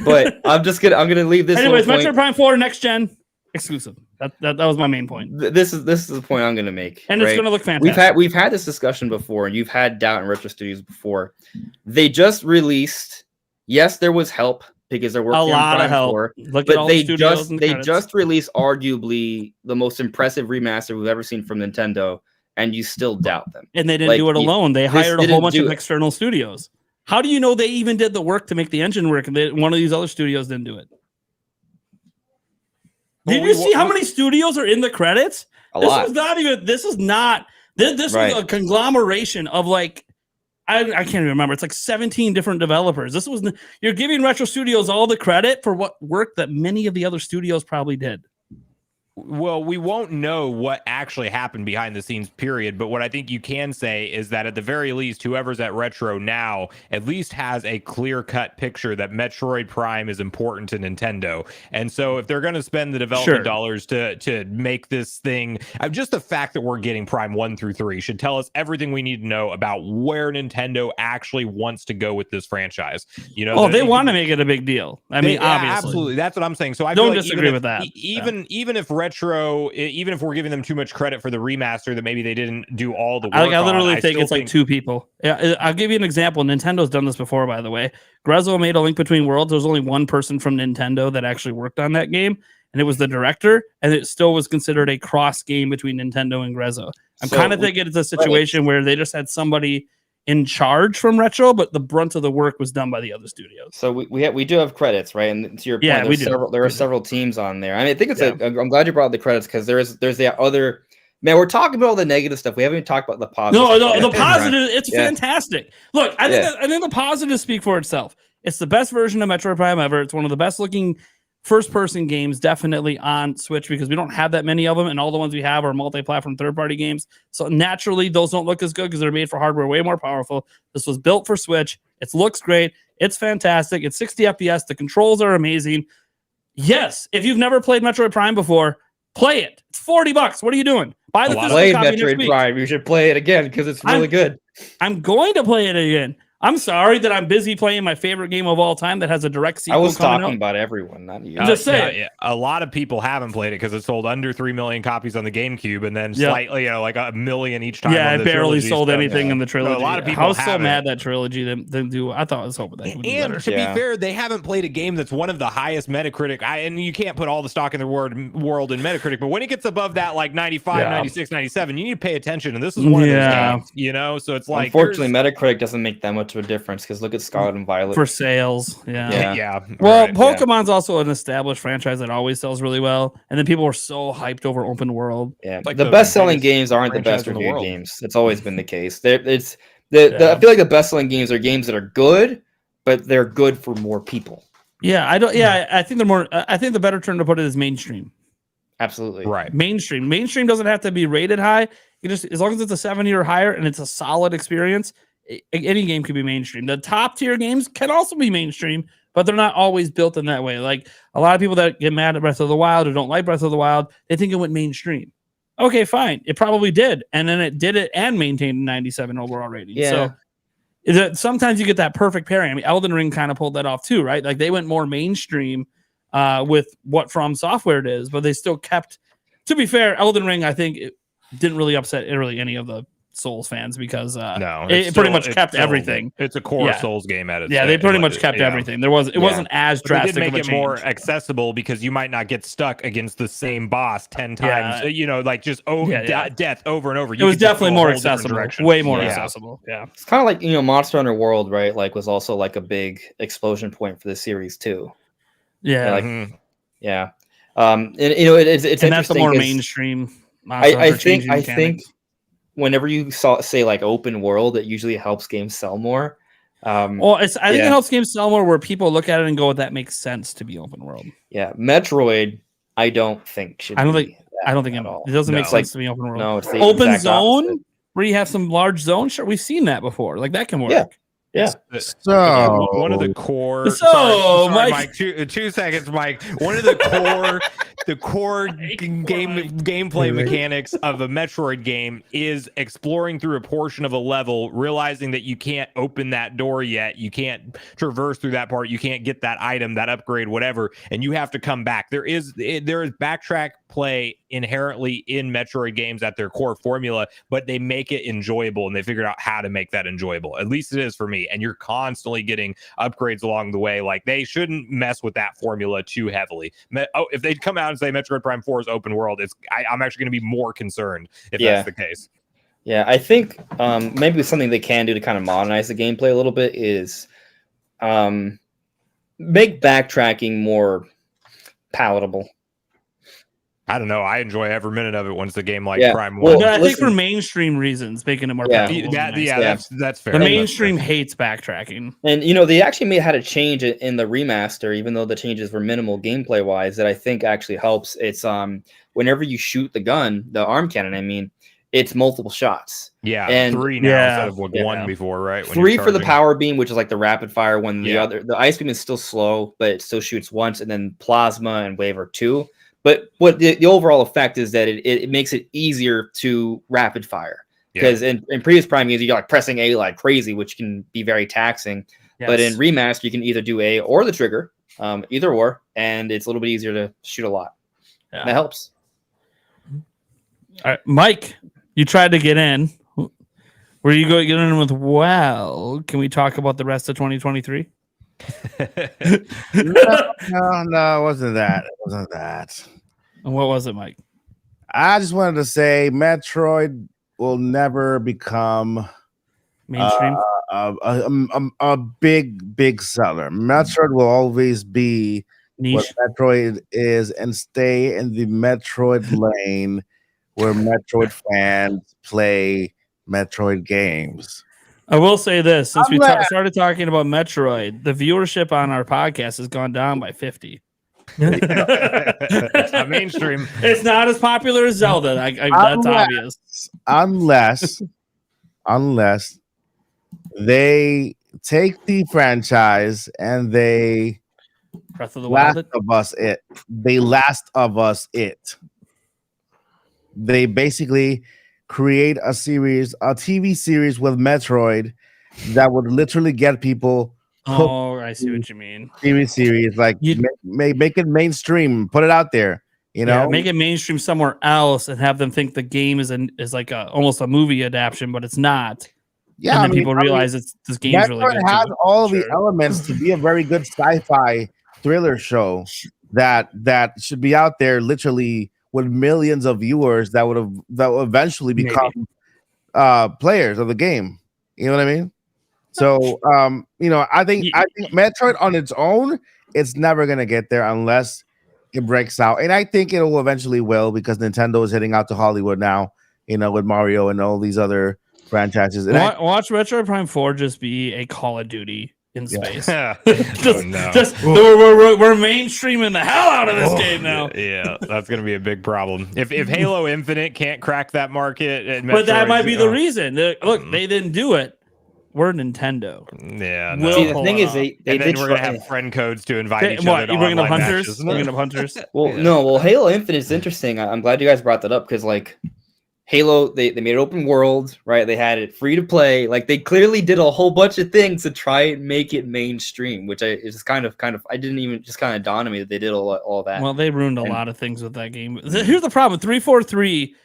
But I'm gonna leave this. Anyways, Metroid Prime 4 next gen exclusive. That was my main point. This is the point I'm gonna make. And it's gonna look fantastic. We've had this discussion before, and you've had doubt in Retro Studios before. They just released. Yes, there was help because they're working a lot on Prime of help. 4, Look but at all they the just released arguably the most impressive remaster we've ever seen from Nintendo, and you still doubt them. And they didn't do it alone. They hired a whole bunch of external studios. How do you know they even did the work to make the engine work, and one of these other studios didn't do it? Did you see how many studios are in the credits? This was a conglomeration of, like, I can't even remember. It's like 17 different developers. You're giving Retro Studios all the credit for what work that many of the other studios probably did. Well, we won't know what actually happened behind the scenes, period. But what I think you can say is that at the very least, whoever's at Retro now at least has a clear-cut picture that Metroid Prime is important to Nintendo. And so if they're going to spend the development dollars to make this thing, just the fact that we're getting Prime 1 through 3 should tell us everything we need to know about where Nintendo actually wants to go with this this. You know, they want to make it a big deal. I mean, obviously. Absolutely. That's what I'm saying. So I don't disagree with that. Even if Retro, even if we're giving them too much credit for the remaster that maybe they didn't do all the work I literally think it's like 2 people. Yeah, I'll give you an example. Nintendo's done this before, by the way. Grezzo made A Link Between Worlds. There's only one person from Nintendo that actually worked on that game, and it was the director, and it still was considered a cross game between Nintendo and Grezzo. I'm kind of thinking it's a situation where they just had somebody in charge from Retro, but the brunt of the work was done by the other studios. So we do have credits, right? And to your point, there are several teams on there. I mean, I think it's I'm glad you brought up the credits, because there's the other. Man, we're talking about all the negative stuff. We haven't even talked about the positive. No, the positive. It's fantastic. Look, I think the positives speak for itself. It's the best version of Metroid Prime ever. It's one of the best looking first-person games, definitely on Switch, because we don't have that many of them, and all the ones we have are multi-platform third-party games. So naturally, those don't look as good because they're made for hardware way more powerful. This was built for Switch. It looks great. It's fantastic. It's 60 FPS. The controls are amazing. Yes, if you've never played Metroid Prime before, play it. It's $40. What are you doing? Buy the physical copy Metroid Prime. You should play it again because it's really good. I'm going to play it again. I'm sorry that I'm busy playing my favorite game of all time that has a direct sequel. I was coming talking out. about everyone, not you. I'm just saying. Yeah, a lot of people haven't played it because it sold under 3 million copies on the GameCube, and then slightly, like 1 million each time. Yeah, on it the barely trilogy sold stuff. anything in the trilogy. So a lot of people I was so haven't. mad that trilogy didn't do. I thought I was hoping that would do better. And to be fair, they haven't played a game that's one of the highest Metacritic. And you can't put all the stock in the world in Metacritic, but when it gets above that, like 95, 96, 97, you need to pay attention. And this is one of those games, you know? So it's like, unfortunately, Metacritic doesn't make that much of a difference because look at Scarlet and Violet for sales. Yeah. Well, Pokemon's also an established franchise that always sells really well, and then people were so hyped over open world. Yeah, like the best-selling games aren't the best reviewed games. It's always been the case. I feel like the best-selling games are games that are good, but they're good for more people. Yeah, I think they're more. I think the better term to put it is mainstream. Absolutely, right. Mainstream doesn't have to be rated high. You just, as long as it's a 70 or higher and it's a solid experience, any game can be mainstream. The top tier games can also be mainstream, but they're not always built in that way. Like a lot of people that get mad at Breath of the Wild or don't like Breath of the Wild, they think it went mainstream. Okay, fine. It probably did. And then it did it and maintained a 97 overall rating. Yeah. So sometimes you get that perfect pairing. I mean, Elden Ring kind of pulled that off too, right? Like they went more mainstream with what From Software it is, but they still kept, to be fair, Elden Ring, I think it didn't really upset any of the Souls fans because it pretty much kept everything. It's a core Souls game at its they pretty much kept everything. It wasn't as drastic. They did make of a it more change. accessible because you might not get stuck against the same boss 10 times. Like just death over and over. It was definitely more accessible, way more accessible. Yeah, it's kind of like Monster Hunter World, right? Like was also like a big explosion point for the series too. Yeah, and, it's and that's the more mainstream. I think whenever you say like open world, it usually helps games sell more. I think it helps games sell more where people look at it and go, "That makes sense to be open world." Yeah, Metroid, I don't think should. I don't think it doesn't make sense to be open world. No, it's the open zone where you have some large zones. Sure, we've seen that before. Like that can work. Yeah. So one of the core. Mike, 2 seconds, Mike. One of the core gameplay mechanics of a Metroid game is exploring through a portion of a level, realizing that you can't open that door yet, you can't traverse through that part, you can't get that item, that upgrade, whatever, and you have to come back. There is backtrack play inherently in Metroid games at their core formula, but they make it enjoyable and they figured out how to make that enjoyable. At least it is for me. And you're constantly getting upgrades along the way. Like they shouldn't mess with that formula too heavily. If they come out and say Metroid Prime 4 is open world, I'm actually going to be more concerned if that's the case. Yeah, I think maybe something they can do to kind of modernize the gameplay a little bit is make backtracking more palatable. I don't know. I enjoy every minute of it once the game Prime 1. Well, I think for mainstream reasons, making it more palatable. That's fair. The mainstream hates backtracking. And, they actually had a change in the remaster, even though the changes were minimal gameplay-wise, that I think actually helps. It's whenever you shoot the gun, the arm cannon, it's multiple shots. Yeah, and 3 now instead of one before, right? When 3 for the power beam, which is like the rapid fire one. The ice beam is still slow, but it still shoots once, and then plasma and wave are 2. But what the overall effect is that it makes it easier to rapid fire. Because in previous Prime games, you're like pressing A like crazy, which can be very taxing. Yes. But in Remaster, you can either do A or the trigger, either or, and it's a little bit easier to shoot a lot. Yeah. That helps. All right, Mike, you tried to get in. Where you going to get in with? Well, can we talk about the rest of 2023? No, it wasn't that. It wasn't that. And what was it, Mike? I just wanted to say Metroid will never become mainstream. A big seller. Metroid will always be niche. What Metroid is and stay in the Metroid lane where Metroid fans play Metroid games. I will say this: since we started talking about Metroid, the viewership on our podcast has gone down by 50. It's not mainstream. It's not as popular as Zelda. That's obvious. Unless they take the franchise and they Breath of the Wild. Last of Us it. They basically create a TV series with Metroid, that would literally get people hooked. Oh, I see what you mean. Series like make it mainstream, put it out there. You know, make it mainstream somewhere else, and have them think the game is like almost a movie adaptation, but it's not. Yeah, and then people realize this game's really good. It has all the elements to be a very good sci-fi thriller show that should be out there, literally with millions of viewers that will eventually become players of the game. You know what I mean? So, I think Metroid on its own, it's never gonna get there unless it breaks out, and I think it will eventually will because Nintendo is heading out to Hollywood now. With Mario and all these other franchises. And watch Metroid Prime 4 just be a Call of Duty in space. We're mainstreaming the hell out of this game now. Yeah, that's going to be a big problem. If Halo Infinite can't crack that market, but that might be the reason. Look, they didn't do it. We're Nintendo. Yeah. See, the thing is, they did. We're gonna have friend codes to invite each other. You bringing up hunters? Bringing up hunters? Well, Halo Infinite is interesting. I'm glad you guys brought that up because, like, Halo, they made it open world, right? They had it free to play. Like, they clearly did a whole bunch of things to try and make it mainstream, which is kind of I didn't even just kind of dawn on me that they did all that. Well, they ruined a lot of things with that game. Here's the problem: 343.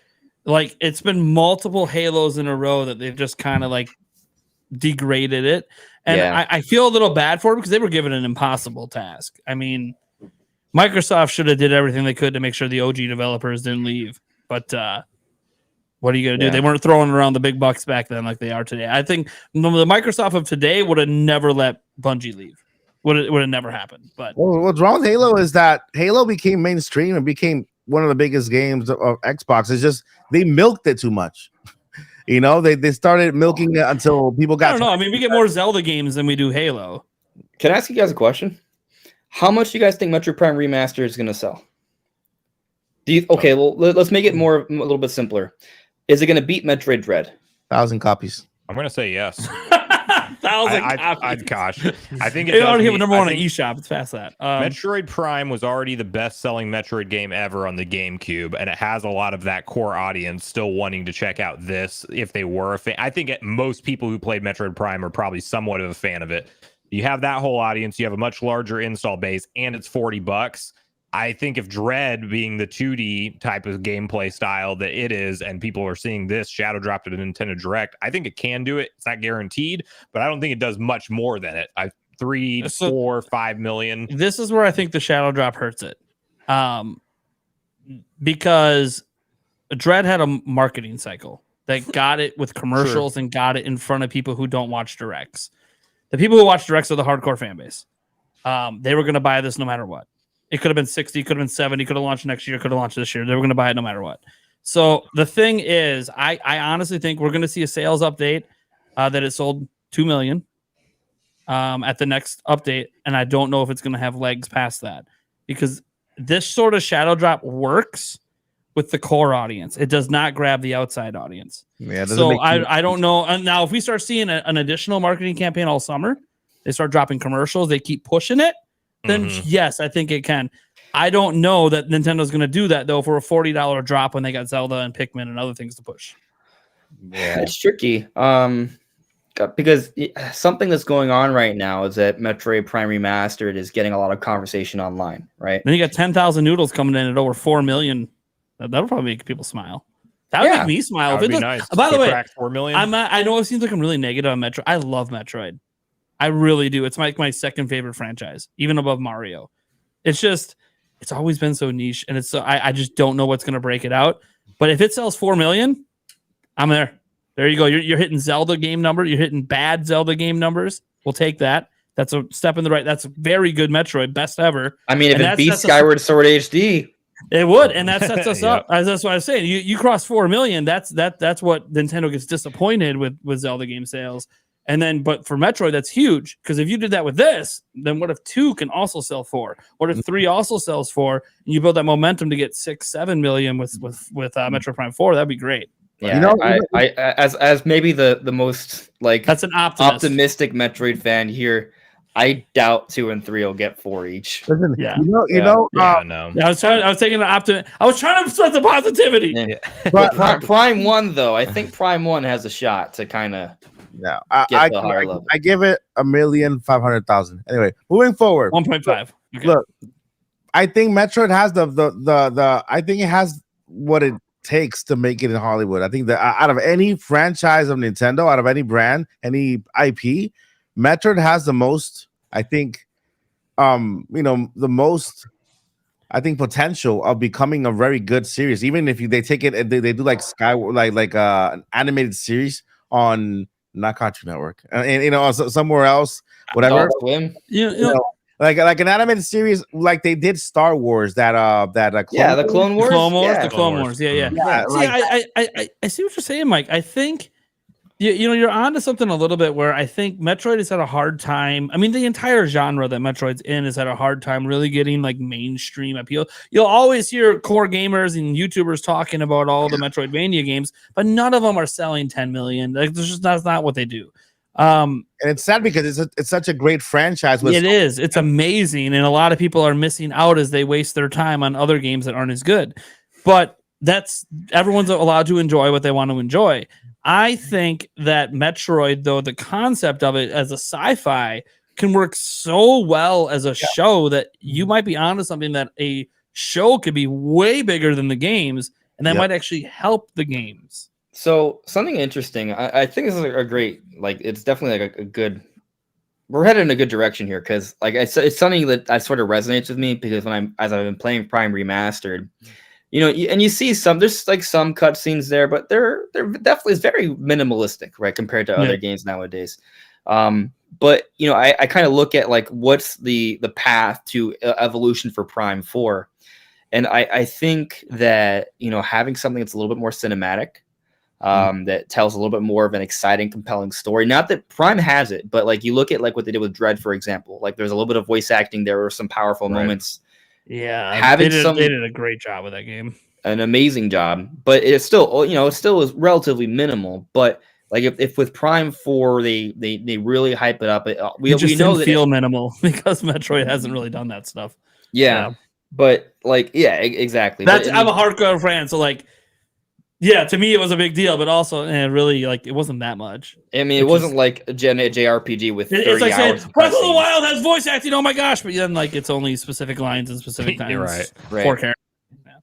Like, it's been multiple Halos in a row that they've just kind of like degraded it, and I feel a little bad for it because they were given an impossible task. I mean, Microsoft should have did everything they could to make sure the OG developers didn't leave, but what are you going to do? They weren't throwing around the big bucks back then like they are today. I think the Microsoft of today would have never let Bungie leave. Would have never happened. But what's wrong with Halo is that Halo became mainstream and became one of the biggest games of Xbox. It's just they milked it too much. They started milking it until people got. I don't know. I mean, we get more Zelda games than we do Halo. Can I ask you guys a question? How much do you guys think Metroid Prime Remaster is going to sell? Okay, well, let's make it a little bit simpler. Is it going to beat Metroid Dread? 1,000 copies. I'm going to say yes. 1,000 copies. Gosh, I think it already have a number one on eShop. It's past that. Metroid Prime was already the best-selling Metroid game ever on the GameCube, and it has a lot of that core audience still wanting to check out this if they were a fan. I think most people who played Metroid Prime are probably somewhat of a fan of it. You have that whole audience. You have a much larger install base, and it's $40. I think if Dread being the 2D type of gameplay style that it is, and people are seeing this shadow drop to the Nintendo Direct, I think it can do it. It's not guaranteed, but I don't think it does much more than it. 3, 4, 5 million. This is where I think the shadow drop hurts it. Because Dread had a marketing cycle that got it with commercials and got it in front of people who don't watch directs. The people who watch directs are the hardcore fan base. They were going to buy this no matter what. It could have been 60, could have been 70, could have launched next year, could have launched this year. They were going to buy it no matter what. So the thing is, I honestly think we're going to see a sales update that it sold 2 million at the next update. And I don't know if it's going to have legs past that because this sort of shadow drop works with the core audience. It does not grab the outside audience. Yeah. So I don't know. And now, if we start seeing an additional marketing campaign all summer, they start dropping commercials, they keep pushing it, then yes, I think it can. I don't know that Nintendo's going to do that, though, for a $40 drop when they got Zelda and Pikmin and other things to push. Yeah, it's tricky. Because something that's going on right now is that Metroid Prime Remastered is getting a lot of conversation online, right? Then you got 10,000 noodles coming in at over 4 million. That'll probably make people smile. That would make me smile. That would be nice. By the way, 4 million. I know it seems like I'm really negative on Metroid. I love Metroid. I really do. It's my second favorite franchise, even above Mario. It's just, it's always been so niche, and it's so I just don't know what's going to break it out. But if it sells 4 million, I'm there. There you go. You're hitting Zelda game number. You're hitting bad Zelda game numbers. We'll take that. That's a step in the right. That's a very good Metroid, best ever. I mean, if it beats Skyward Sword HD, it would, and that sets us up. That's what I was saying. You cross 4 million. That's what Nintendo gets disappointed with Zelda game sales. And then, but for Metroid, that's huge because if you did that with this, then what if 2 can also sell 4? What if 3 also sells 4? And you build that momentum to get 6-7 million with Metroid Prime 4? That'd be great. Yeah, I as maybe the most like that's an optimistic Metroid fan here. I doubt 2 and 3 will get 4 each. Listen, no. I was taking the optimism. I was trying to spread the positivity. Yeah. But Prime 1 though, I think Prime 1 has a shot to kind of No, get to a higher level. I give it 1,500,000. Anyway, moving forward. 1.5. Okay. Look, I think Metroid has the I think it has what it takes to make it in Hollywood. I think that out of any franchise of Nintendo, out of any brand, any IP, Metroid has the most, I think, the most, I think, potential of becoming a very good series. Even if they take it, they do like an animated series on not Cartoon Network and somewhere else, whatever. Adult Swim. Like an animated series, like they did Star Wars, the Clone Wars, the Clone Wars. Yeah. See, I see what you're saying, Mike. I think you're onto something a little bit where I think Metroid has had a hard time. I mean, the entire genre that Metroid's in has had a hard time really getting like mainstream appeal. You'll always hear core gamers and YouTubers talking about all the Metroidvania games, but none of them are selling 10 million. Like, that's not what they do. And it's sad because it's such a great franchise. It's amazing, and a lot of people are missing out as they waste their time on other games that aren't as good. But everyone's allowed to enjoy what they want to enjoy. I think that Metroid, though, the concept of it as a sci-fi can work so well as a show that you might be onto something that a show could be way bigger than the games, and that might actually help the games. So something interesting, I think this is a great, like, it's definitely like a good, we're headed in a good direction here, because like it's something that I sort of resonates with me, because as I've been playing Prime Remastered, and you see there's like some cutscenes there, but they're definitely, it's very minimalistic, right, compared to other games nowadays. But I kind of look at like what's the path to evolution for Prime 4, and I think that having something that's a little bit more cinematic, that tells a little bit more of an exciting, compelling story. Not that Prime has it, but like you look at like what they did with Dread, for example. Like there's a little bit of voice acting. There were some powerful moments. Yeah, they did a great job with that game. An amazing job, but it's still, it still is relatively minimal. But like if with Prime 4, they really hype it up. We know that feel minimal because Metroid hasn't really done that stuff. Yeah. But like, exactly. I'm a hardcore fan, so like. Yeah, to me it was a big deal, but also really like it wasn't that much. I mean, it wasn't like a JRPG with 30 it's like hours. Saying, Breath of the Wild has voice acting. Oh my gosh! But then like it's only specific lines and specific times. You're right. For characters. Yeah.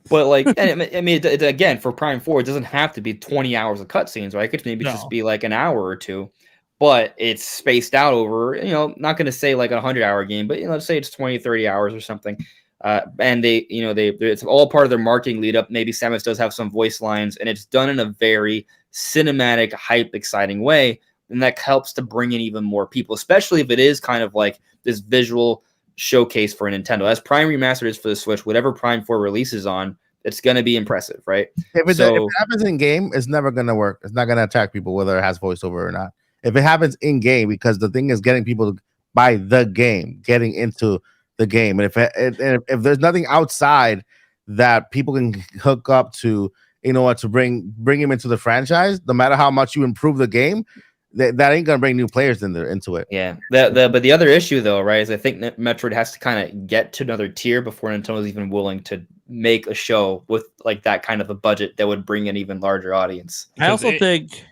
But like, I mean, again, for Prime 4, it doesn't have to be 20 hours of cutscenes, right? It could maybe just be like an hour or two, but it's spaced out over. Not going to say like a 100-hour game, but let's say it's 20, 30 hours or something. And it's all part of their marketing lead up. Maybe Samus does have some voice lines, and it's done in a very cinematic, hype, exciting way. And that helps to bring in even more people, especially if it is kind of like this visual showcase for Nintendo. As Prime Remastered is for the Switch, whatever Prime 4 releases on, it's going to be impressive, right? If it happens in game, it's never going to work. It's not going to attract people, whether it has voiceover or not. If it happens in game, because the thing is getting people to buy the game, getting into the game, and if there's nothing outside that people can hook up to, to bring him into the franchise, no matter how much you improve the game, that ain't gonna bring new players into it. Yeah. But the other issue though, right, is I think Metroid has to kind of get to another tier before Nintendo's even willing to make a show with like that kind of a budget that would bring an even larger audience. I also think.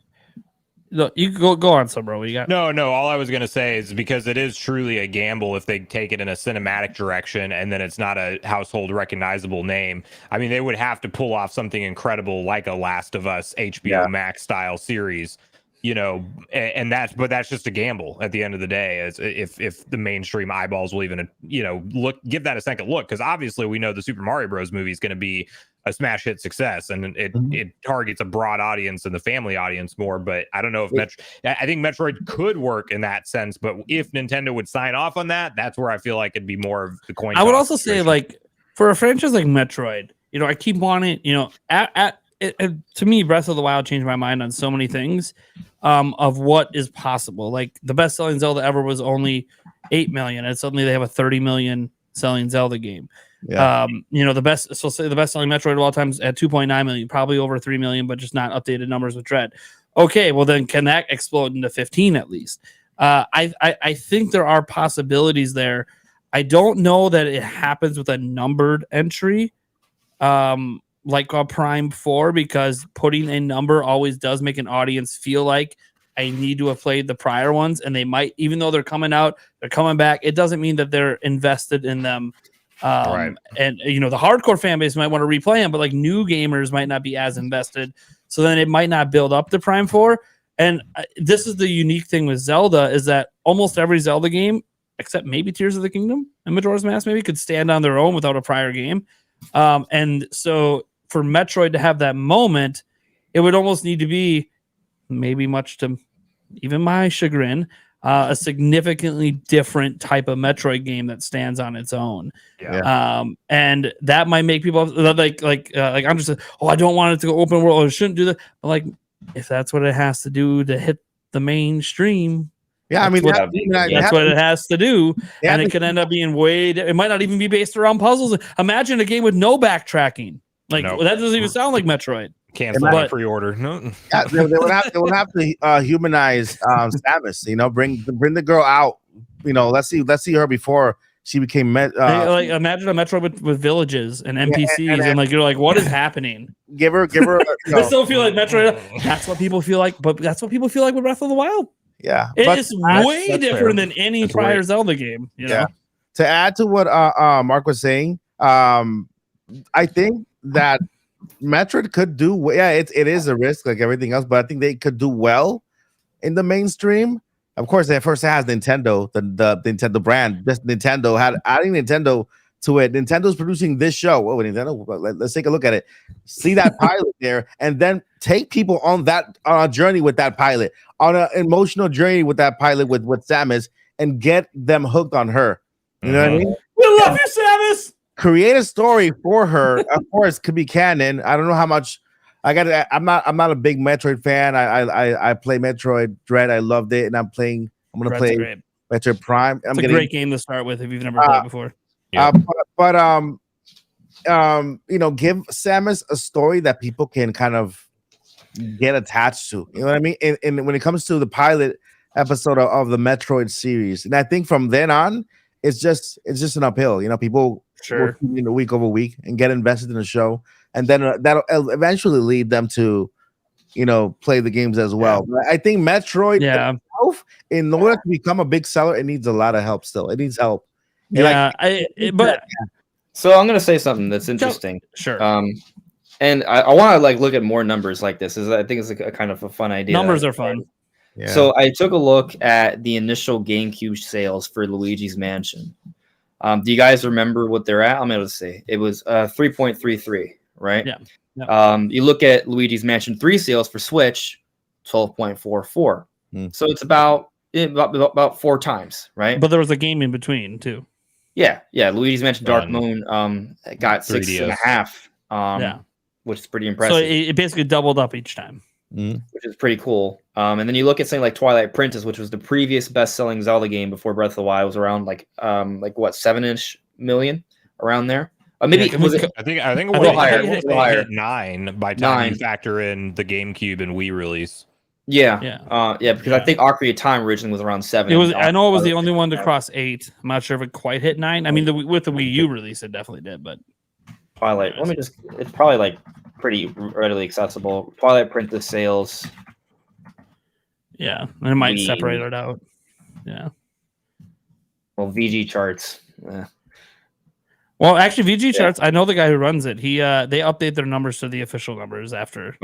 No, you go on, bro. What you got? No. All I was gonna say is because it is truly a gamble if they take it in a cinematic direction and then it's not a household recognizable name. I mean, they would have to pull off something incredible like a Last of Us HBO Max style series, and that's just a gamble at the end of the day. As if the mainstream eyeballs will even give that a second look, because obviously we know the Super Mario Bros. Movie is going to be a smash hit success, and it targets a broad audience and the family audience more. But I don't know if I think Metroid could work in that sense, but if Nintendo would sign off on that, that's where I feel like it'd be more of the coin. I would also say, like, for a franchise like Metroid, I keep wanting, to me, Breath of the Wild changed my mind on so many things of what is possible. Like the best selling Zelda ever was only 8 million, and suddenly they have a 30 million selling Zelda game. Yeah. The best selling Metroid of all time is at 2.9 million, probably over 3 million, but just not updated numbers with Dread. Okay, well then can that explode into 15 at least? I think there are possibilities there. I don't know that it happens with a numbered entry, like a Prime 4, because putting a number always does make an audience feel like I need to have played the prior ones, and they might, even though they're coming back. It doesn't mean that they're invested in them. Right. And the hardcore fan base might want to replay them, but like new gamers might not be as invested. So then it might not build up to Prime 4. And this is the unique thing with Zelda is that almost every Zelda game, except maybe Tears of the Kingdom and Majora's Mask, maybe could stand on their own without a prior game. And so for Metroid to have that moment, it would almost need to be, maybe much to even my chagrin, a significantly different type of Metroid game that stands on its own. Yeah. And that might make people like I'm just I don't want it to go open world, or it shouldn't do that. But like, if that's what it has to do to hit the mainstream, Yeah, that's what it has to do, and it could end up being it might not even be based around puzzles. Imagine a game with no backtracking. Like that doesn't even sound like Metroid. Cancel my pre-order. No. Yeah, they would have to humanize Samus. Bring the girl out. Let's see her before she became like imagine a Metroid with villages and NPCs, and like you're like, what is happening? Give her. I still feel like Metroid. That's what people feel like, but that's what people feel like with Breath of the Wild. Yeah, it's way different than any prior Zelda game. Yeah. To add to what Mark was saying, I think that Metroid could do. Yeah, it is a risk like everything else, but I think they could do well in the mainstream. Of course, at first it has Nintendo, the Nintendo brand. Just Nintendo adding Nintendo to it. Nintendo's producing this show. Oh, Nintendo. Let's take a look at it. See that pilot there, and then take people on a journey with that pilot, on an emotional journey with that pilot with Samus, and get them hooked on her. You know what I mean? We love you, Samus. Create a story for her. Of course, could be canon. I don't know how much. I'm not a big Metroid fan. I play Metroid Dread. I loved it, and I'm gonna play Metroid Prime. It's a great game to start with if you've never played before. Yeah. Give Samus a story that people can kind of get attached to. You know what I mean? And when it comes to the pilot episode of the Metroid series, and I think from then on, it's just an uphill. People will tune in week over week and get invested in the show, and then that'll eventually lead them to, play the games as well. But I think Metroid itself, in order to become a big seller, it needs a lot of help. Still, it needs help. So I'm gonna say something that's interesting. Sure. And I want to look at more numbers like this. I think it's a kind of a fun idea. Numbers are fun. Yeah. So I took a look at the initial GameCube sales for Luigi's Mansion. Do you guys remember what they're at? I'm able to say it was 3.33, right? Yeah. You look at Luigi's Mansion 3 sales for Switch, 12.44. So it's about 4 times, right? But there was a game in between too. Yeah. Luigi's Mansion Dark Moon got 6.5. Which is pretty impressive. So it basically doubled up each time, which is pretty cool. And then you look at something like Twilight Princess, which was the previous best-selling Zelda game before Breath of the Wild, was around 7-ish million around there. Maybe I think it was higher. 9 by time you factor in the GameCube and Wii release. Because I think Ocarina of Time originally was around 7. I know it was the only one to cross 8. I'm not sure if it quite hit 9. I mean, with the Wii U release, it definitely did. But Twilight, it's probably pretty readily accessible. Twilight Princess sales. Yeah, and it might separate it out. Yeah. Well, VG charts. Well, actually, VG charts. I know the guy who runs it. They update their numbers to the official numbers after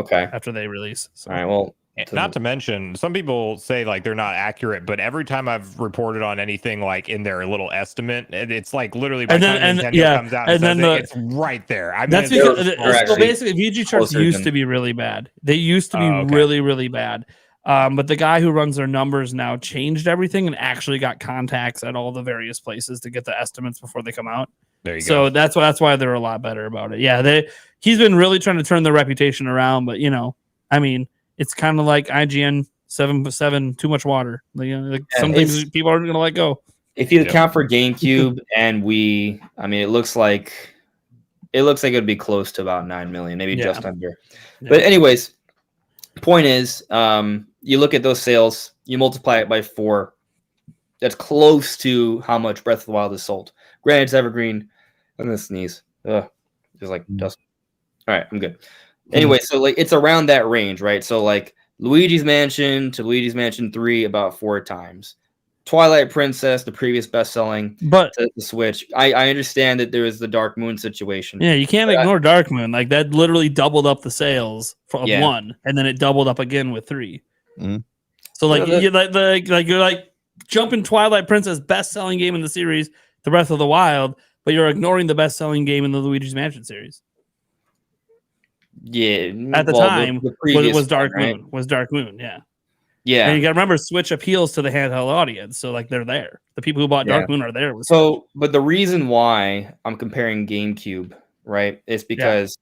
they release. So. All right. Well, not to mention, some people say they're not accurate, but every time I've reported on anything in their little estimate, it's literally by the time Nintendo comes out and says it's right there. I mean, that's because basically VG charts used to be really bad. They used to be really, really bad. But the guy who runs their numbers now changed everything and actually got contacts at all the various places to get the estimates before they come out. There you go. So that's why they're a lot better about it. Yeah, he's been really trying to turn their reputation around, but I mean, it's kind of like IGN 7 too much water. Some things people aren't going to let go. If you account for GameCube and Wii, I mean, it looks like it would be close to about 9 million, maybe just under. Yeah. But anyways, point is, you look at those sales, you multiply it by 4. That's close to how much Breath of the Wild is sold. Granted, it's evergreen. I'm gonna sneeze. Just dust. All right, I'm good. Anyway, so it's around that range, right? So Luigi's Mansion to Luigi's Mansion 3 about 4 times. Twilight Princess, the previous best-selling, but to the Switch. I understand that there is the Dark Moon situation. Yeah, you can't ignore Dark Moon. Like that literally doubled up the sales of 1, and then it doubled up again with 3. Mm-hmm. So like you're like jumping Twilight Princess best-selling game in the series to Breath of the Wild, but you're ignoring the best-selling game in the Luigi's Mansion series. Yeah, at the time was Dark one, right? Moon. Was Dark Moon? Yeah. Yeah. And you got to remember, Switch appeals to the handheld audience, so like they're there. The people who bought Dark Moon are there. So, but the reason why I'm comparing GameCube, right, is because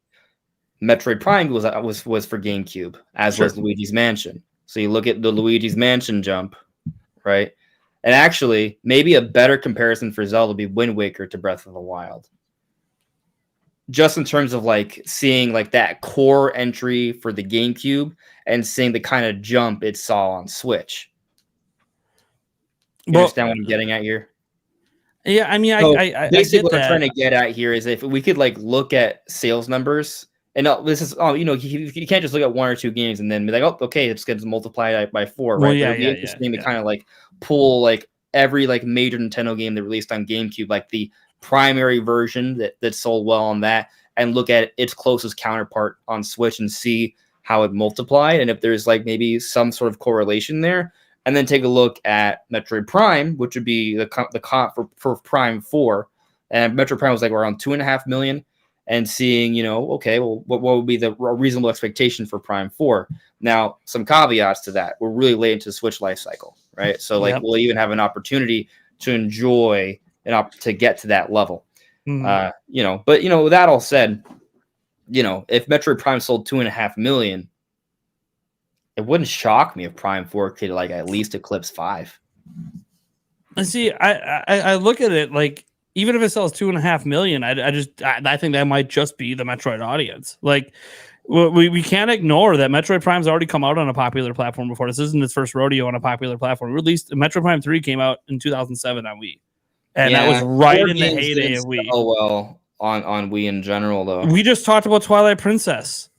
Metroid Prime was for GameCube, as was Luigi's Mansion. So you look at the Luigi's Mansion jump, right, and actually maybe a better comparison for Zelda would be Wind Waker to Breath of the Wild. Just in terms of like seeing like that core entry for the GameCube and seeing the kind of jump it saw on Switch. You understand what I'm getting at here? Yeah, I mean, so I basically what I'm trying to get at here is if we could like look at sales numbers, and this is you can't just look at 1 or 2 games and then be like, oh, okay, it's going to multiply by 4, right? Well, It'd be interesting to kind of like pull like every like major Nintendo game that released on GameCube, like the primary version that sold well on that, and look at its closest counterpart on Switch and see how it multiplied and if there's like maybe some sort of correlation there, and then take a look at Metroid Prime, which would be the comp for Prime 4, and Metroid Prime was like around 2.5 million, and seeing okay, well what would be the reasonable expectation for Prime 4? Now some caveats to that: we're really late into the Switch life cycle, right? So like we'll even have an opportunity to enjoy to get to that level. But with that all said, if Metroid Prime sold 2.5 million, it wouldn't shock me if Prime 4 could like at least eclipse 5. See, I look at it like even if it sells 2.5 million, I think that might just be the Metroid audience. Like we can't ignore that Metroid Prime's already come out on a popular platform before. This isn't its first rodeo on a popular platform. Metroid Prime 3 came out in 2007 on Wii. And that was right in the heyday of Wii. Oh well, on Wii in general, though. We just talked about Twilight Princess.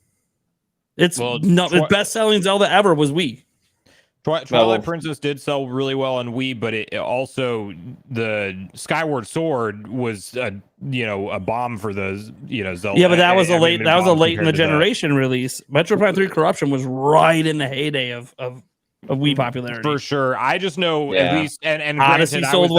The best-selling Zelda ever was Wii. Twilight Princess did sell really well on Wii, but it also the Skyward Sword was a bomb for the Zelda. Yeah, but that was a late in the generation release. Metroid Prime 3 Corruption was right in the heyday of Wii popularity. For sure. I just know at least and Odyssey granted, sold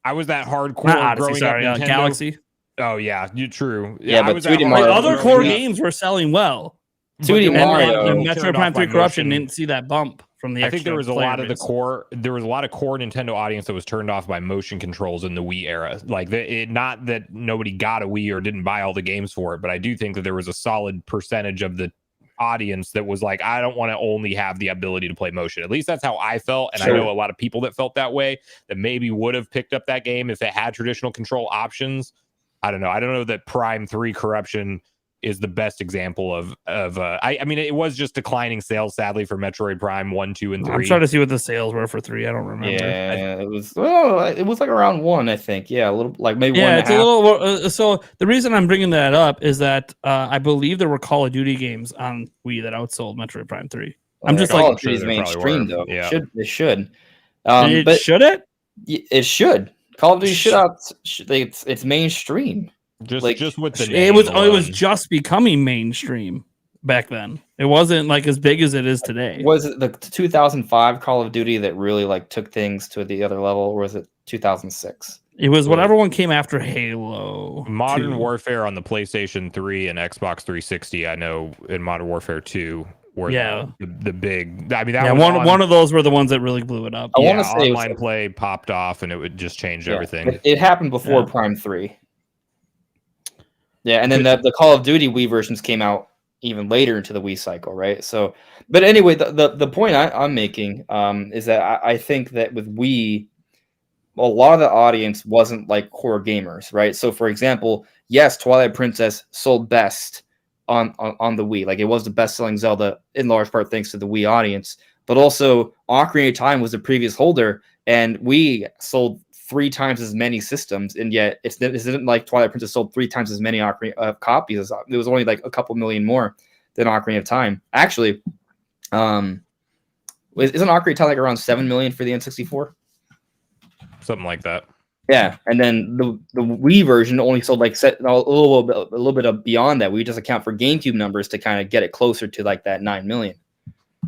I was that hardcore Not growing Odyssey, up Nintendo. Galaxy. Oh yeah, true. Yeah, but other core games were selling well. 2D Mario and Metroid Prime 3 Corruption didn't see that bump from the. I think there was a lot of core Nintendo audience that was turned off by motion controls in the Wii era. Like not that nobody got a Wii or didn't buy all the games for it, but I do think that there was a solid percentage of the audience that was like, I don't want to only have the ability to play motion. At least that's how I felt, and I know a lot of people that felt that way that maybe would have picked up that game if it had traditional control options. I don't know that Prime 3 Corruption is the best example of I mean it was just declining sales sadly for Metroid Prime 1, 2, and 3. I'm trying to see what the sales were for 3. I don't remember. Yeah, it was like around 1, I think. Yeah, a little like maybe 1.5. Yeah, it's a little. So the reason I'm bringing that up is that I believe there were Call of Duty games on Wii that outsold Metroid Prime 3. I'm just Call like of Duty's mainstream though. Yeah. It should. But should it? It should. Call of Duty should out. It's mainstream. Just with the name it was just becoming mainstream back then. It wasn't like as big as it is today. Was it the 2005 Call of Duty that really like took things to the other level, or was it 2006? It was whatever one came after Halo. Modern Warfare on the PlayStation 3 and Xbox 360. I know in Modern Warfare 2 were the big. I mean, that was one of those were the ones that really blew it up. I want to say online play popped off and it would just change everything. It happened before Prime 3. Yeah, and then the Call of Duty Wii versions came out even later into the Wii cycle, right? So, but anyway, the point I'm making is that I think that with Wii, a lot of the audience wasn't like core gamers, right? So, for example, yes, Twilight Princess sold best on the Wii. Like, it was the best-selling Zelda in large part thanks to the Wii audience. But also, Ocarina of Time was the previous holder, and Wii sold 3 times as many systems, and yet it isn't like Twilight Princess sold 3 times as many copies. It was only like a couple million more than Ocarina of Time. Actually, Isn't Ocarina of Time like around 7 million for the N64? Something like that. Yeah, and then the Wii version only sold like a little bit of beyond that. We just account for GameCube numbers to kind of get it closer to like that 9 million.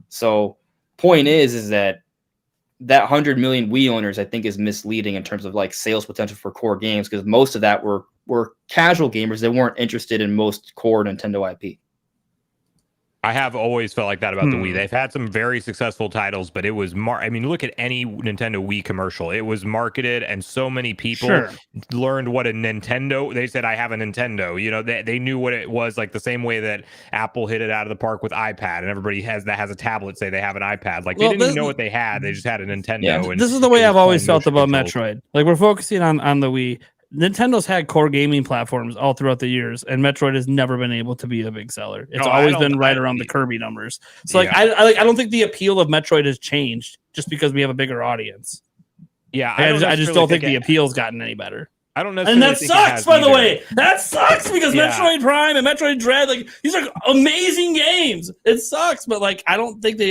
So, point is that 100 million Wii owners, I think, is misleading in terms of like sales potential for core games, because most of that were casual gamers that weren't interested in most core Nintendo IP. I have always felt like that about the Wii. They've had some very successful titles, but it was I mean, look at any Nintendo Wii commercial. It was marketed, and so many people learned what a Nintendo. They said, "I have a Nintendo." You know, they knew what it was, like the same way that Apple hit it out of the park with iPad, and everybody has a tablet say they have an iPad. Like they didn't even know what they had; they just had a Nintendo. Yeah. And this is the way I've always felt about Metroid. Like we're focusing on the Wii. Nintendo's had core gaming platforms all throughout the years, and Metroid has never been able to be a big seller. It's always been right around the Kirby numbers. So, like, I don't think the appeal of Metroid has changed just because we have a bigger audience. Yeah, I just don't think the appeal's gotten any better. I don't know, and that sucks. By the way, that sucks because Metroid Prime and Metroid Dread, like these are amazing games. It sucks, but like I don't think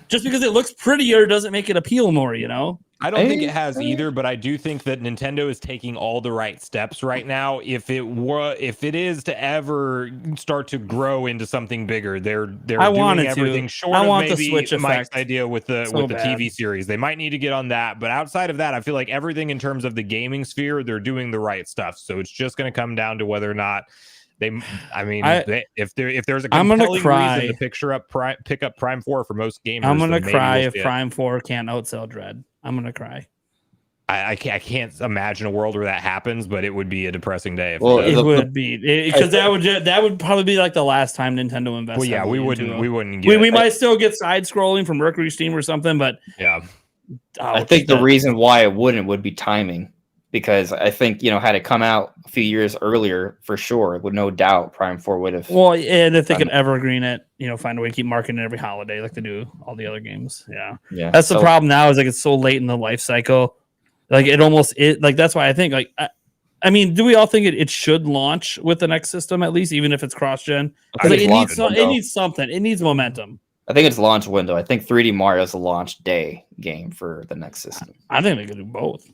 just because it looks prettier doesn't make it appeal more. You know. I don't think it has either, but I do think that Nintendo is taking all the right steps right now. If it is to ever start to grow into something bigger, they're doing everything short of maybe Mike's idea with the TV series. They might need to get on that, but outside of that, I feel like everything in terms of the gaming sphere, they're doing the right stuff. So it's just going to come down to whether or not if there's a compelling reason to pick up Prime 4 for most gamers, I'm gonna cry if Prime 4 can't outsell Dread. I'm gonna cry. I can't imagine a world where that happens, but it would be a depressing day. Well, it would be because that would probably be like the last time Nintendo invested. Well, yeah, we wouldn't. We might still get side scrolling from Mercury Steam or something, but yeah, I think the reason why it would be timing. Because I think, had it come out a few years earlier, for sure, with no doubt, Prime 4 would have. Well, and if they could evergreen it, find a way to keep marketing it every holiday like they do all the other games. Yeah. That's the problem now is like it's so late in the life cycle. Like that's why I think I mean, do we all think it should launch with the next system at least, even if it's cross-gen? Because it needs something. It needs momentum. I think it's launch window. I think 3D Mario is a launch day game for the next system. I think they could do both.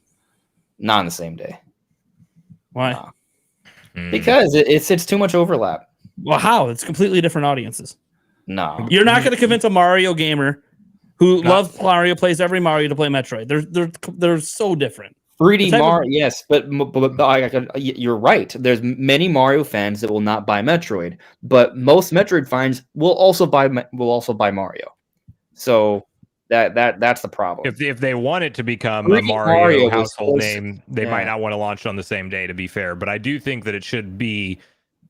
Not on the same day. Why? Because it's too much overlap. Well, how? It's completely different audiences. No. You're not going to convince a Mario gamer who loves Mario, plays every Mario to play Metroid. They're so different. 3D Mario, yes, but you're right. There's many Mario fans that will not buy Metroid, but most Metroid fans will also buy Mario. So that's the problem. If they want it to become a Mario household name, they might not want to launch it on the same day, to be fair. But I do think that it should be.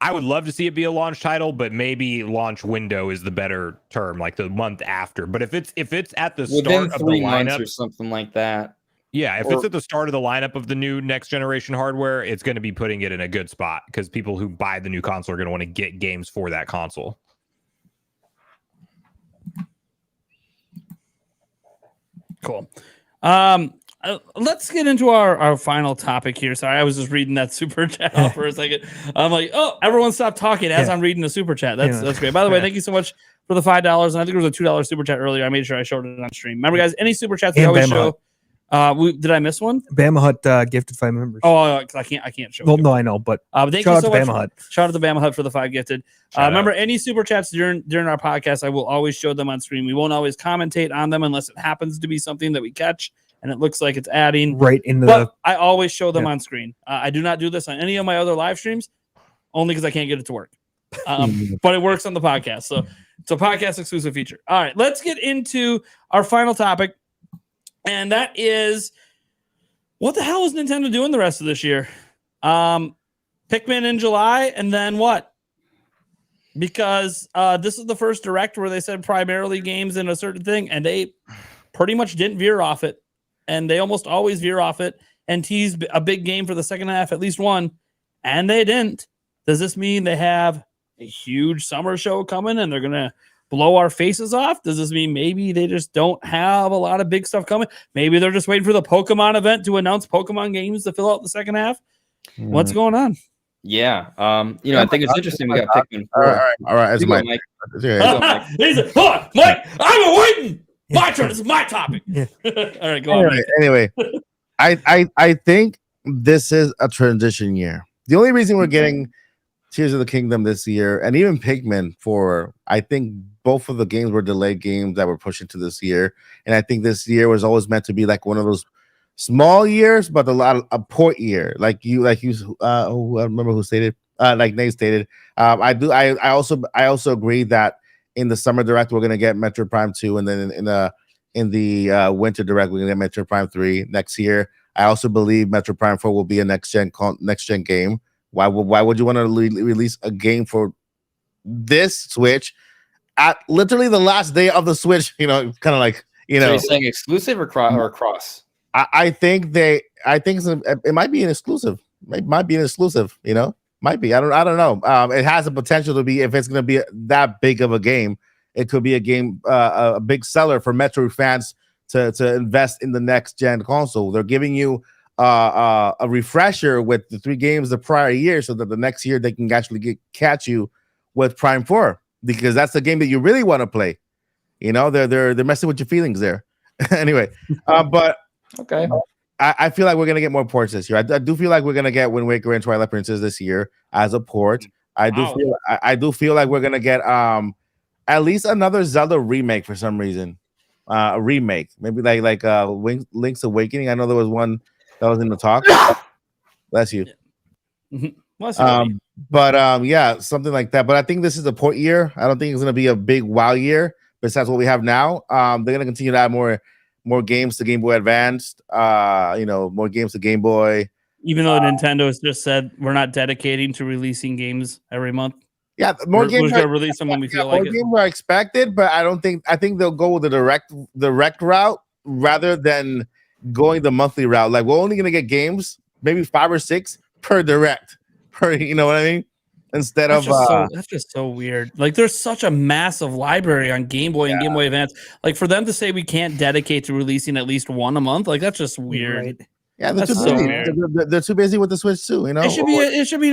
I would love to see it be a launch title, but maybe launch window is the better term, like the month after. But if it's at the start of the lineup or something like that. Yeah, if it's at the start of the lineup of the new next generation hardware, it's going to be putting it in a good spot because people who buy the new console are going to want to get games for that console. Cool. Let's get into our final topic here. Sorry, I was just reading that super chat for a second. I'm like, oh, everyone stop talking as I'm reading the super chat. That's great. By the way, thank you so much for the $5. And I think there was a $2 super chat earlier. I made sure I showed it on stream. Remember, guys, any super chats we always show. Did I miss one? Bama Hut gifted 5 members. Oh, because I can't show. Well, no, I know, but thank you so much. Bama Hut. Shout out to Bama Hut for the 5 gifted. Remember, any super chats during our podcast, I will always show them on screen. We won't always commentate on them unless it happens to be something that we catch and it looks like it's adding right in the. But I always show them on screen. I do not do this on any of my other live streams, only because I can't get it to work. But it works on the podcast, so it's a podcast exclusive feature. All right, let's get into our final topic, and that is, what the hell is Nintendo doing the rest of this year? Pikmin in July, and then what? Because this is the first direct where they said primarily games in a certain thing, and they pretty much didn't veer off it. And they almost always veer off it and tease a big game for the second half, at least one, and they didn't. Does this mean they have a huge summer show coming and they're going to blow our faces off? Does this mean maybe they just don't have a lot of big stuff coming? Maybe they're just waiting for the Pokemon event to announce Pokemon games to fill out the second half? What's going on? Yeah. I think it's interesting. We got Pikmin 4. All right. That's Mike. Mike, I've been waiting. My turn. This is my topic. Yeah. All right, go on. Anyway, I think this is a transition year. The only reason we're getting Tears of the Kingdom this year, and even Pikmin I think both of the games were delayed games that were pushed into this year. And I think this year was always meant to be like one of those small years, but a port year. I remember who stated, like Nate stated. I also agree that in the summer direct we're gonna get Metroid Prime 2, and then in the winter direct we're gonna get Metroid Prime 3 next year. I also believe Metroid Prime 4 will be a next gen game. Why would you want to release a game for this Switch at literally the last day of the Switch? Kind of like So you're saying exclusive or cross? I think it might be an exclusive. It might be an exclusive. Might be. I don't know. It has the potential to be, if it's going to be that big of a game, it could be a game, a big seller for Metroid fans to invest in the next gen console. They're giving you a refresher with the 3 games the prior year, so that the next year they can actually catch you with Prime 4, because that's the game that you really want to play. They're messing with your feelings there. Anyway, but okay, I feel like we're gonna get more ports this year. I do feel like we're gonna get Wind Waker and Twilight Princess this year as a port. I do feel like we're gonna get at least another Zelda remake for some reason. A remake, maybe like Link's Awakening. I know there was one that was in the talk. Bless you. Yeah, something like that. But I think this is a port year. I don't think it's gonna be a big wow year. Besides what we have now, they're gonna continue to add more games to Game Boy Advanced. More games to Game Boy. Even though Nintendo has just said we're not dedicating to releasing games every month. Yeah, more games. We're gonna release them when we feel like it. More games are expected, but I think they'll go with the direct route rather than going the monthly route. Like, we're only gonna get games, maybe 5 or 6 per direct. You know what I mean? Instead that's of that's just so weird. Like, there's such a massive library on Game Boy and Game Boy Advance. Like, for them to say we can't dedicate to releasing at least one a month, like, that's just weird. Right. Yeah, they're too busy. They're too busy with the Switch too. It should be there should be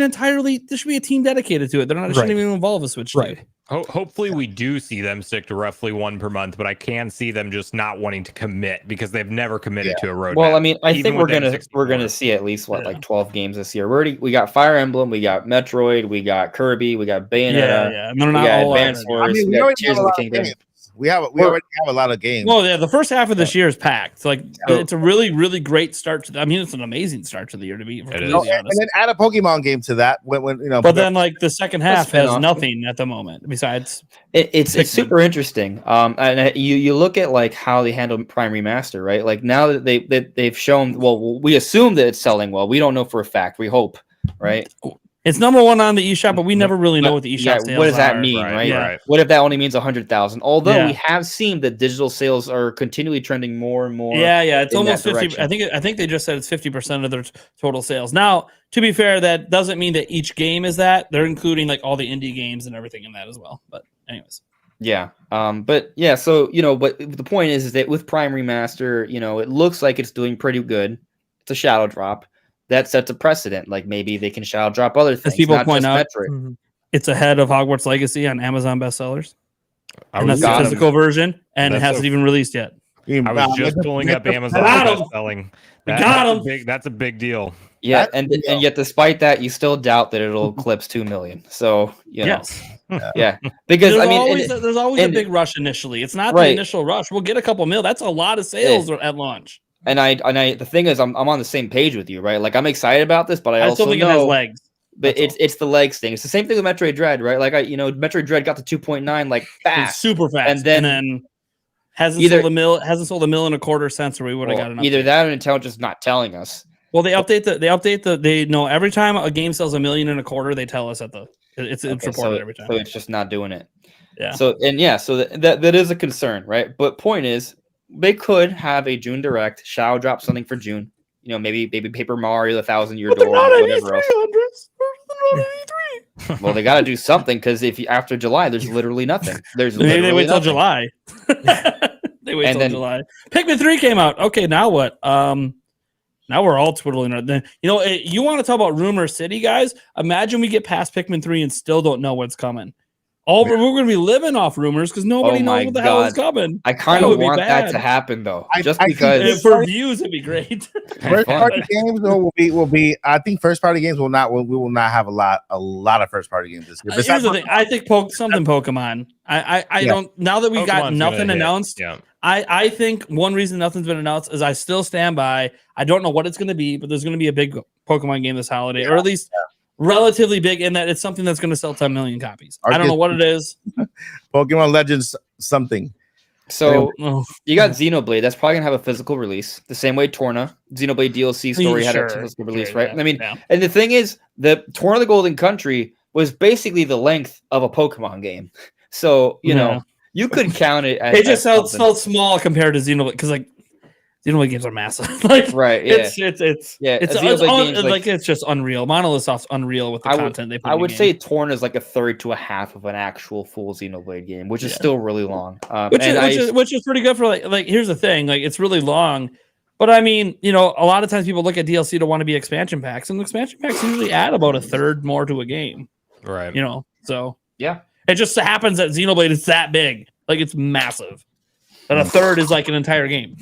a team dedicated to it. They're not. It shouldn't even involve a Switch. Right. Hopefully we do see them stick to roughly 1 per month, but I can see them just not wanting to commit because they've never committed to a roadmap. Well, I mean, I think we're gonna see at least like 12 games this year. We got Fire Emblem, we got Metroid, we got Kirby, we got Bayonetta, we got Advance Wars, we got Tears of the Kingdom. We already have a lot of games. Well, yeah, the first half of this year is packed. It's a really, really great start to. I mean, it's an amazing start to the year to be. And then add a Pokemon game to that. But then the second half has nothing at the moment besides. It's super interesting. And you look at like how they handle Prime Remaster, right? Like, now that they've shown. Well, we assume that it's selling well. We don't know for a fact. We hope, right? It's number 1 on the eShop, but we never really know what the eShop sales are. What does that mean, right? Yeah. What if that only means 100,000? Although we have seen that digital sales are continually trending more and more. Yeah, it's almost 50. I think they just said it's 50% of their total sales. Now, to be fair, that doesn't mean that each game is that. They're including like all the indie games and everything in that as well. But anyways. Yeah. But yeah, so but the point is that with Prime Remaster, it looks like it's doing pretty good. It's a shadow drop. That sets a precedent. Like, maybe they can shadow drop other things. As people point out, Metroid. It's ahead of Hogwarts Legacy on Amazon bestsellers. And that's the physical version, and it hasn't even released yet. I was just pulling up Amazon best-selling. That's a big deal. Yeah, and yet despite that, you still doubt that it'll eclipse 2 million. So yes. Yeah, because there's always a big rush initially. It's not the initial rush. We'll get a couple mil. That's a lot of sales at launch. And the thing is, I'm on the same page with you, right? Like, I'm excited about this, but I also still think know it has legs. But it's the legs thing. It's the same thing with Metroid Dread, right? Like, Metroid Dread got to 2.9 like fast, super fast, and then hasn't sold a mil and a quarter cents, or we would have got an update. Either that or Nintendo just not telling us. Well, they know every time a game sells $1.25 million, they tell us it's reported every time. So it's just not doing it. Yeah. So that is a concern, right? But point is, they could have a June Direct, shadow drop something for June. Maybe Paper Mario, the 1,000-Year Door, or whatever else. Well, they got to do something, because after July, there's literally nothing. Maybe they wait till July. They wait till July. Pikmin 3 came out. Okay, now what? Now we're all twiddling. You want to talk about Rumor City, guys? Imagine we get past Pikmin 3 and still don't know what's coming. we're going to be living off rumors because nobody knows what the hell is coming. I kind of want that to happen though, because for views it'd be great. First party games though will be. I think first party games we will not have a lot of first party games this year. Here's the thing. I think Pokemon. I don't. Now that we got nothing announced. Yeah. I think one reason nothing's been announced is I still stand by. I don't know what it's going to be, but there's going to be a big Pokemon game this holiday, or at least relatively big in that it's something that's going to sell 10 million copies. I don't know what it is. Pokemon Legends something. So you got Xenoblade. That's probably gonna have a physical release, the same way Torna Xenoblade DLC story had a physical release, right? I mean, and the thing is, the Torna the Golden Country was basically the length of a Pokemon game. So you know, you could count it. It just felt small compared to Xenoblade because like Xenoblade games are massive. Like, right? Yeah. It's just unreal. Monolith Soft's unreal with the content they put. I would say Torn is like a third to a half of an actual full Xenoblade game, which is still really long. Which is pretty good for like. Here's the thing, like it's really long, but I mean, you know, a lot of times people look at DLC to want to be expansion packs, and expansion packs usually add about a third more to a game, right? You know, so yeah, it just happens that Xenoblade is that big, like it's massive, and a third is like an entire game.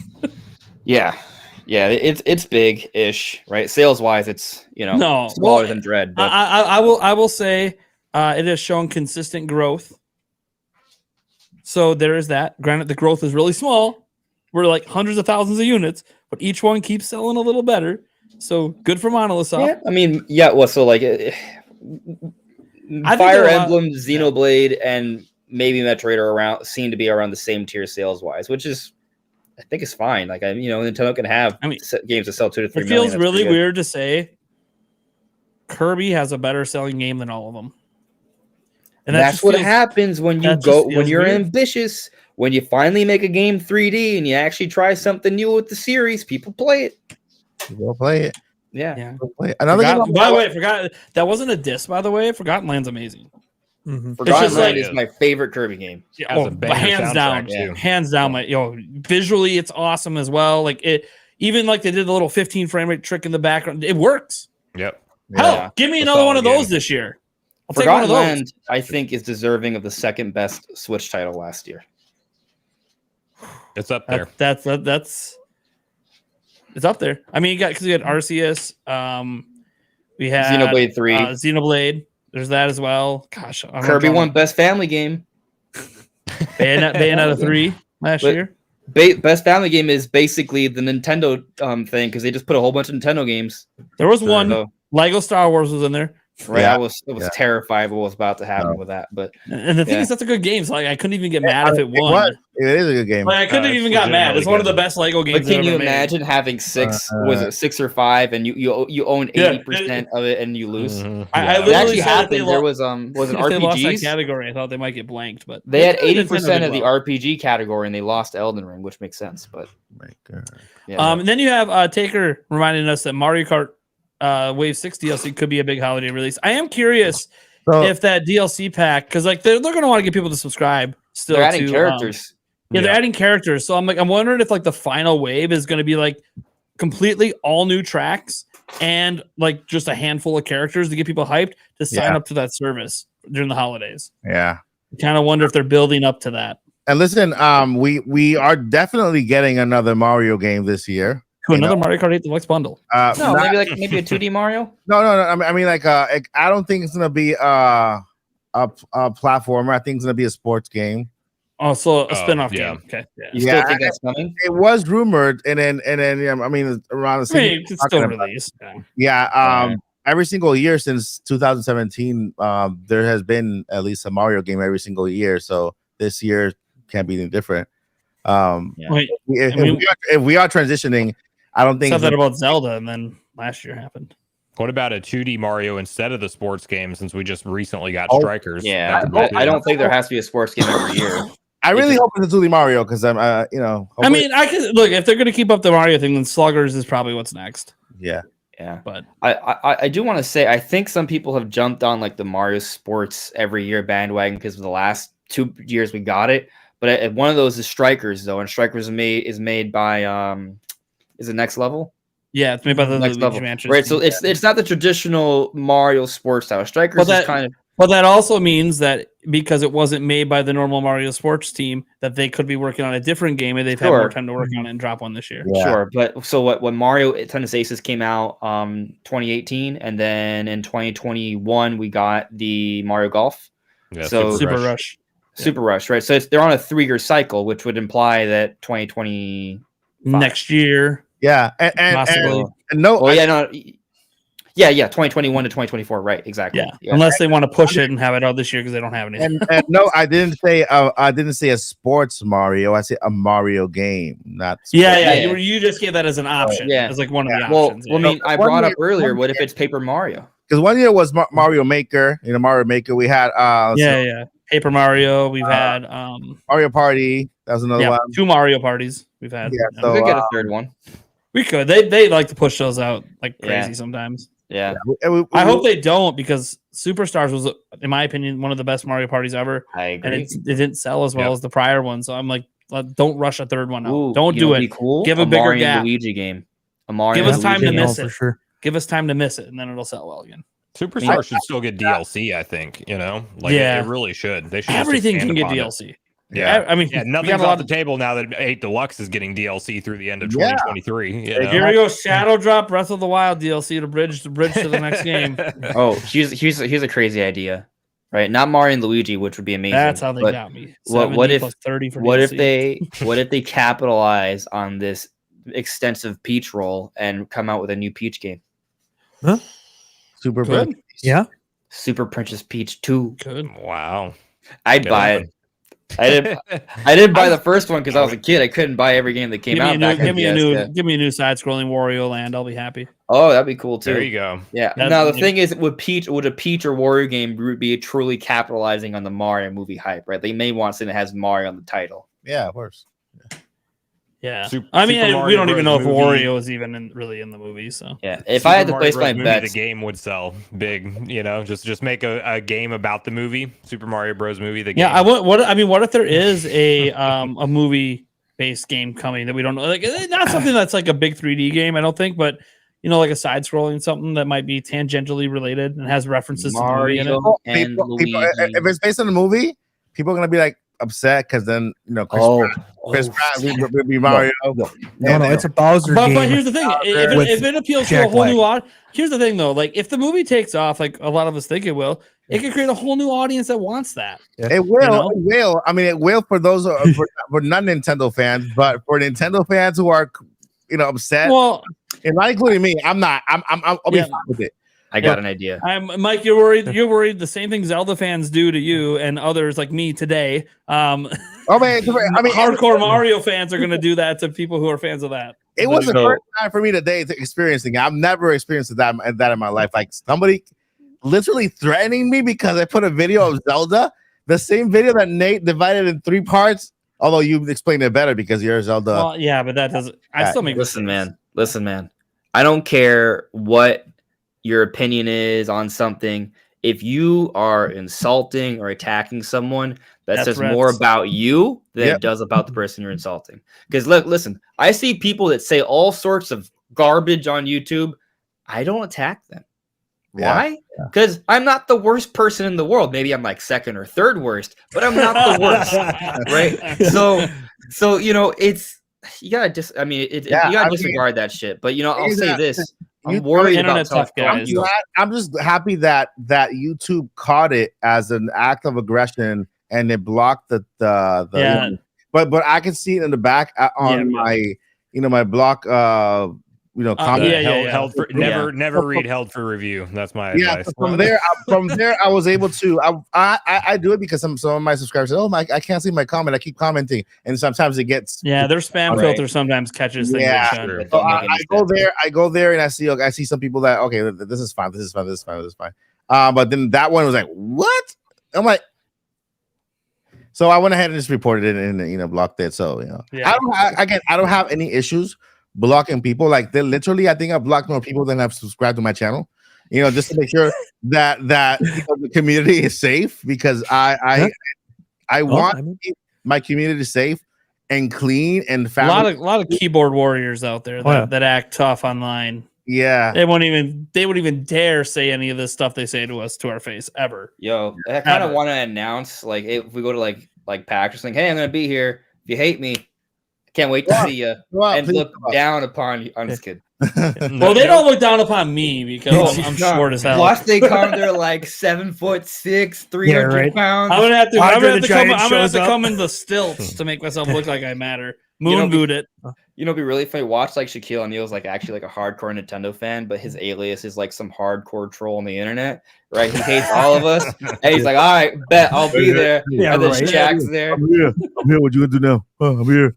Yeah, it's big-ish, right? Sales-wise, it's smaller than Dread. But I will say it has shown consistent growth. So there is that. Granted, the growth is really small. We're like hundreds of thousands of units, but each one keeps selling a little better. So good for Monolith Soft. Yeah, I mean, well, so like Fire Emblem, Xenoblade, and maybe Metroid seem to be around the same tier sales-wise, which is. I think it's fine. Like Nintendo can have games that sell 2 to 3 million. It feels really weird to say Kirby has a better selling game than all of them. And that's what happens when you're ambitious. When you finally make a game 3D and you actually try something new with the series, people play it. We'll play it. Yeah. Play it. Another thing, by the way, I forgot that wasn't a diss. By the way, Forgotten Land's amazing. Mm-hmm. Forgotten Land is my favorite Kirby game. Hands down. Visually, it's awesome as well. Like it, even like they did the little 15 frame rate trick in the background. It works. Yep. Hell, give me another one of those this year. I'll take one of those. Land, I think, is deserving of the second best Switch title last year. It's up there. That's it's up there. I mean, because you had Arceus. We had Xenoblade 3. Xenoblade. There's that as well. Gosh, Kirby won Best Family Game. Bayonetta 3 last year. Best Family Game is basically the Nintendo thing because they just put a whole bunch of Nintendo games. There was one. Lego Star Wars was in there. Right, yeah. I was terrified what was about to happen with that, but and the thing is, that's a good game. So like, I couldn't even get mad if it won. It is a good game. Like, I couldn't even got mad. It's one of the best Lego games. But can you imagine having 6? Was it 6 or 5, and you own 80% of it, and you lose? Mm-hmm. I it actually happened. There was an RPGs. They lost that category. I thought they might get blanked, but they had 80% of the RPG category, and they lost Elden Ring, which makes sense. But and then you have Taker reminding us that Mario Kart. Wave 6 DLC could be a big holiday release. I am curious if that DLC pack, because like they're going to want to get people to subscribe. Still, they're adding characters. They're adding characters. So I'm wondering if like the final wave is going to be like completely all new tracks and like just a handful of characters to get people hyped to sign up to that service during the holidays. Yeah, I kind of wonder if they're building up to that. And listen, we are definitely getting another Mario game this year. To another Mario Kart 8 Deluxe bundle. Maybe a 2D Mario. No. I mean, like, I don't think it's gonna be a platformer. I think it's gonna be a sports game. Oh, so a spin-off game. Okay. Yeah. You still think that's coming? It was rumored, and then I mean, around the same. It's still released. Yeah. Every single year since 2017, there has been at least a Mario game every single year. So this year can't be any different. If we are transitioning. I don't think said that about Zelda, and then last year happened. What about a 2D Mario instead of the sports game? Since we just recently got Strikers. Yeah, I don't think there has to be a sports game every year. I really hope it's a 2D Mario because I'm, I mean, I can look if they're going to keep up the Mario thing, then Sluggers is probably what's next. Yeah. But I do want to say I think some people have jumped on like the Mario Sports every year bandwagon because of the last 2 years we got it. But one of those is Strikers though, and Strikers is made by is it Next Level? Yeah, it's made by the Next Level. Right, so it's not the traditional Mario sports style. Strikers is kind of But that also means that because it wasn't made by the normal Mario Sports team, that they could be working on a different game and they've had more time to work on it and drop one this year. Yeah. Sure, but so when Mario Tennis Aces came out 2018, and then in 2021 we got the Mario Golf. Yeah, So Super Rush. Super Rush, right? So they're on a 3-year cycle, which would imply that 2020 next year. Yeah, Possibly. and no, Oh yeah, no, yeah, 2021 to 2024 , right? Exactly. Yeah. Unless they want to push it and have it out this year because they don't have anything. and no, I didn't say a sports Mario. I said a Mario game, not sports. Yeah. You just gave that as an option. Yeah. As like one of the Well, options. I mean, I brought up earlier. What if it's Paper Mario? Because one year was Mario Maker. Mario Maker. We had Paper Mario. We've had Mario Party. That was another one. 2 Mario parties we've had. Yeah, We could get a third one. We could. They like to push those out like crazy sometimes. Yeah. I hope they don't, because Superstars was, in my opinion, one of the best Mario parties ever. I agree. And it didn't sell as well as the prior one. So I'm like, don't rush a third one out. Ooh, Don't do it. Cool. Give a bigger Mario gap. Luigi game. A Mario Give us time to Luigi miss game. it. For sure. Give us time to miss it, and then it'll sell well again. Superstar should still get DLC. I think it really should. They should. Everything can get upon DLC. It. Yeah, I mean, nothing's off the table now that 8 Deluxe is getting DLC through the end of 2023. Here we go, Shadow Drop Breath of the Wild DLC to bridge to the next game. Oh, here's a crazy idea, right? Not Mario and Luigi, which would be amazing. That's how they got me. What if 30 for what DLC? if they capitalize on this extensive Peach role and come out with a new Peach game? Huh? Super Good. good. Yeah. Super Princess Peach 2. Good. Wow. I'd buy it. I didn't buy the first one because I was a kid. I couldn't buy every game that came out. Give me a new side-scrolling Wario Land. I'll be happy. Oh, that'd be cool too. There you go. Yeah. Now the thing is, would a Peach or Wario game be truly capitalizing on the Mario movie hype? Right? They may want something that has Mario on the title. Yeah, of course. Yeah. Super we don't even know if movie. Wario is even really in the movie. So yeah, if I had to place my movie, bets, the game would sell big. Just make a game about the movie, Super Mario Bros. Movie. The game. Yeah, what if there is a movie based game coming that we don't know? Like, not something that's like a big 3D game, I don't think, but like a side scrolling something that might be tangentially related and has references to the movie in it. And Luigi. If it's based on the movie, people are gonna be like upset because then Chris Pratt will be Mario. No, it's a Bowser But game. here's the thing: if it appeals to a whole new audience, here's the thing though: like if the movie takes off, like a lot of us think it will, it could create a whole new audience that wants that. It will. It will. I mean, it will for those for non-Nintendo fans, but for Nintendo fans who are upset, well, and not including me, I'm not. I'll be fine with it. I got an idea. Mike, you're worried. You're worried the same thing Zelda fans do to you and others like me today. Oh man, I mean, hardcore Mario fans are going to do that to people who are fans of that. It was the first time for me today to experiencing it. I've never experienced that in my life. Like somebody literally threatening me because I put a video of Zelda, the same video that Nate divided in 3 parts. Although you explained it better because you're Zelda. Well, yeah, but that doesn't. I still make. Listen, man. I don't care what your opinion is on something. If you are insulting or attacking someone, that says more about you than it does about the person you're insulting. Because listen, I see people that say all sorts of garbage on YouTube. I don't attack them. Why? Because I'm not the worst person in the world. Maybe I'm like second or third worst, but I'm not the worst, right? So it's you gotta you gotta disregard that shit. But I'll say this. I'm worried about tough guys. I'm just happy that YouTube caught it as an act of aggression and it blocked the but I can see it in the back on my my block comment. Held for, never read held for review. That's my advice. So from there I was able to I do it because some of my subscribers say, I can't see my comment. I keep commenting and sometimes it gets their spam filter sometimes catches things. So I go there and I see some people that this is fine. But then that one was like, what? I'm like, so I went ahead and just reported it and blocked it. So I don't have any issues blocking people. Like they literally, I think I've blocked more people than I've subscribed to my channel. Just to make sure that the community is safe because I want to keep my community safe and clean and a lot of keyboard warriors out there that act tough online. Yeah. They won't even dare say any of this stuff they say to us to our face ever. Yo, I kind of Ever. want to announce, like, if we go to like PAX or something, hey, I'm gonna be here. If you hate me, I can't wait to see you. And please look down upon you. I'm just kidding. Well, they don't look down upon me because I'm short as hell. Plus, they come. They're like 7'6", 300 pounds. I'm gonna have to. Andre come in the stilts to make myself look like I matter. Moon boot it. You know, it'd be really funny. Watch like Shaquille O'Neal's like actually like a hardcore Nintendo fan, but his alias is like some hardcore troll on the internet, right? He hates all of us, and he's like, "All right, bet I'll be there." Yeah, and then right. Shaq's there. I'm here. What you gonna do now? I'm here.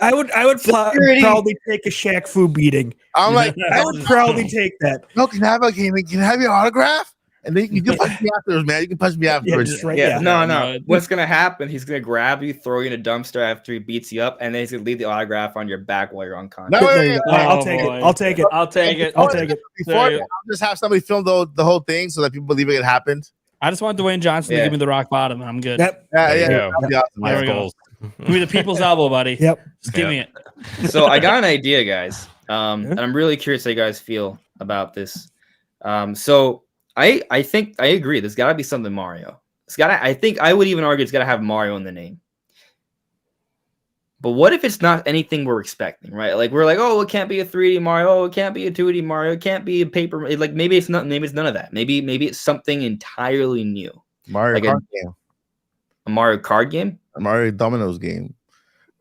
I would proudly take a Shaq Fu beating. I'm like, I would proudly take that. no, can I have a game? Can I have your autograph? And then you can punch me afterwards, man. You can punch me afterwards. just right. Yeah, Yeah. no. What's gonna happen? He's gonna grab you, throw you in a dumpster after he beats you up, and then he's gonna leave the autograph on your back while you're unconscious. No, There you go. I'll Oh, take boy. it. I'll take it. I'll take it. I'll take it. Before, There you I'll just have somebody film the whole thing so that people believe it happened. I just want Dwayne Johnson to Yeah. give me the rock bottom, and I'm good. Yep. Yeah, There you yeah. go. That'd be awesome. There we go. Give me the people's elbow, buddy. Yep. Just give me it. So I got an idea, guys. And I'm really curious how you guys feel about this. So I think I agree. There's got to be something Mario. I think I would even argue it's got to have Mario in the name. But what if it's not anything we're expecting, right? Like we're like, oh, it can't be a 3D Mario. Oh, it can't be a 2D Mario. It can't be a paper. Like maybe it's not. Maybe it's none of that. Maybe it's something entirely new. Mario Like Kart game, a Mario Kart game. a Mario Domino's game,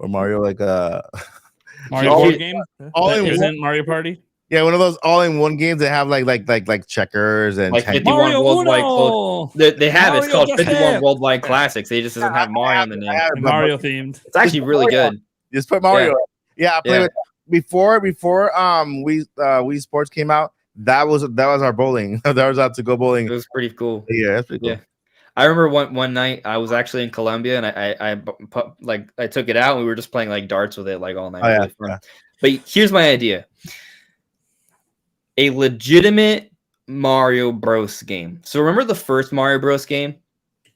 or Mario like Mario all- board game. all That in one. isn't Mario Party. Yeah, one of those all-in-one games that have like checkers and Like tennis. 51 Mario worldwide Uno. They have it. It's Mario called just 51 hit. Worldwide Classics. They just doesn't have Mario in the name. Mario themed. It's actually really good. Just put Mario. Yeah, I played Yeah. with before Wii Sports came out. That was our bowling. That was out to go bowling. It was pretty cool. Yeah, that's pretty cool. Yeah. I remember one night I was actually in Colombia and I took it out and we were just playing like darts with it like all night. Oh, yeah, Really fun. yeah. But here's my idea: a legitimate Mario Bros game. So remember the first Mario Bros game?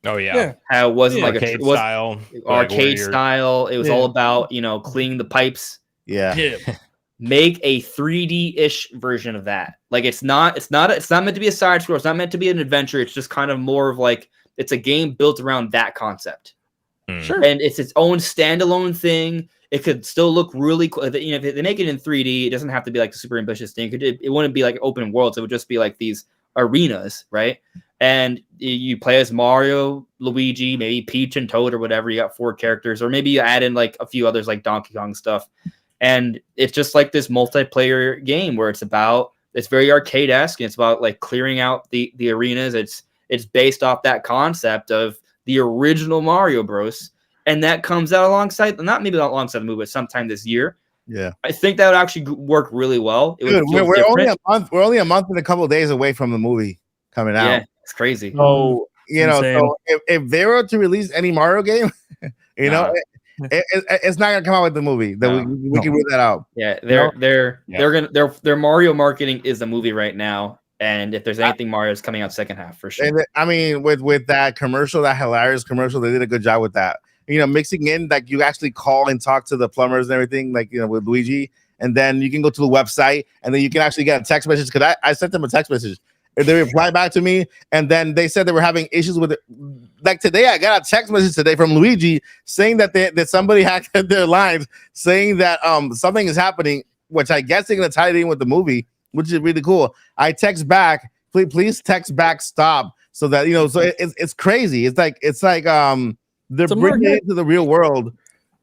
Oh yeah. Yeah. How it wasn't like Arcade it was style. like arcade where you're- style. It was Yeah. all about cleaning the pipes. Yeah. Yeah. Make a 3D-ish version of that. Like it's not meant to be a side scroll. It's not meant to be an adventure. It's just kind of more of like it's a game built around that concept. Sure. And it's its own standalone thing. It could still look really cool. If they make it in 3D, it doesn't have to be like a super ambitious thing. It wouldn't be like open worlds. It would just be like these arenas, right? And you play as Mario, Luigi, maybe Peach and Toad or whatever. You got 4 characters, or maybe you add in like a few others like Donkey Kong stuff. And it's just like this multiplayer game where it's very arcade-esque. And it's about like clearing out the arenas. It's based off that concept of the original Mario Bros. And that comes out alongside, not alongside the movie, but sometime this year. Yeah. I think that would actually work really well. It would Dude, feel we're only different. a month. We're only a month and a couple of days away from the movie coming out. Yeah, it's crazy. So Insane. so if they were to release any Mario game, it's not gonna come out with the movie. We can rule that out. Yeah, their Mario marketing is the movie right now. And if there's anything Mario is coming out second half for sure. And I mean, with that commercial, that hilarious commercial, they did a good job with that. Mixing in like you actually call and talk to the plumbers and everything, like with Luigi, and then you can go to the website and then you can actually get a text message because I sent them a text message. And they replied back to me, and then they said they were having issues with it. Like today, I got a text message today from Luigi saying that somebody hacked their lines, saying that something is happening, which I guess they're gonna tie it in with the movie, which is really cool. I text back, please text back, stop, so that so it's crazy. It's like they're bringing it into the real world.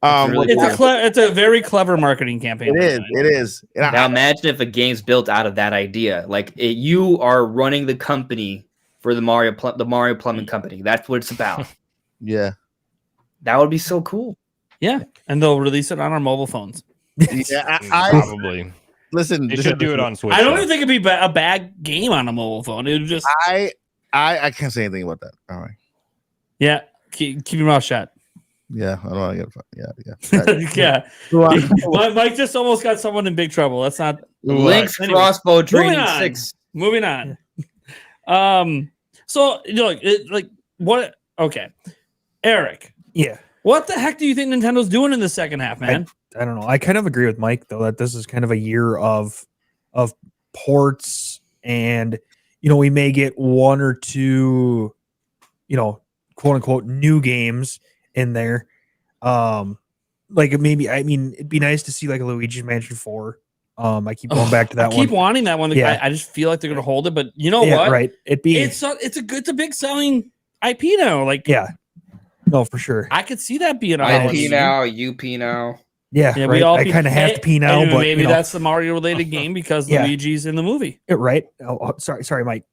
It's a very clever marketing campaign. It is. And Now imagine if a game's built out of that idea. Like you are running the company for the Mario Plumbing Company. That's what it's about. Yeah. That would be so cool. Yeah, and they'll release it on our mobile phones. Yeah, I Probably. listen. They should do it on Switch. I don't though. even think it'd be a bad game on a mobile phone. It would just I can't say anything about that. All right. yeah, keep your mouth shut. Yeah, I don't want to get. Yeah. Yeah. Mike just almost got someone in big trouble. That's not Link's Anyway, crossbow training on. 6. moving on. So what? Okay, Eric. Yeah. What the heck do you think Nintendo's doing in the second half, man? I don't know. I kind of agree with Mike though that this is kind of a year of of ports, and we may get one or two, quote unquote new games in there. Like maybe, I mean, it'd be nice to see like a Luigi's Mansion 4. I keep going back to that I keep wanting that one. Yeah. I just feel like they're gonna hold it, but you know what? Right. It's a big selling IP now. Like, yeah, no, for sure. I could see that being a IP holiday now, UP now. Yeah, Yeah, right. I kind of have to pee now, but maybe that's the Mario related game because Yeah. Luigi's in the movie. right. Oh, sorry, Mike.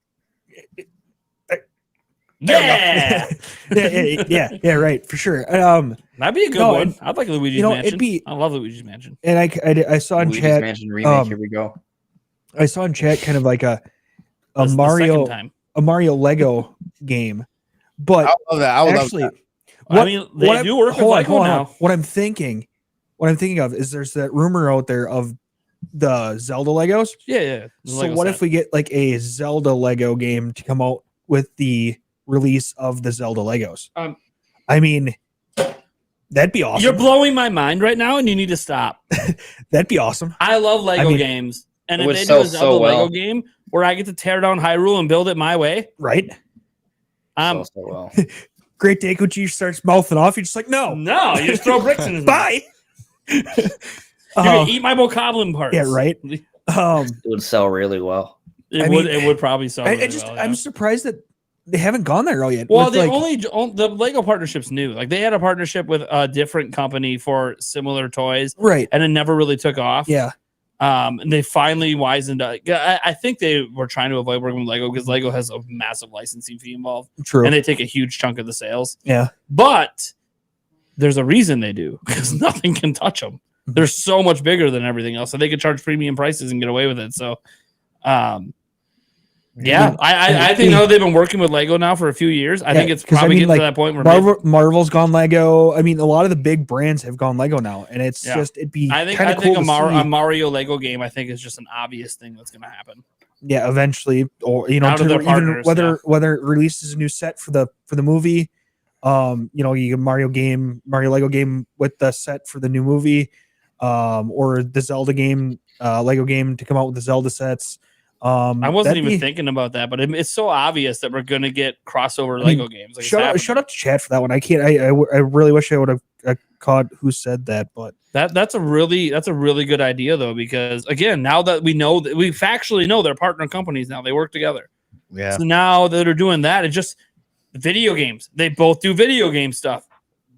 Yeah, yeah, right, for sure. that'd be a good one. I'd like Luigi's Mansion. I love Luigi's Mansion. And I saw in Luigi's chat. Mansion remake. Here we go. I saw in chat kind of like a That's Mario the second time. a Mario Lego game, but I love that. I would actually, love I mean, they do work with Lego now. What I'm thinking of is there's that rumor out there of the Zelda Legos. Yeah. So what if we get like a Zelda Lego game to come out with the release of the Zelda Legos? I mean, that'd be awesome. You're blowing my mind right now, and you need to stop. That'd be awesome. I love Lego games, and It if would they do sell a Zelda so well. Lego game where I get to tear down Hyrule and build it my way, Right? So well. Great Daikuchi starts mouthing off. You're just like, no, you just throw bricks in his mouth. bye. You can eat my bokoblin parts. Yeah, right. It would sell really well. It would probably sell. Really well, yeah. I'm surprised that they haven't gone there all yet. Well, with, the Lego partnership's new. Like they had a partnership with a different company for similar toys, right, and it never really took off. yeah, and they finally wisened up. I think they were trying to avoid working with Lego because Lego has a massive licensing fee involved, true, and they take a huge chunk of the sales. yeah. But there's a reason they do because nothing can touch them. They're so much bigger than everything else, so they could charge premium prices and get away with it. So, yeah, I think now they've been working with Lego now for a few years. I think it's probably getting to that point where Marvel's gone Lego. I mean, a lot of the big brands have gone Lego now, and it's just it'd be I think cool a Mario Lego game. I think is just an obvious thing that's going to happen. Yeah, eventually, or even whether it releases a new set for the movie. You get Mario Lego game with the set for the new movie, or the Zelda game, Lego game to come out with the Zelda sets. I wasn't even thinking about that, but it's so obvious that we're going to get crossover Lego games. Like shut up to chat for that one. I can't. I really wish I would have caught who said that, but that's a really good idea though, because again, now that we know that we factually know they're partner companies now, they work together. Yeah. So now that they're doing that, it's just video games. They both do video game stuff.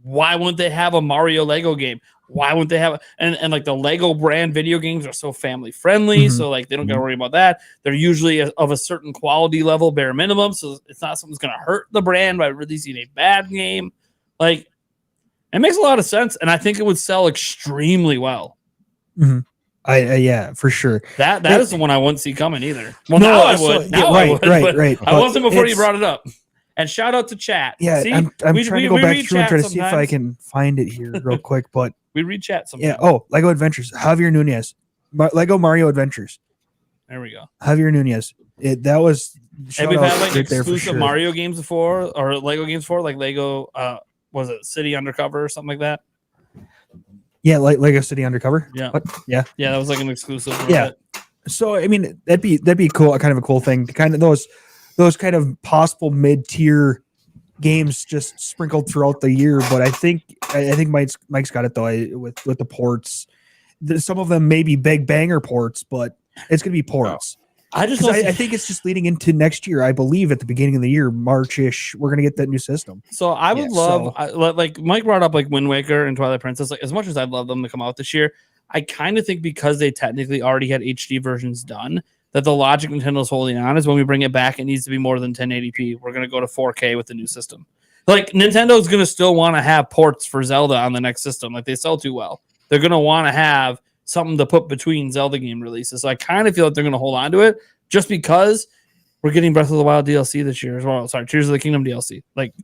Why wouldn't they have a Mario Lego game? Why wouldn't they have and like the Lego brand video games are so family friendly, so like they don't got to worry about that. They're usually of a certain quality level, bare minimum, so it's not something that's going to hurt the brand by releasing a bad game. Like it makes a lot of sense, and I think it would sell extremely well. Mm-hmm. Yeah, for sure. That is the one I wouldn't see coming either. Well, no, now I would. Now I would, right. I wasn't before you brought it up. And shout out to chat. Yeah, see, I'm trying to go back through and try to see if I can find it here real quick, but we read chat sometimes. Yeah. Oh, Lego Adventures. Javier Nunez. Lego Mario Adventures. There we go. Javier Nunez. That was. And we've had like exclusive Mario games before, or Lego games before, like Lego. Was it City Undercover or something like that? Yeah, like Lego City Undercover. Yeah. What? Yeah. Yeah, that was like an exclusive. Yeah. So I mean, that'd be cool. Kind of a cool thing. Kind of those kind of possible mid-tier games just sprinkled throughout the year. But I think Mike's got it though with the ports. Some of them may be big banger ports, but it's gonna be ports. I think it's just leading into next year. I believe at the beginning of the year, March-ish, we're gonna get that new system. So I would like Mike brought up like Wind Waker and Twilight Princess. Like as much as I'd love them to come out this year, I kind of think because they technically already had HD versions done, that the logic Nintendo's holding on is when we bring it back, it needs to be more than 1080p. We're going to go to 4K with the new system. Like Nintendo's going to still want to have ports for Zelda on the next system. Like they sell too well. They're going to want to have something to put between Zelda game releases. So I kind of feel like they're going to hold on to it just because we're getting Breath of the Wild DLC this year as well. Sorry, Tears of the Kingdom DLC. Like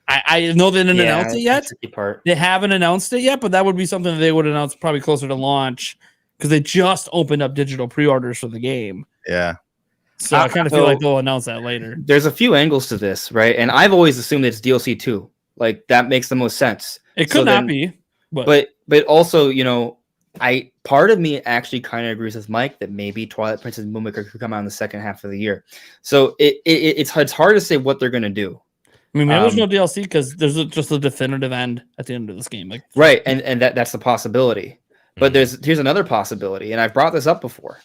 I know they didn't announce it yet. They haven't announced it yet, but that would be something that they would announce probably closer to launch, because they just opened up digital pre-orders for the game. Yeah. So I kind of feel like they'll announce that later. There's a few angles to this, right? And I've always assumed it's DLC 2. Like that makes the most sense. It could not be. But also, part of me actually kind of agrees with Mike that maybe Twilight Princess and Moonmaker could come out in the second half of the year. So it's hard to say what they're going to do. I mean, maybe there's no DLC because there's just a definitive end at the end of this game. Like, right, and that's the possibility. But here's another possibility, and I've brought this up before.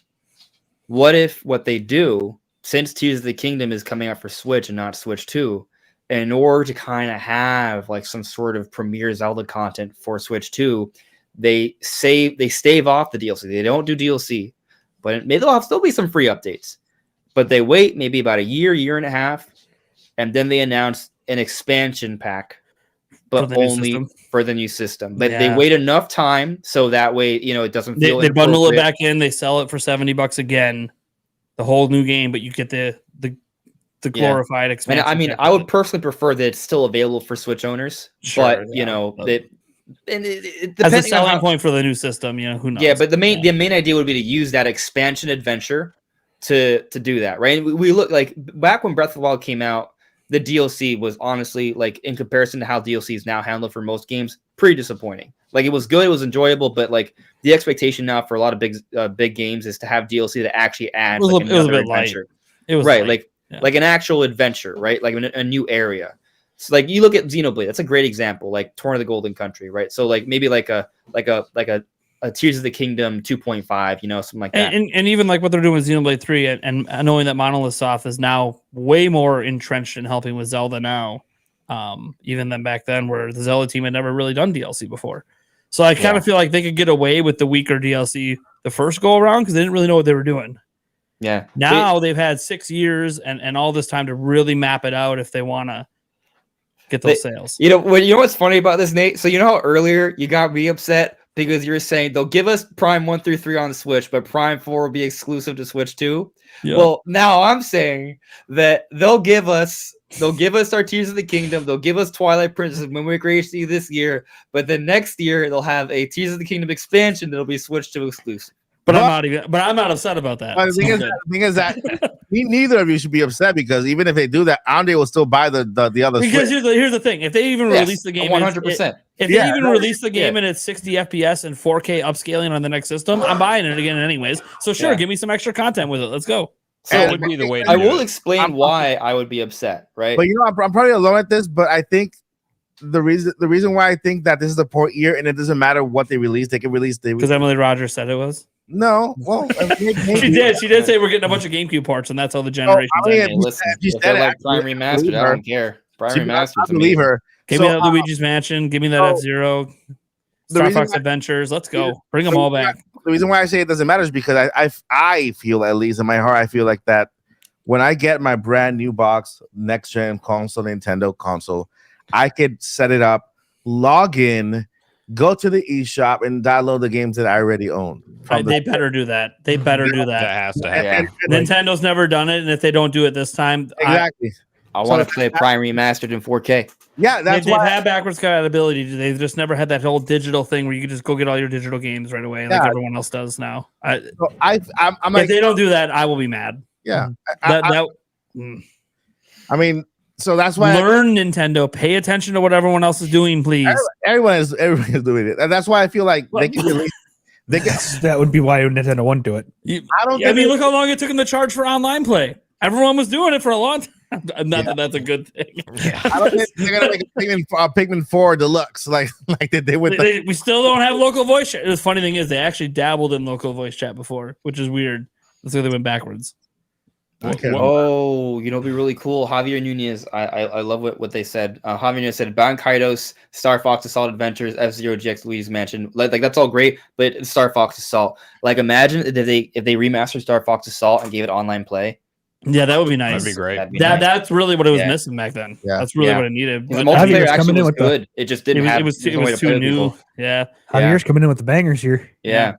What if what they do, since Tears of the Kingdom is coming out for Switch and not Switch 2, in order to kind of have like some sort of premier Zelda content for Switch 2, they stave off the DLC. They don't do DLC, but maybe there'll still be some free updates. But they wait maybe about a year and a half, and then they announce an expansion pack, but only for the new system. But they wait enough time so that way, it doesn't feel they bundle it back in, they sell it for $70 again, the whole new game, but you get the glorified expansion. And I mean, I would personally prefer that it's still available for Switch owners, but it as a selling point for the new system, who knows? Yeah, but the main idea would be to use that expansion adventure to do that, right? We look like back when Breath of the Wild came out, the DLC was honestly, like, in comparison to how DLC is now handled for most games, pretty disappointing. Like, it was good, it was enjoyable, but like the expectation now for a lot of big games is to have DLC that actually adds like another adventure. It was right, like an actual adventure, right? Like a new area. So like you look at Xenoblade, that's a great example. Like Torn of the Golden Country, right? So like maybe like a Tears of the Kingdom 2.5, something like that. And even like what they're doing with Xenoblade 3 and knowing that Monolith Soft is now way more entrenched in helping with Zelda now, even than back then where the Zelda team had never really done DLC before. So I kind of feel like they could get away with the weaker DLC the first go around because they didn't really know what they were doing. Yeah. Now they've had 6 years and all this time to really map it out if they want to get those sales. You know what's funny about this, Nate? So how earlier you got me upset because you were saying they'll give us Prime 1 through 3 on the Switch, but Prime 4 will be exclusive to Switch 2. Yeah. Well, now I'm saying that they'll give us our Tears of the Kingdom, they'll give us Twilight Princess and Moonmaker HD this year, but then next year they'll have a Tears of the Kingdom expansion that'll be Switch 2 exclusive. But I'm not upset about that. The thing is that neither of you should be upset because even if they do that, Andre will still buy the other. Because here's the thing: if they even release the game, 100%. If they even release the game and it's 60 FPS and 4K upscaling on the next system, I'm buying it again anyways. So sure, give me some extra content with it. Let's go. So it would be the way. I will explain why I would be upset, right? But I'm probably alone at this. But I think the reason why I think that this is the port year and it doesn't matter what they release, they can release because Emily Rogers said it was. No, well, maybe. She did say we're getting a bunch of GameCube parts, and that's how the generation. If they like Prime Remastered, I don't care. Prime Remastered, I believe her. Give me that Luigi's Mansion. Give me that F-Zero. Star Fox Adventures. Let's go. Bring them all back. The reason why I say it doesn't matter is because I feel, at least in my heart, I feel like that when I get my brand new box, next gen console, Nintendo console, I could set it up, log in, go to the eShop and download the games that I already own. They better do that. They better do that. That has to happen. Nintendo's never done it, and if they don't do it this time, exactly. I want to play Prime Remastered in 4K. Yeah, that's they've had backwards compatibility. They've just never had that whole digital thing where you can just go get all your digital games right away, like everyone else does now. I'm if they don't do that, I will be mad. Yeah, I mean. So that's why Nintendo. Pay attention to what everyone else is doing, please. Everyone is doing it, and that's why I feel like they can release. That would be why Nintendo won't do it. I mean, look how long it took them to charge for online play. Everyone was doing it for a long time. Not that that's a good thing. I don't think they're gonna make a Pikmin 4 Deluxe like they did with. We still don't have local voice chat. The funny thing is, they actually dabbled in local voice chat before, which is weird. That's why they went backwards. Okay. Oh, it'd be really cool. Javier Nunez, I love what they said. Javier Nunez said, Bound Kaidos, Star Fox Assault Adventures, F-Zero GX Luigi's Mansion. Like that's all great, but Star Fox Assault. Like imagine if they remastered Star Fox Assault and gave it online play. Yeah, that would be nice. That'd be great. That's really what it was missing back then. Yeah. That's really what it needed. The multiplayer actually was good. It just didn't have. It was too new. People. Yeah. Javier's coming in with the bangers here. Yeah.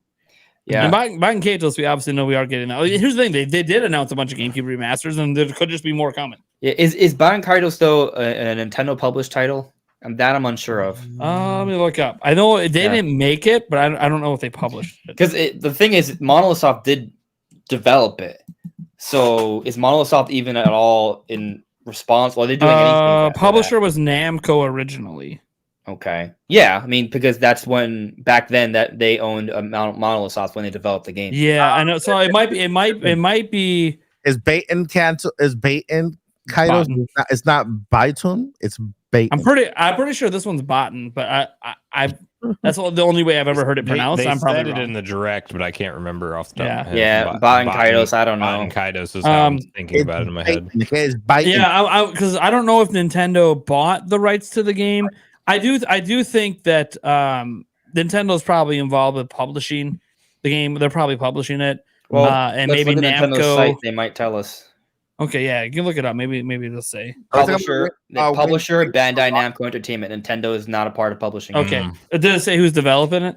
Yeah. And Mike and Katos, we obviously know we are getting that. Here's the thing: they did announce a bunch of GameCube remasters, and there could just be more coming. Yeah, is Bound Kaidos though a Nintendo published title? That I'm unsure of. Let me look up. I know they didn't make it, but I don't know if they published it. Because the thing is, Monolith Soft did develop it. So is Monolith Soft even at all in response? Well, are they doing anything? Publisher was Namco originally. Okay. Yeah, I mean, because that's when back then that they owned Monolith Soft when they developed the game. Yeah, I know. So it might be. Is bait and cancel? Is bait and Kaidos? It's not Baitun. It's bait. I'm pretty sure this one's Botan, but I that's the only way I've ever heard it pronounced. They I'm probably said it wrong. in the direct, but I can't remember off the top of my head. Yeah, Botan Kaidos. I don't know. Botan Kaidos is how I'm thinking about it in my head. It's bait. Yeah, because I don't know if Nintendo bought the rights to the game. I do think that Nintendo's probably involved with publishing the game. They're probably publishing it. Well, and maybe Namco site, they might tell us. Okay, yeah, you can look it up. Maybe they'll say publisher Bandai Namco Entertainment. Nintendo is not a part of publishing. Okay, did it say who's developing it?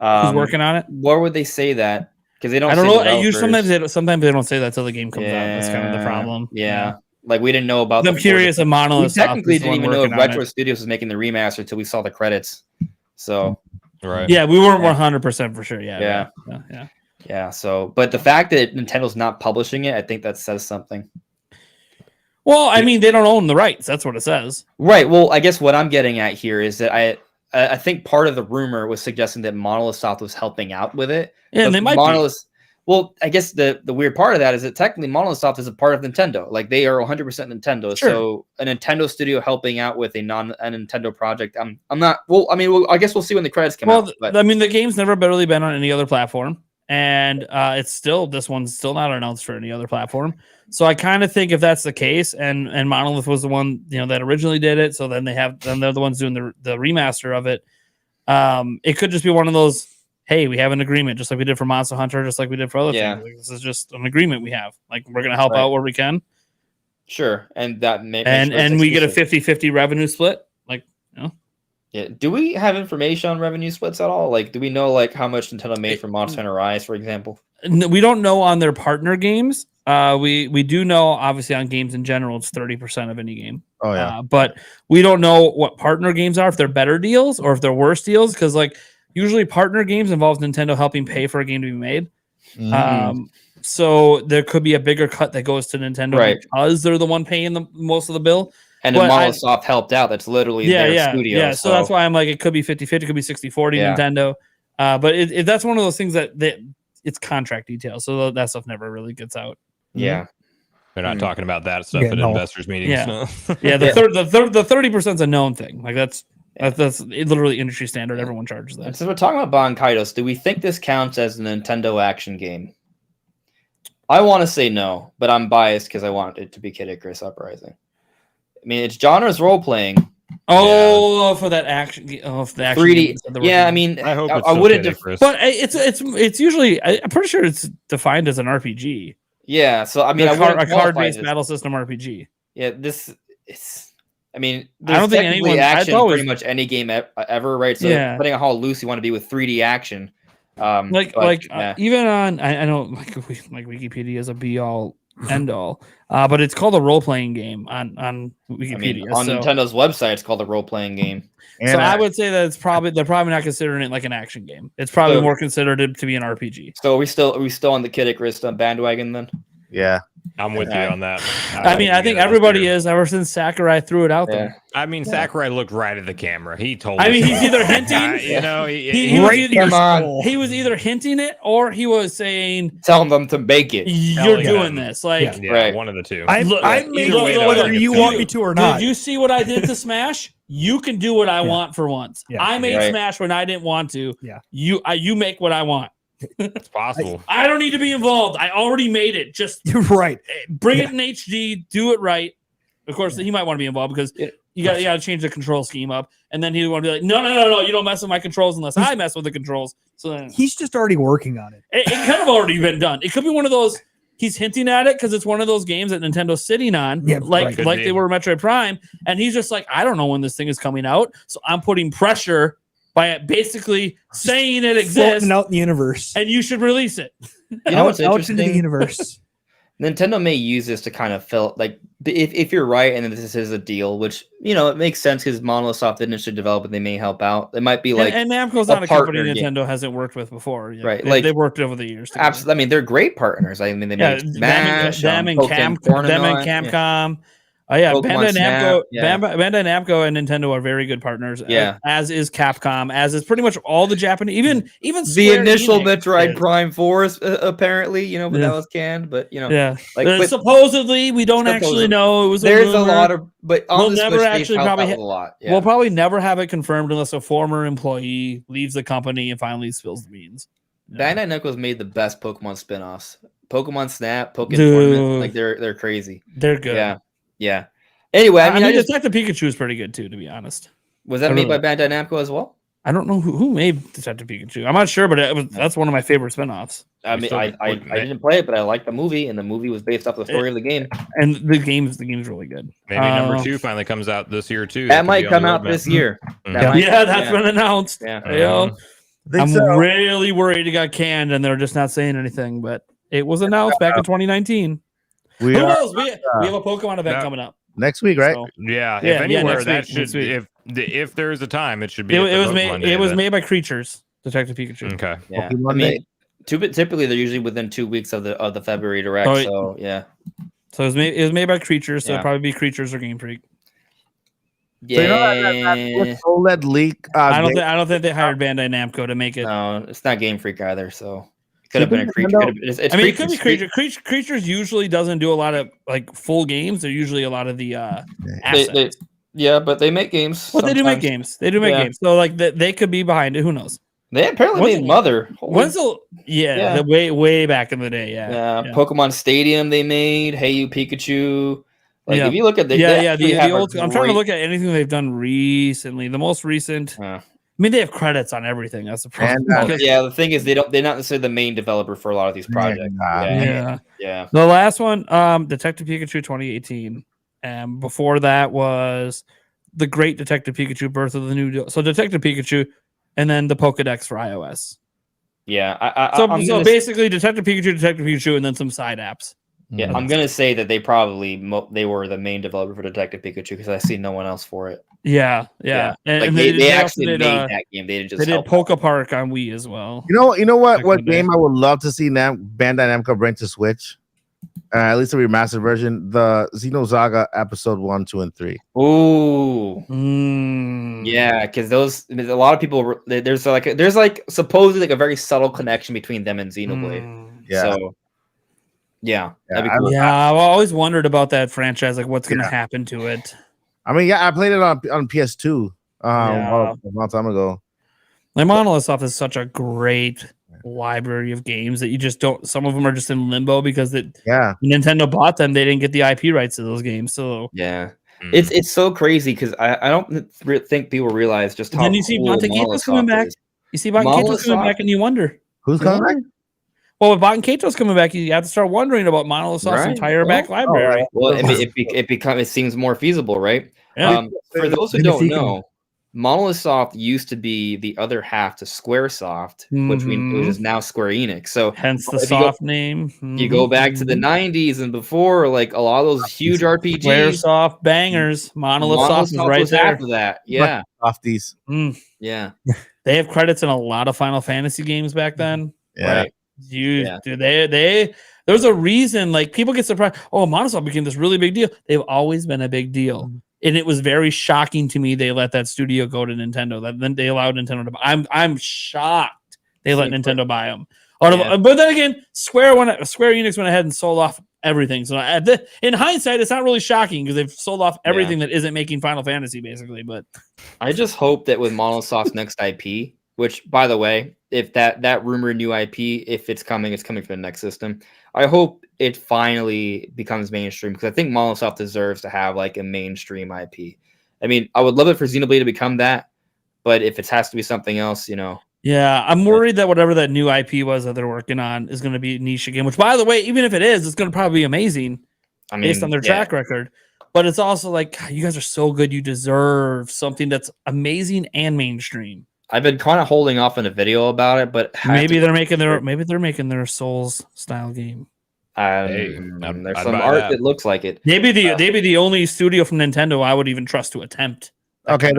Who's working on it? Where would they say that? Because they don't. I don't know. Sometimes they don't say that till the game comes out. That's kind of the problem. Yeah. Like we didn't know about. I'm curious if Monolith. We technically didn't even know if Retro Studios was making the remaster until we saw the credits. So, right. Yeah, we weren't 100% for sure. Yeah. Yeah. So, but the fact that Nintendo's not publishing it, I think that says something. Well, I mean, they don't own the rights. That's what it says. Right. Well, I guess what I'm getting at here is that I think part of the rumor was suggesting that Monolith Soft was helping out with it. Yeah, and they might be. Well, I guess the weird part of that is that technically Monolith Soft is a part of Nintendo. Like they are 100% Nintendo. Sure. So a Nintendo studio helping out with a Nintendo project. I'm not. Well, I mean, I guess we'll see when the credits come out. But. I mean, the game's never really been on any other platform, and this one's still not announced for any other platform. So I kind of think if that's the case, and Monolith was the one that originally did it, so then they're the ones doing the remaster of it. It could just be one of those. Hey, we have an agreement, just like we did for Monster Hunter, just like we did for other things. Like, this is just an agreement we have. Like, we're going to help out where we can. Sure. And that and we get a 50-50 revenue split. Like, Yeah. Do we have information on revenue splits at all? Like, do we know like how much Nintendo made for Monster Hunter Rise, for example? We don't know on their partner games. We do know, obviously, on games in general, it's 30% of any game. Oh, yeah. But we don't know what partner games are, if they're better deals or if they're worse deals, because, like, usually partner games involves Nintendo helping pay for a game to be made. So there could be a bigger cut that goes to Nintendo because they're the one paying the most of the bill. And then Monolith Soft helped out. That's literally their studio. Yeah, so that's why I'm like, it could be 50-50, it could be 60-40 Nintendo. But that's one of those things that it's contract details. So that stuff never really gets out. Yeah. They're not talking about that stuff at investors meetings. Yeah, the 30% is a known thing. Like that's literally industry standard. Everyone charges that. Since we're talking about Bon Kaidos, do we think this counts as a Nintendo action game? I want to say no, but I'm biased because I want it to be Kid Icarus Uprising. I mean, it's genre's role playing. For that action. Oh, for the action 3D. Yeah, I mean, I hope I wouldn't. But it's usually. I'm pretty sure it's defined as an RPG. Yeah, so I mean, a card-based battle system RPG. Yeah, it's. I mean, I don't think anyone action pretty much any game ever, right? So depending on how loose you want to be with 3D action, even on I know like Wikipedia is a be all end all, but it's called a role playing game on Wikipedia. I mean, on Nintendo's website, it's called a role playing game. And so I would say that they're probably not considering it like an action game. It's probably more considered to be an RPG. So are we still on the Kid Icarus bandwagon then? Yeah. I'm with you on that. I think everybody is ever since Sakurai threw it out there. I mean, Sakurai looked right at the camera. He told. I mean, he's either hinting. He was either hinting it or he was saying, telling them to make it. You're doing this, like one of the two. I made it whether you want me to or not. Did you see what I did to Smash? You can do what I want for once. I made Smash when I didn't want to. Yeah. You make what I want. It's possible. I don't need to be involved. I already made it. Just right. Bring it in HD. Do it right. Of course, he might want to be involved because you got to change the control scheme up, and then he would want to be like, no, you don't mess with my controls unless I mess with the controls. So then he's just already working on it. It could have already been done. It could be one of those. He's hinting at it because it's one of those games that Nintendo's sitting on, like they were Metroid Prime, and he's just like, I don't know when this thing is coming out, so I'm putting pressure by basically saying it exists out in the universe, and you should release it. You know what's interesting? Out into the universe. Nintendo may use this to kind of fill, like, if you're right, and this is a deal, which it makes sense because Monolith Soft didn't initially develop it, they may help out. It might be like, and Namco's not a company Nintendo hasn't worked with before, right? They worked over the years. Absolutely, I mean they're great partners. I mean they made Smash, them and Capcom. Oh yeah, Pokemon Snap, Bandai Namco and Nintendo are very good partners. Yeah. As is Capcom, as is pretty much all the Japanese, even the Square initial Enix Metroid is. Prime 4 is, apparently, but Yeah. that was canned. But Yeah, like supposedly we don't actually know. It was there's a rumor. lot of, but on We'll the never Switch, actually they've helped probably out with a lot. Yeah. We'll probably never have it confirmed unless a former employee leaves the company and finally spills the beans. Bandai Namco's made the best Pokemon spin-offs. Pokemon Snap, Pokemon Tournament, like they're crazy. They're good. Yeah. Anyway, I mean Detective Pikachu is pretty good too, to be honest. Was that made by Bandai Namco as well? I don't know who made Detective Pikachu. I'm not sure, but that's one of my favorite spin-offs. I mean, I didn't play it, but I liked the movie, and the movie was based off the story of the game. And the game's really good. Maybe number 2 finally comes out this year too. That might come out this year. That's been announced. Yeah. I'm really worried it got canned, and they're just not saying anything. But it was announced back in 2019. Who knows? We have a Pokemon event coming up next week, right? So, if anywhere that should if there's a time, it should be. It was made by Creatures, Detective Pikachu. Okay. Yeah. I mean, typically they're usually within 2 weeks of the February direct. So yeah. So it was made by Creatures. So it'd probably be Creatures or Game Freak. Yeah. So that OLED leak. I don't think they hired Bandai Namco to make it. No, it's not Game Freak either. So it could have been a Creature. It could be Creature. Creatures usually doesn't do a lot of like full games. They're usually a lot of the assets. But they make games. Well, they do make games. games. So like they could be behind it. Who knows? They apparently made Mother. Way back in the day. Yeah. Pokemon Stadium they made. Hey You Pikachu. Like if you look at the old. I'm trying to look at anything they've done recently. The most recent. I mean, they have credits on everything. That's the problem. The thing is, they're not necessarily the main developer for a lot of these projects. Yeah. The last one, Detective Pikachu 2018, and before that was the Great Detective Pikachu: Birth of the New. So Detective Pikachu, and then the Pokedex for iOS. Yeah. So basically, Detective Pikachu, and then some side apps. Yeah, I'm gonna say that they were the main developer for Detective Pikachu because I see no one else for it. Yeah. And they actually made that game. They didn't just. They did Poke Park on Wii as well. You know what? What game I would love to see Bandai Namco bring to Switch? At least a remastered version. The Xenosaga Episode 1, 2, and 3. Ooh. Yeah, because a lot of people. There's supposedly like a very subtle connection between them and Xenoblade. Yeah. So. Yeah, that'd be cool. I've always wondered about that franchise, like what's going to happen to it. I mean, I played it on PS2 a long time ago. Like Monolith Soft is such a great library of games that you just don't. Some of them are just in limbo because Nintendo bought them, they didn't get the IP rights to those games. So it's so crazy because I don't think people realize just how. Then you see Monte Kato's coming back. You see Monte Kato's coming back, and you wonder who's coming back. Well, with Baten Kato's coming back, you have to start wondering about Monolith Soft's entire back library. Well, it seems more feasible, right? Yeah. For those who don't know, Monolith Soft used to be the other half to Squaresoft, which is now Square Enix. So hence the soft name. You go back to the 90s and before, like a lot of those huge RPGs. Squaresoft bangers. Monolith Soft is right there. After that. Yeah. Softies. Yeah. They have credits in a lot of Final Fantasy games back then. Yeah. Right? There's a reason like people get surprised. Oh, Monolith became this really big deal. They've always been a big deal, and it was very shocking to me they let that studio go to Nintendo. That then they allowed Nintendo to. I'm shocked they let Nintendo buy them. But then again, Square Enix went ahead and sold off everything. So in hindsight, it's not really shocking because they've sold off everything that isn't making Final Fantasy basically. But I just hope that with Monolith Soft's next IP. Which, by the way, if that rumored new IP, if it's coming from the next system. I hope it finally becomes mainstream because I think Monolith Soft deserves to have like a mainstream IP. I mean, I would love it for Xenoblade to become that, but if it has to be something else, Yeah, I'm worried that whatever that new IP was that they're working on is going to be niche again. Which, by the way, even if it is, it's going to probably be amazing based on their track record. But it's also like, God, you guys are so good, you deserve something that's amazing and mainstream. I've been kind of holding off on a video about it, but maybe they're making their Souls style game. There's some art that looks like it. Maybe the only studio from Nintendo I would even trust to attempt. Okay,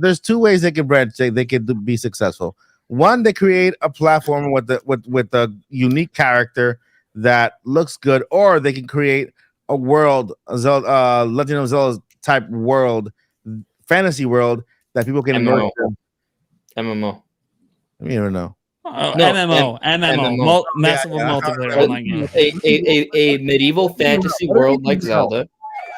there's two ways they can branch. They could be successful. One, they create a platform with a unique character that looks good, or they can create a world, Zelda, Legend of Zelda type world, fantasy world that people can immerse in. MMO. I mean, you don't know. MMO. Massive multiplayer online game. A medieval fantasy world like Zelda,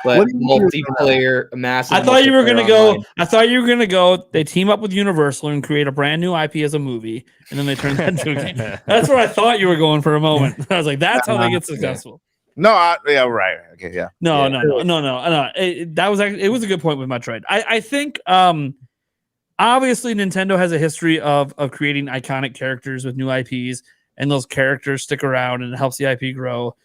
but multiplayer, massive. I thought you were gonna go. They team up with Universal and create a brand new IP as a movie, and then they turn that into a game. That's where I thought you were going for a moment. I was like, that's how they get successful. No, right. Okay, yeah. No. That was actually, it was a good point with Metroid. I think obviously Nintendo has a history of creating iconic characters with new IPs, and those characters stick around and it helps the IP grow.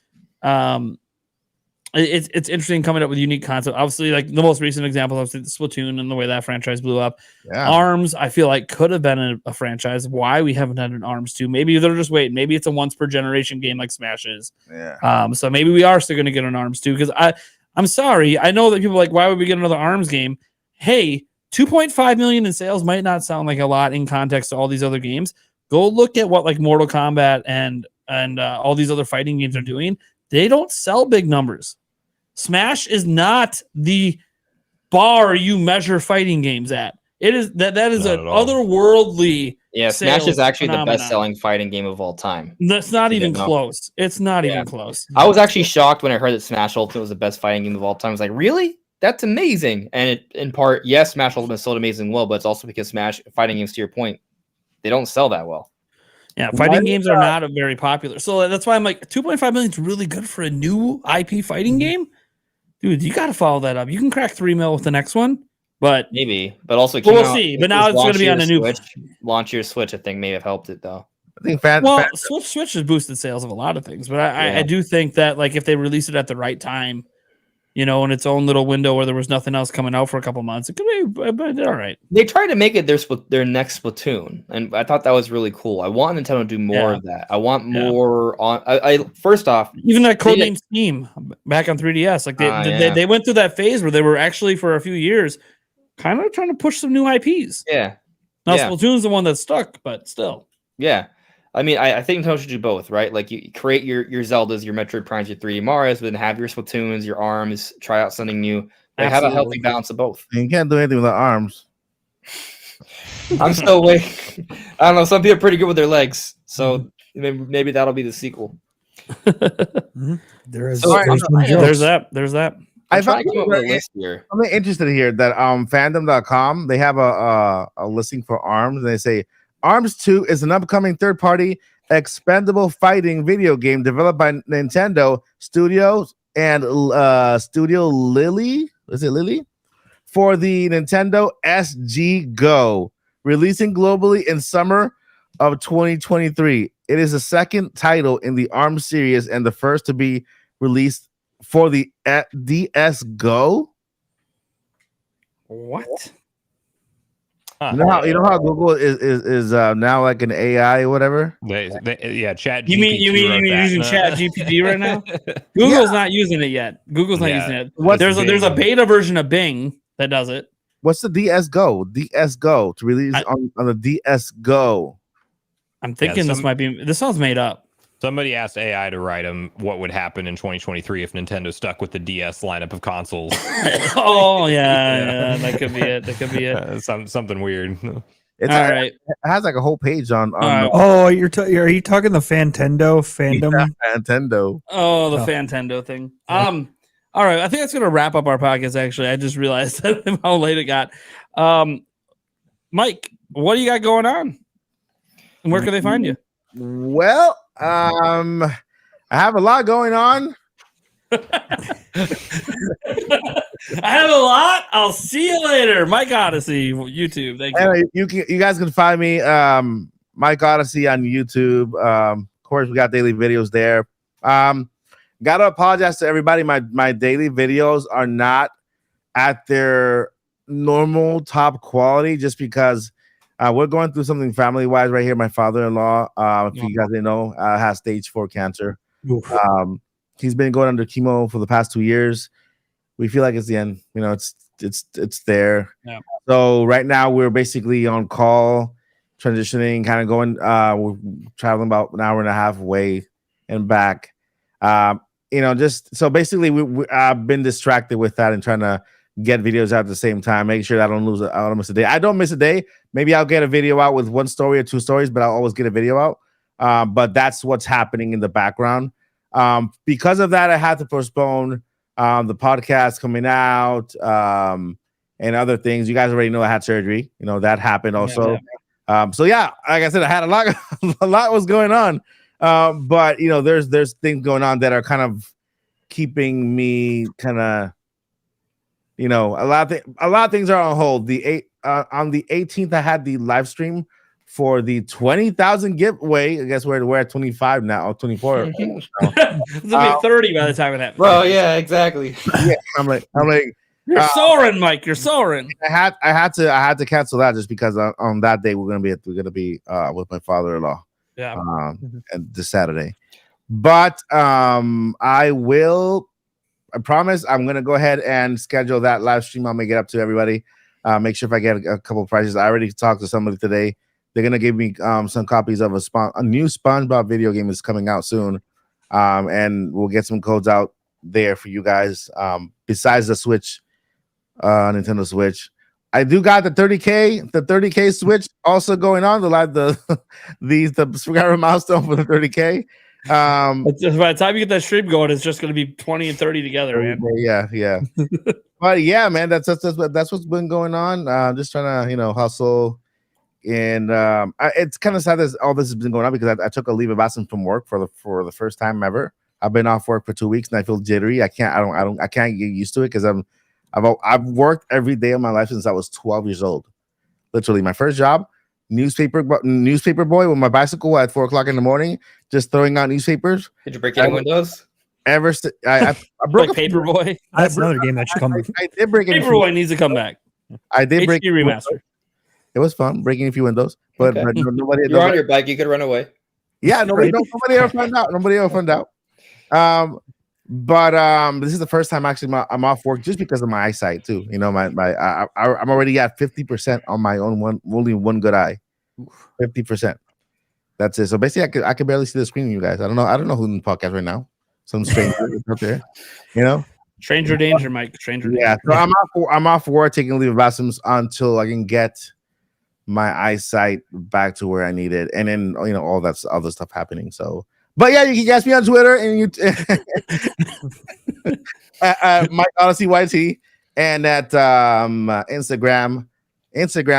It's interesting coming up with unique concepts. Obviously, like the most recent example, obviously Splatoon and the way that franchise blew up. Yeah. ARMS, I feel like could have been a franchise. Why we haven't had an ARMS 2? Maybe they're just waiting. Maybe it's a once per generation game like Smash is. Yeah. So maybe we are still going to get an ARMS 2, because I'm sorry. I know that people are like, why would we get another ARMS game? Hey, 2.5 million in sales might not sound like a lot in context to all these other games. Go look at what like Mortal Kombat and all these other fighting games are doing. They don't sell big numbers. Smash is not the bar you measure fighting games at. It is that is an otherworldly. Yeah, Smash is actually the best-selling fighting game of all time. That's not even close. It's not even close. I was actually shocked when I heard that Smash Ultimate was the best fighting game of all time. I was like, really? That's amazing. And in part, yes, Smash Ultimate sold amazing well, but it's also because Smash fighting games, to your point, they don't sell that well. Yeah, fighting games are not very popular. So that's why I'm like, 2.5 million is really good for a new IP fighting game. Dude, you got to follow that up. You can crack 3 mil with the next one, but maybe. But also, we'll see. But now it's going to be on a new Switch. Launch your Switch, I think, may have helped it though. I think Switch has boosted sales of a lot of things, but I do think that like if they release it at the right time, you know, in its own little window where there was nothing else coming out for a couple months, it could be, but all right. They tried to make it their next Splatoon, and I thought that was really cool. I want Nintendo to do more of that. I want more on. I first off, even that codename Steam back on 3DS, like they went through that phase where they were actually for a few years kind of trying to push some new IPs. Yeah. Now Splatoon's the one that stuck, but still. Yeah. I mean, I think Nintendo should do both, right? Like you create your Zeldas, your Metroid Primes, your 3D Marios, but then have your Splatoons, your ARMS, try out something new. Like have a healthy balance of both. You can't do anything without arms. I'm still waiting. I don't know. Some people are pretty good with their legs, so maybe that'll be the sequel. There's that. I found I'm interested here that fandom.com, they have a listing for ARMS, and they say ARMS 2 is an upcoming third-party expendable fighting video game developed by Nintendo Studios and Studio Lily. Is it Lily? For the Nintendo SG Go, releasing globally in summer of 2023. It is the second title in the ARMS series and the first to be released for the DS Go. What? You know how Google is now like an AI or whatever? Chat. You mean you're using Chat GPT right now? Google's not using it yet. Google's not using it. There's a beta version of Bing that does it. What's the DS Go? DS Go to release on the DS Go. I'm thinking this sounds made up. Somebody asked AI to write them what would happen in 2023 if Nintendo stuck with the DS lineup of consoles. Oh yeah, that could be it. Something weird. It's all right. It has like a whole page on. Are you talking the Fantendo fandom? Yeah, Fantendo. Oh, the Fantendo thing. All right, I think that's gonna wrap up our podcast. Actually, I just realized how late it got. Mike, what do you got going on? And where can they find you? Well, I have a lot going on. I have a lot. I'll see you later. Mike Odyssey, YouTube. Thank you. Anyway, you guys can find me, Mike Odyssey on YouTube. Of course, we got daily videos there. Gotta apologize to everybody. My daily videos are not at their normal top quality just because we're going through something family-wise right here. My father-in-law, if you guys didn't know, has stage 4 cancer. He's been going under chemo for the past 2 years. We feel like it's the end. You know, it's there. Yeah. So right now we're basically on call, transitioning, kind of going. We're traveling about an hour and a half away and back. just so basically, I've been distracted with that and trying to get videos out at the same time, make sure that I don't miss a day. I don't miss a day. Maybe I'll get a video out with 1 story or 2 stories, but I'll always get a video out. But that's what's happening in the background. Because of that, I had to postpone the podcast coming out and other things. You guys already know I had surgery. That happened also. So yeah, like I said, I had a lot was going on. But there's things going on that are kind of keeping me kind of, a lot of things are on hold. On the 18th, I had the live stream for the 20,000 giveaway. I guess we're at 25 now, or 24. It's gonna be 30 by the time of that. Well, yeah, exactly. Yeah, I'm like, you're soaring, Mike. You're soaring. I had to cancel that just because on that day we're gonna be with my father-in-law. Yeah. And this Saturday, but I promise I'm gonna go ahead and schedule that live stream. I'll make it up to everybody. Make sure if I get a couple of prizes. I already talked to somebody today. They're gonna give me some copies of a new SpongeBob video game is coming out soon, and we'll get some codes out there for you guys. Besides the Switch, Nintendo Switch, I do got the 30K Switch also going on. The Skyrim milestone for the 30K. By the time you get that stream going, it's just going to be 20 and 30 together, man. Yeah. But yeah, man, that's what's been going on. Just trying to hustle, and it's kind of sad that all this has been going on because I took a leave of absence from work for the first time ever. I've been off work for 2 weeks and I feel jittery. I can't get used to it because I've worked every day of my life since I was 12 years old. Literally, my first job. Newspaper boy with my bicycle at 4:00 in the morning, just throwing out newspapers. Did you break any windows? I broke like Paper Boy. That's another game that should come. I did break Paper Boy needs to come back. I did break remaster. It was fun breaking a few windows, but nobody. You're on your bike. You could run away. Yeah, nobody ever found out. But this is the first time actually I'm off work just because of my eyesight too. I'm already at 50% on my own only one good eye. 50%. That's it. So basically, I could barely see the screen. You guys, I don't know who's in the podcast right now. Some stranger out there, Stranger danger, Mike. Stranger danger. Yeah. So I'm off work, taking leave of absence until I can get my eyesight back to where I need it, and then all that other stuff happening. So. But yeah, you can catch me on Twitter and Mike Odyssey YT, and at Instagram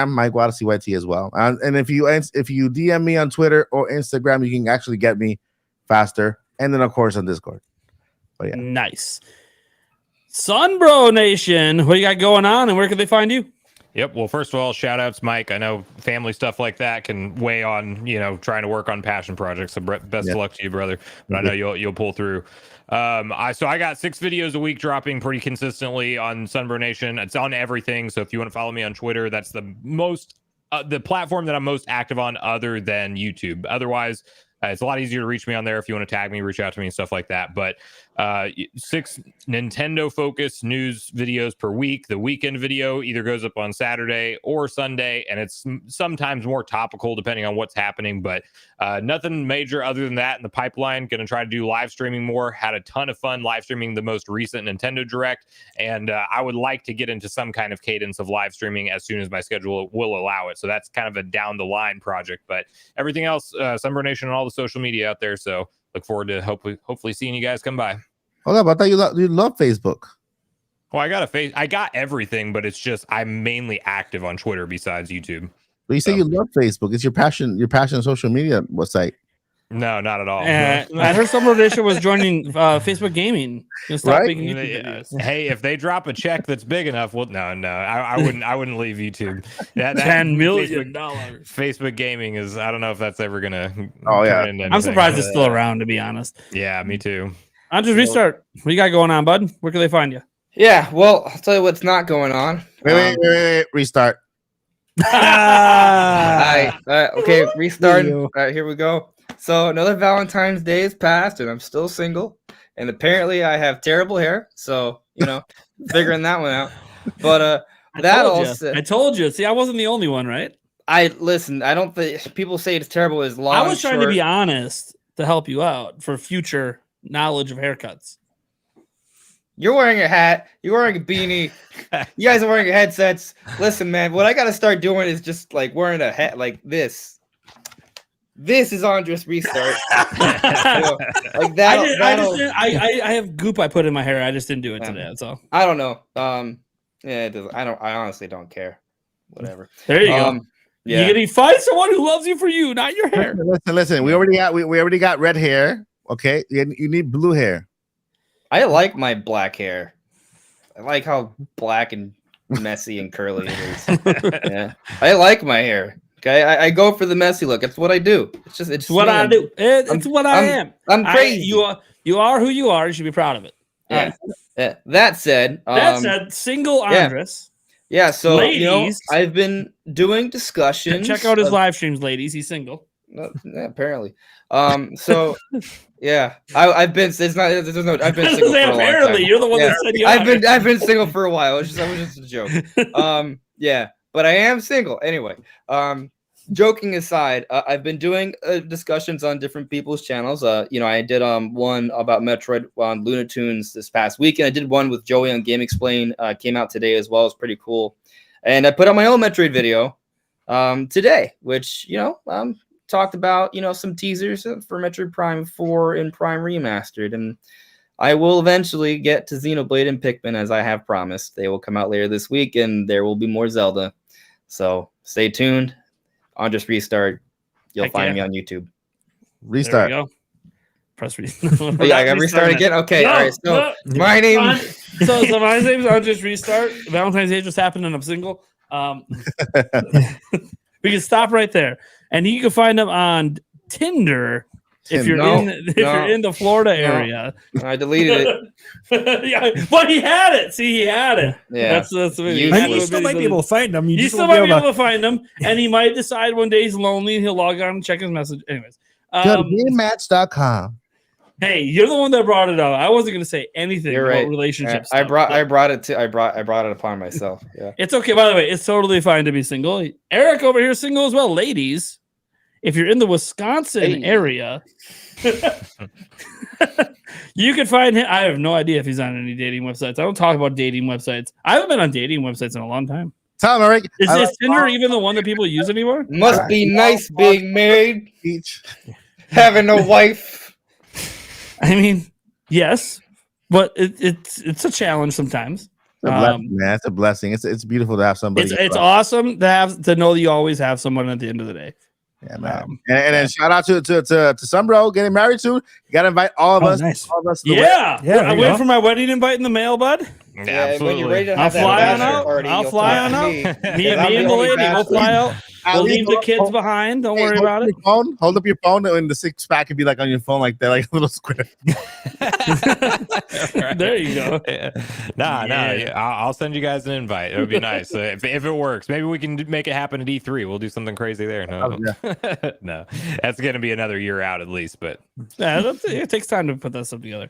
Mike Odyssey YT as well. And if you DM me on Twitter or Instagram, you can actually get me faster. And then of course on Discord. But yeah, nice. Sunbro Nation, what you got going on, and where can they find you? Yep. Well, first of all, shout outs, Mike. I know family stuff like that can weigh on, trying to work on passion projects. So best of luck to you, brother. But I know you'll pull through. I got 6 videos a week dropping pretty consistently on Sunbro Nation. It's on everything. So if you want to follow me on Twitter, that's the platform that I'm most active on other than YouTube. Otherwise, it's a lot easier to reach me on there. If you want to tag me, reach out to me and stuff like that. But 6 Nintendo focused news videos per week. The weekend video either goes up on Saturday or Sunday, and it's sometimes more topical depending on what's happening, but nothing major other than that in the pipeline. Going to try to do live streaming more. Had a ton of fun live streaming the most recent Nintendo Direct, and I would like to get into some kind of cadence of live streaming as soon as my schedule will allow it. So that's kind of a down the line project, but everything else, Sunbro Nation and all the social media out there. So look forward to hopefully seeing you guys come by. Hold up, I thought you love Facebook. Well, I got everything, but it's just I'm mainly active on Twitter besides YouTube. But you say you love Facebook. It's your passion social media website. No, not at all. I heard Sunbro Nation was joining Facebook Gaming. Right? Hey, if they drop a check that's big enough, well, no, I wouldn't leave YouTube. That $10 million. Facebook Gaming is. I don't know if that's ever gonna. Oh yeah, I'm surprised it's still around, to be honest. Yeah, me too. I'll just restart. What you got going on, bud? Where can they find you? Yeah, well, I'll tell you what's not going on. Wait, restart. Okay, restart. All right, here we go. So another Valentine's Day has passed, and I'm still single. And apparently, I have terrible hair. So figuring that one out. But I told you. See, I wasn't the only one, right? I don't think people say it's terrible. Is long. I was trying to be honest to help you out for future knowledge of haircuts. You're wearing a hat. You're wearing a beanie. You guys are wearing headsets. Listen, man, what I got to start doing is just like wearing a hat like this. This is Andres Restart. Like that. I have goop I put in my hair. I just didn't do it today. That's all. I don't know. Yeah, it doesn't. I honestly don't care. Whatever. There you go. Yeah. You getting fight someone who loves you for you, not your hair. Listen. We already got red hair. Okay, you need blue hair. I like my black hair. I like how black and messy and curly it is. Yeah, I like my hair. Okay, I go for the messy look. It's what I do. It's what I do. It's what I am. I'm crazy. You are who you are. You should be proud of it. Yeah. That said, single Andres. Yeah. So ladies, I've been doing discussions. Check out his live streams, ladies. He's single. Apparently. So yeah, I've been. It's not. I've been single for a long time. You're the one that said you. I've been single for a while. It was just a joke. Yeah, but I am single anyway. Joking aside, I've been doing discussions on different people's channels. I did one about Metroid on Luna Tunes this past week, and I did one with Joey on Game Explain. Came out today as well. It's pretty cool. And I put out my own Metroid video today, which talked about some teasers for Metroid Prime 4 and Prime Remastered, and I will eventually get to Xenoblade and Pikmin as I have promised. They will come out later this week, and there will be more Zelda. So stay tuned. On Just Restart. You'll find me on YouTube. Restart. There we go. Press restart. Oh, yeah, I got restart again. Okay, all right. So my name. So my name's on Just Restart. Valentine's Day just happened, and I'm single. We can stop right there, and you can find them on Tinder. If you're in the Florida area, I deleted it. Yeah, but he had it. See, he had it. Yeah, that's you still might be able to find them. You still might be able to find them, and he might decide one day he's lonely and he'll log on and check his message. Anyways, GameMatch.com. Hey, you're the one that brought it up. I wasn't going to say anything about relationships. I brought it upon myself. Yeah, it's okay. By the way, it's totally fine to be single. Eric over here is single as well, ladies. If you're in the Wisconsin area, you can find him. I have no idea if he's on any dating websites. I don't talk about dating websites. I haven't been on dating websites in a long time. Tell him, Eric. Is Tinder even the one that people use anymore? Must be nice being married, having a wife. I mean, yes, but it's a challenge sometimes. It's a blessing. It's beautiful to have somebody. It's awesome to know that you always have someone at the end of the day. Yeah, man. And then shout out to some bro getting married soon. You gotta invite all of us. Nice. All of us. I wait for my wedding invite in the mail, bud. Yeah, absolutely. When you're ready to I'll have fly on out. party, I'll fly on out. Me and the lady, we'll fly out. We'll leave the kids behind. Don't worry about it. Hold up your phone, and the 6-pack can be like on your phone, like that, like a little square. There you go. Yeah. I'll send you guys an invite. It would be nice if it works. Maybe we can make it happen at E3. We'll do something crazy there. No, no, that's gonna be another year out at least. But it takes time to put that stuff together.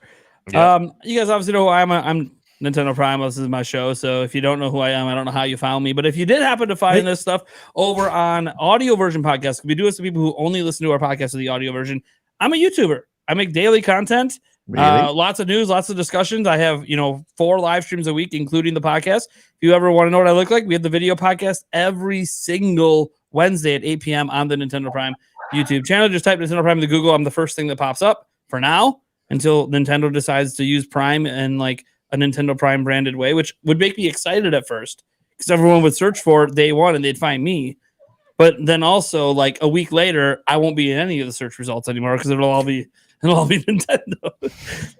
Yeah. You guys obviously know who I am. I'm Nintendo Prime. This is my show. So if you don't know who I am, I don't know how you found me. But if you did happen to find this stuff over on audio version podcast, we do this to people who only listen to our podcast of the audio version. I'm a YouTuber. I make daily content. Really? Lots of news, lots of discussions. I have 4 live streams a week, including the podcast. If you ever want to know what I look like, we have the video podcast every single Wednesday at 8 p.m. on the Nintendo Prime YouTube channel. Just type Nintendo Prime into Google. I'm the first thing that pops up for now until Nintendo decides to use Prime in like a Nintendo Prime branded way, which would make me excited at first because everyone would search for it day one and they'd find me. But then also like a week later, I won't be in any of the search results anymore because it'll all be Nintendo.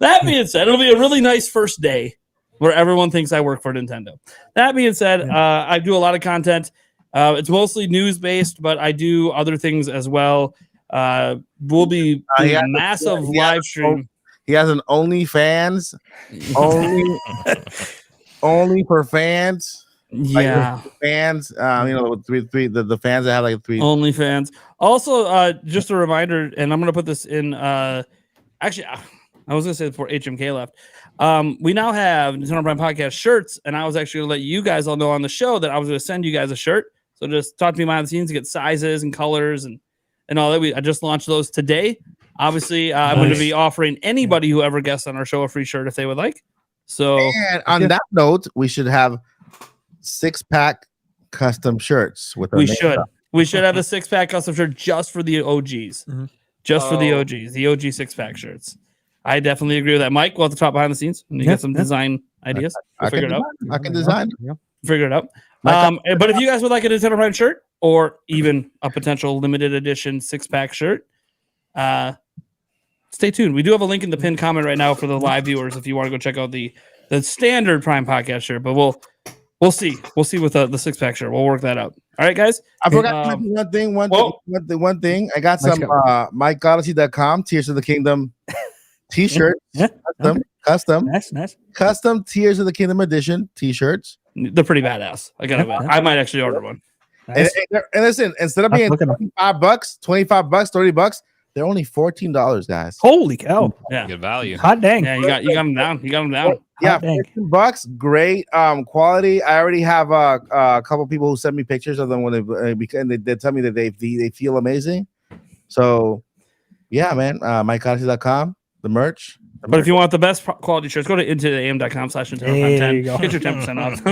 That being said, it'll be a really nice first day where everyone thinks I work for Nintendo. That being said, I do a lot of content. It's mostly news based, but I do other things as well. We'll be doing a massive live stream. He has an OnlyFans, only for fans. Yeah, like fans. The fans that have like 3 OnlyFans. Also, just a reminder, and I'm gonna put this in. Actually, I was gonna say before HMK left. We now have Nintendo Prime Podcast shirts, and I was actually gonna let you guys all know on the show that I was gonna send you guys a shirt. So just talk to me behind the scenes to get sizes and colors and all that. I just launched those today. Obviously, I'm going to be offering anybody who ever guests on our show a free shirt if they would like. So, and on that note, we should have 6-pack custom shirts with our we name should. on. We should have a 6-pack custom shirt just for the OGs. Just for the Oh. OGs, the OG 6-pack shirts. I definitely agree with that. Mike, we'll have to talk behind the scenes when you get some design ideas. We'll figure it out. I can design. Figure it out. But if you guys would like a Nintendo Prime shirt or even a potential limited edition 6-pack shirt, stay tuned. We do have a link in the pinned comment right now for the live viewers if you want to go check out the standard Prime podcast shirt. But we'll see. We'll see with the 6-pack shirt. We'll work that out. All right, guys. I forgot to mention one thing. I got some MikeGalaxy.com Tears of the Kingdom t-shirts. Custom. Nice. Custom Tears of the Kingdom edition t-shirts. They're pretty badass. I gotta admit. I might actually order one. Nice. And listen, instead of being $25, $25, $30, they're only $14, guys. Holy cow! Yeah, good value. Hot dang! Yeah, you got them down. You got them down. Yeah, $14, great quality. I already have a couple people who send me pictures of them when they tell me that they feel amazing. So, yeah, man, MikeGalaxy.com, the merch. But if you want the best quality shirts, go to intotheam.com/10. Get your 10% off.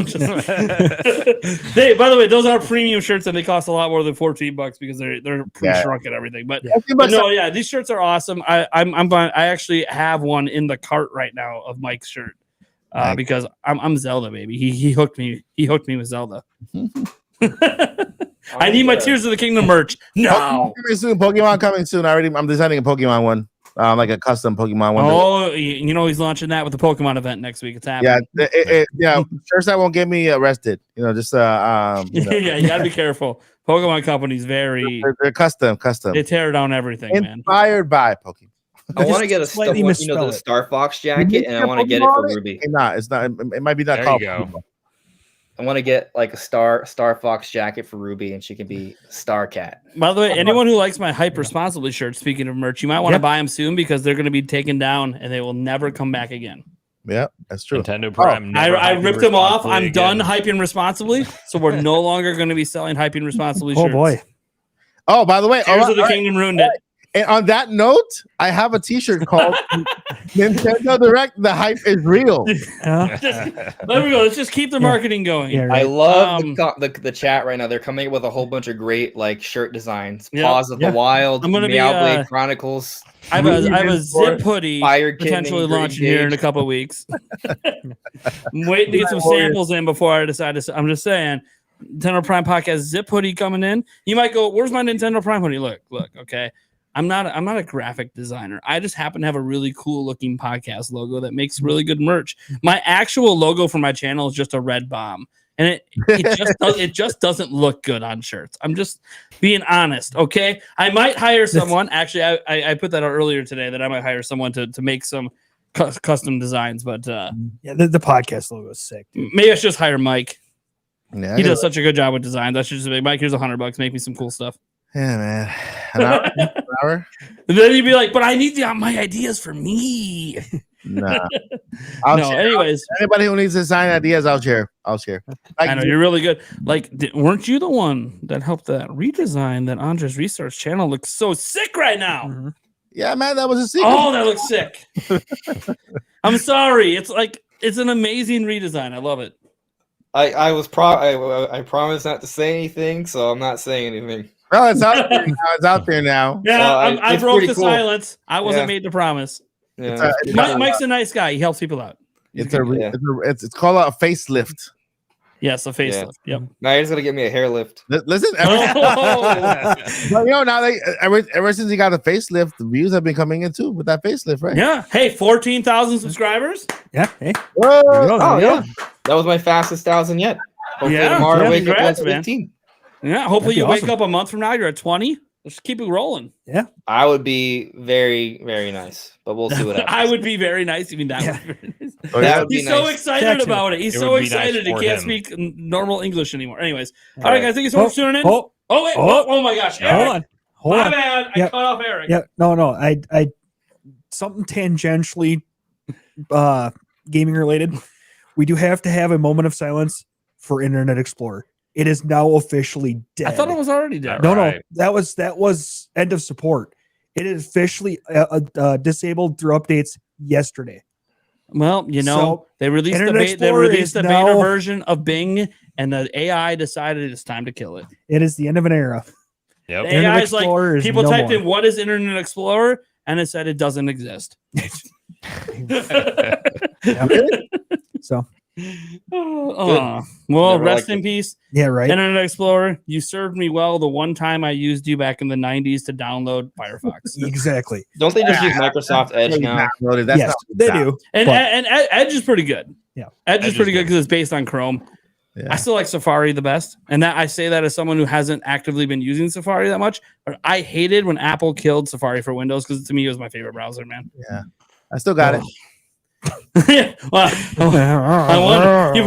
By the way, those are premium shirts and they cost a lot more than $14 because they're pre-shrunk and everything. But no, yeah, these shirts are awesome. I'm fine. I actually have one in the cart right now of Mike's shirt because I'm Zelda, baby. He hooked me. He hooked me with Zelda. I need my Tears of the Kingdom merch. No. Pokemon coming soon. I'm designing a Pokemon one. Like a custom Pokemon one. Oh, you know he's launching that with the Pokemon event next week. It's happening. Yeah, shirts that won't get me arrested. Just yeah, you gotta be careful. Pokemon company's very they're custom. They tear down everything, Inspired by Pokemon. I want to get the Star Fox jacket, and I want to get it for Ruby. It's not. It might be not. There you go. I want to get like a Star Fox jacket for Ruby, and she can be Star Cat. By the way, anyone who likes my Hype Responsibly shirt, speaking of merch, you might want to buy them soon because they're going to be taken down and they will never come back again. Yeah, that's true. Nintendo Prime. I ripped them off. I'm done hyping responsibly, so we're no longer going to be selling hyping responsibly shirts. Oh boy! Oh, by the way, Tears of the Kingdom ruined it. And on that note, I have a T-shirt called Nintendo Direct. The hype is real. There we go. Let's just keep the marketing going. Yeah, right. I love the chat right now. They're coming up with a whole bunch of great like shirt designs. Paws of the Wild, I'm gonna Meow Blade Chronicles. I have a zip hoodie potentially launching here in a couple of weeks. I'm waiting to get some samples in before I decide to. I'm just saying, Nintendo Prime Podcast zip hoodie coming in. You might go, "Where's my Nintendo Prime hoodie?" Look. Okay. I'm not a graphic designer. I just happen to have a really cool looking podcast logo that makes really good merch. My actual logo for my channel is just a red bomb, and it just doesn't look good on shirts. I'm just being honest, okay? I might hire someone. Actually, I put that out earlier today that I might hire someone to make some custom designs. But the podcast logo is sick. Dude. Maybe I should just hire Mike. Yeah, he does such a good job with designs. I should just say, Mike, here's $100. Make me some cool stuff. Yeah, man. An hour? And then you'd be like, but I need my ideas for me. Nah. Anyways. Anybody who needs design ideas, I'll share. I know you're really good. Like, weren't you the one that helped that redesign that Andre's Research channel looks so sick right now? Mm-hmm. Yeah, man, that was a secret. Oh, that looks sick. I'm sorry. It's an amazing redesign. I love it. I promised not to say anything, so I'm not saying anything. Well, it's out there now. It's out there now. Yeah, I broke the silence. I wasn't made to promise. Yeah. Mike's a nice guy. He helps people out. It's called a facelift. Yes, a facelift. Yep. Now you're just gonna give me a hair lift. Listen, now ever since he got a facelift, the views have been coming in too with that facelift, right? Yeah. Hey, 14,000 subscribers. Yeah. Hey. Whoa. Yeah. That was my fastest 1,000 yet. Hopefully tomorrow wake up at 15. Yeah, hopefully you wake up a month from now, you're at 20. Let's keep it rolling. Yeah. I would be very, very nice, but we'll see what happens. I would be very nice. Even that would be very nice. That He's so excited about it. He's so excited he can't speak normal English anymore. Anyways. All right, guys. Thank you so much for tuning in. Oh my gosh. Eric. Hold on. My bad. I cut off Eric. Yeah. No. I something tangentially gaming related. We do have to have a moment of silence for Internet Explorer. It is now officially dead. I thought it was already dead. No, that was end of support. It is officially disabled through updates yesterday. Well, you know, So, they released Internet they Explorer released is the beta now- version of Bing, and the AI decided it's time to kill it. It is the end of an era. Yep. The Internet AI is like, Explorer is people no typed more. in "What is Internet Explorer?" and it said it doesn't exist. So Well, Never rest liked in it. peace, yeah, right. Internet Explorer. You served me well the one time I used you back in the 90s to download Firefox. Exactly. Don't they just use Microsoft Edge now? That's Yes, not they do. And, But- and Edge is pretty good. Yeah. Edge is Edge pretty is good good. because it's based on Chrome. Yeah. I still like Safari the best. And that I say that as someone who hasn't actively been using Safari that much. But I hated when Apple killed Safari for Windows because to me it was my favorite browser, man. Yeah, I still got it. Well, I wonder.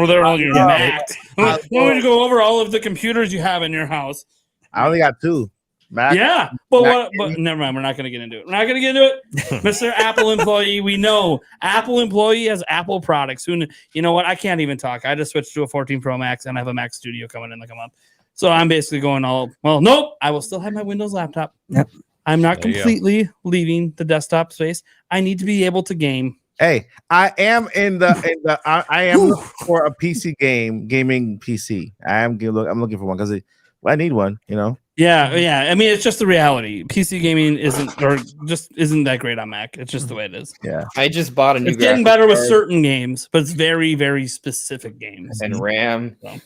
They're all your Yeah. Macs. Why don't you go over all of the computers you have in your house? I only got 2. Mac. Yeah, but Mac but never mind. We're not going to get into it. We're not going to get into it, Mr. Apple employee. We know Apple employee has Apple products. Who you know what? I can't even talk. I just switched to a 14 Pro Max and I have a Mac Studio coming in like a month. So I'm basically going all well. Nope, I will still have my Windows laptop. Yep. I'm not There you go. completely leaving the desktop space. I need to be able to game. Hey, I am I am looking for a PC gaming PC. I'm looking for one because I need one. You know. Yeah. I mean, it's just the reality. PC gaming isn't that great on Mac. It's just the way it is. Yeah. I just bought a new. It's getting graphics better with card certain games, but it's very, very specific games. and RAM So.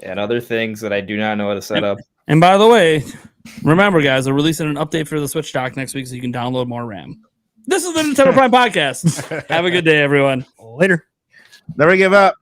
and other things that I do not know how to set up. And by the way, remember, guys, they're releasing an update for the Switch dock next week so you can download more RAM. This is the Nintendo Prime Podcast. Have a good day, everyone. Later. Never give up.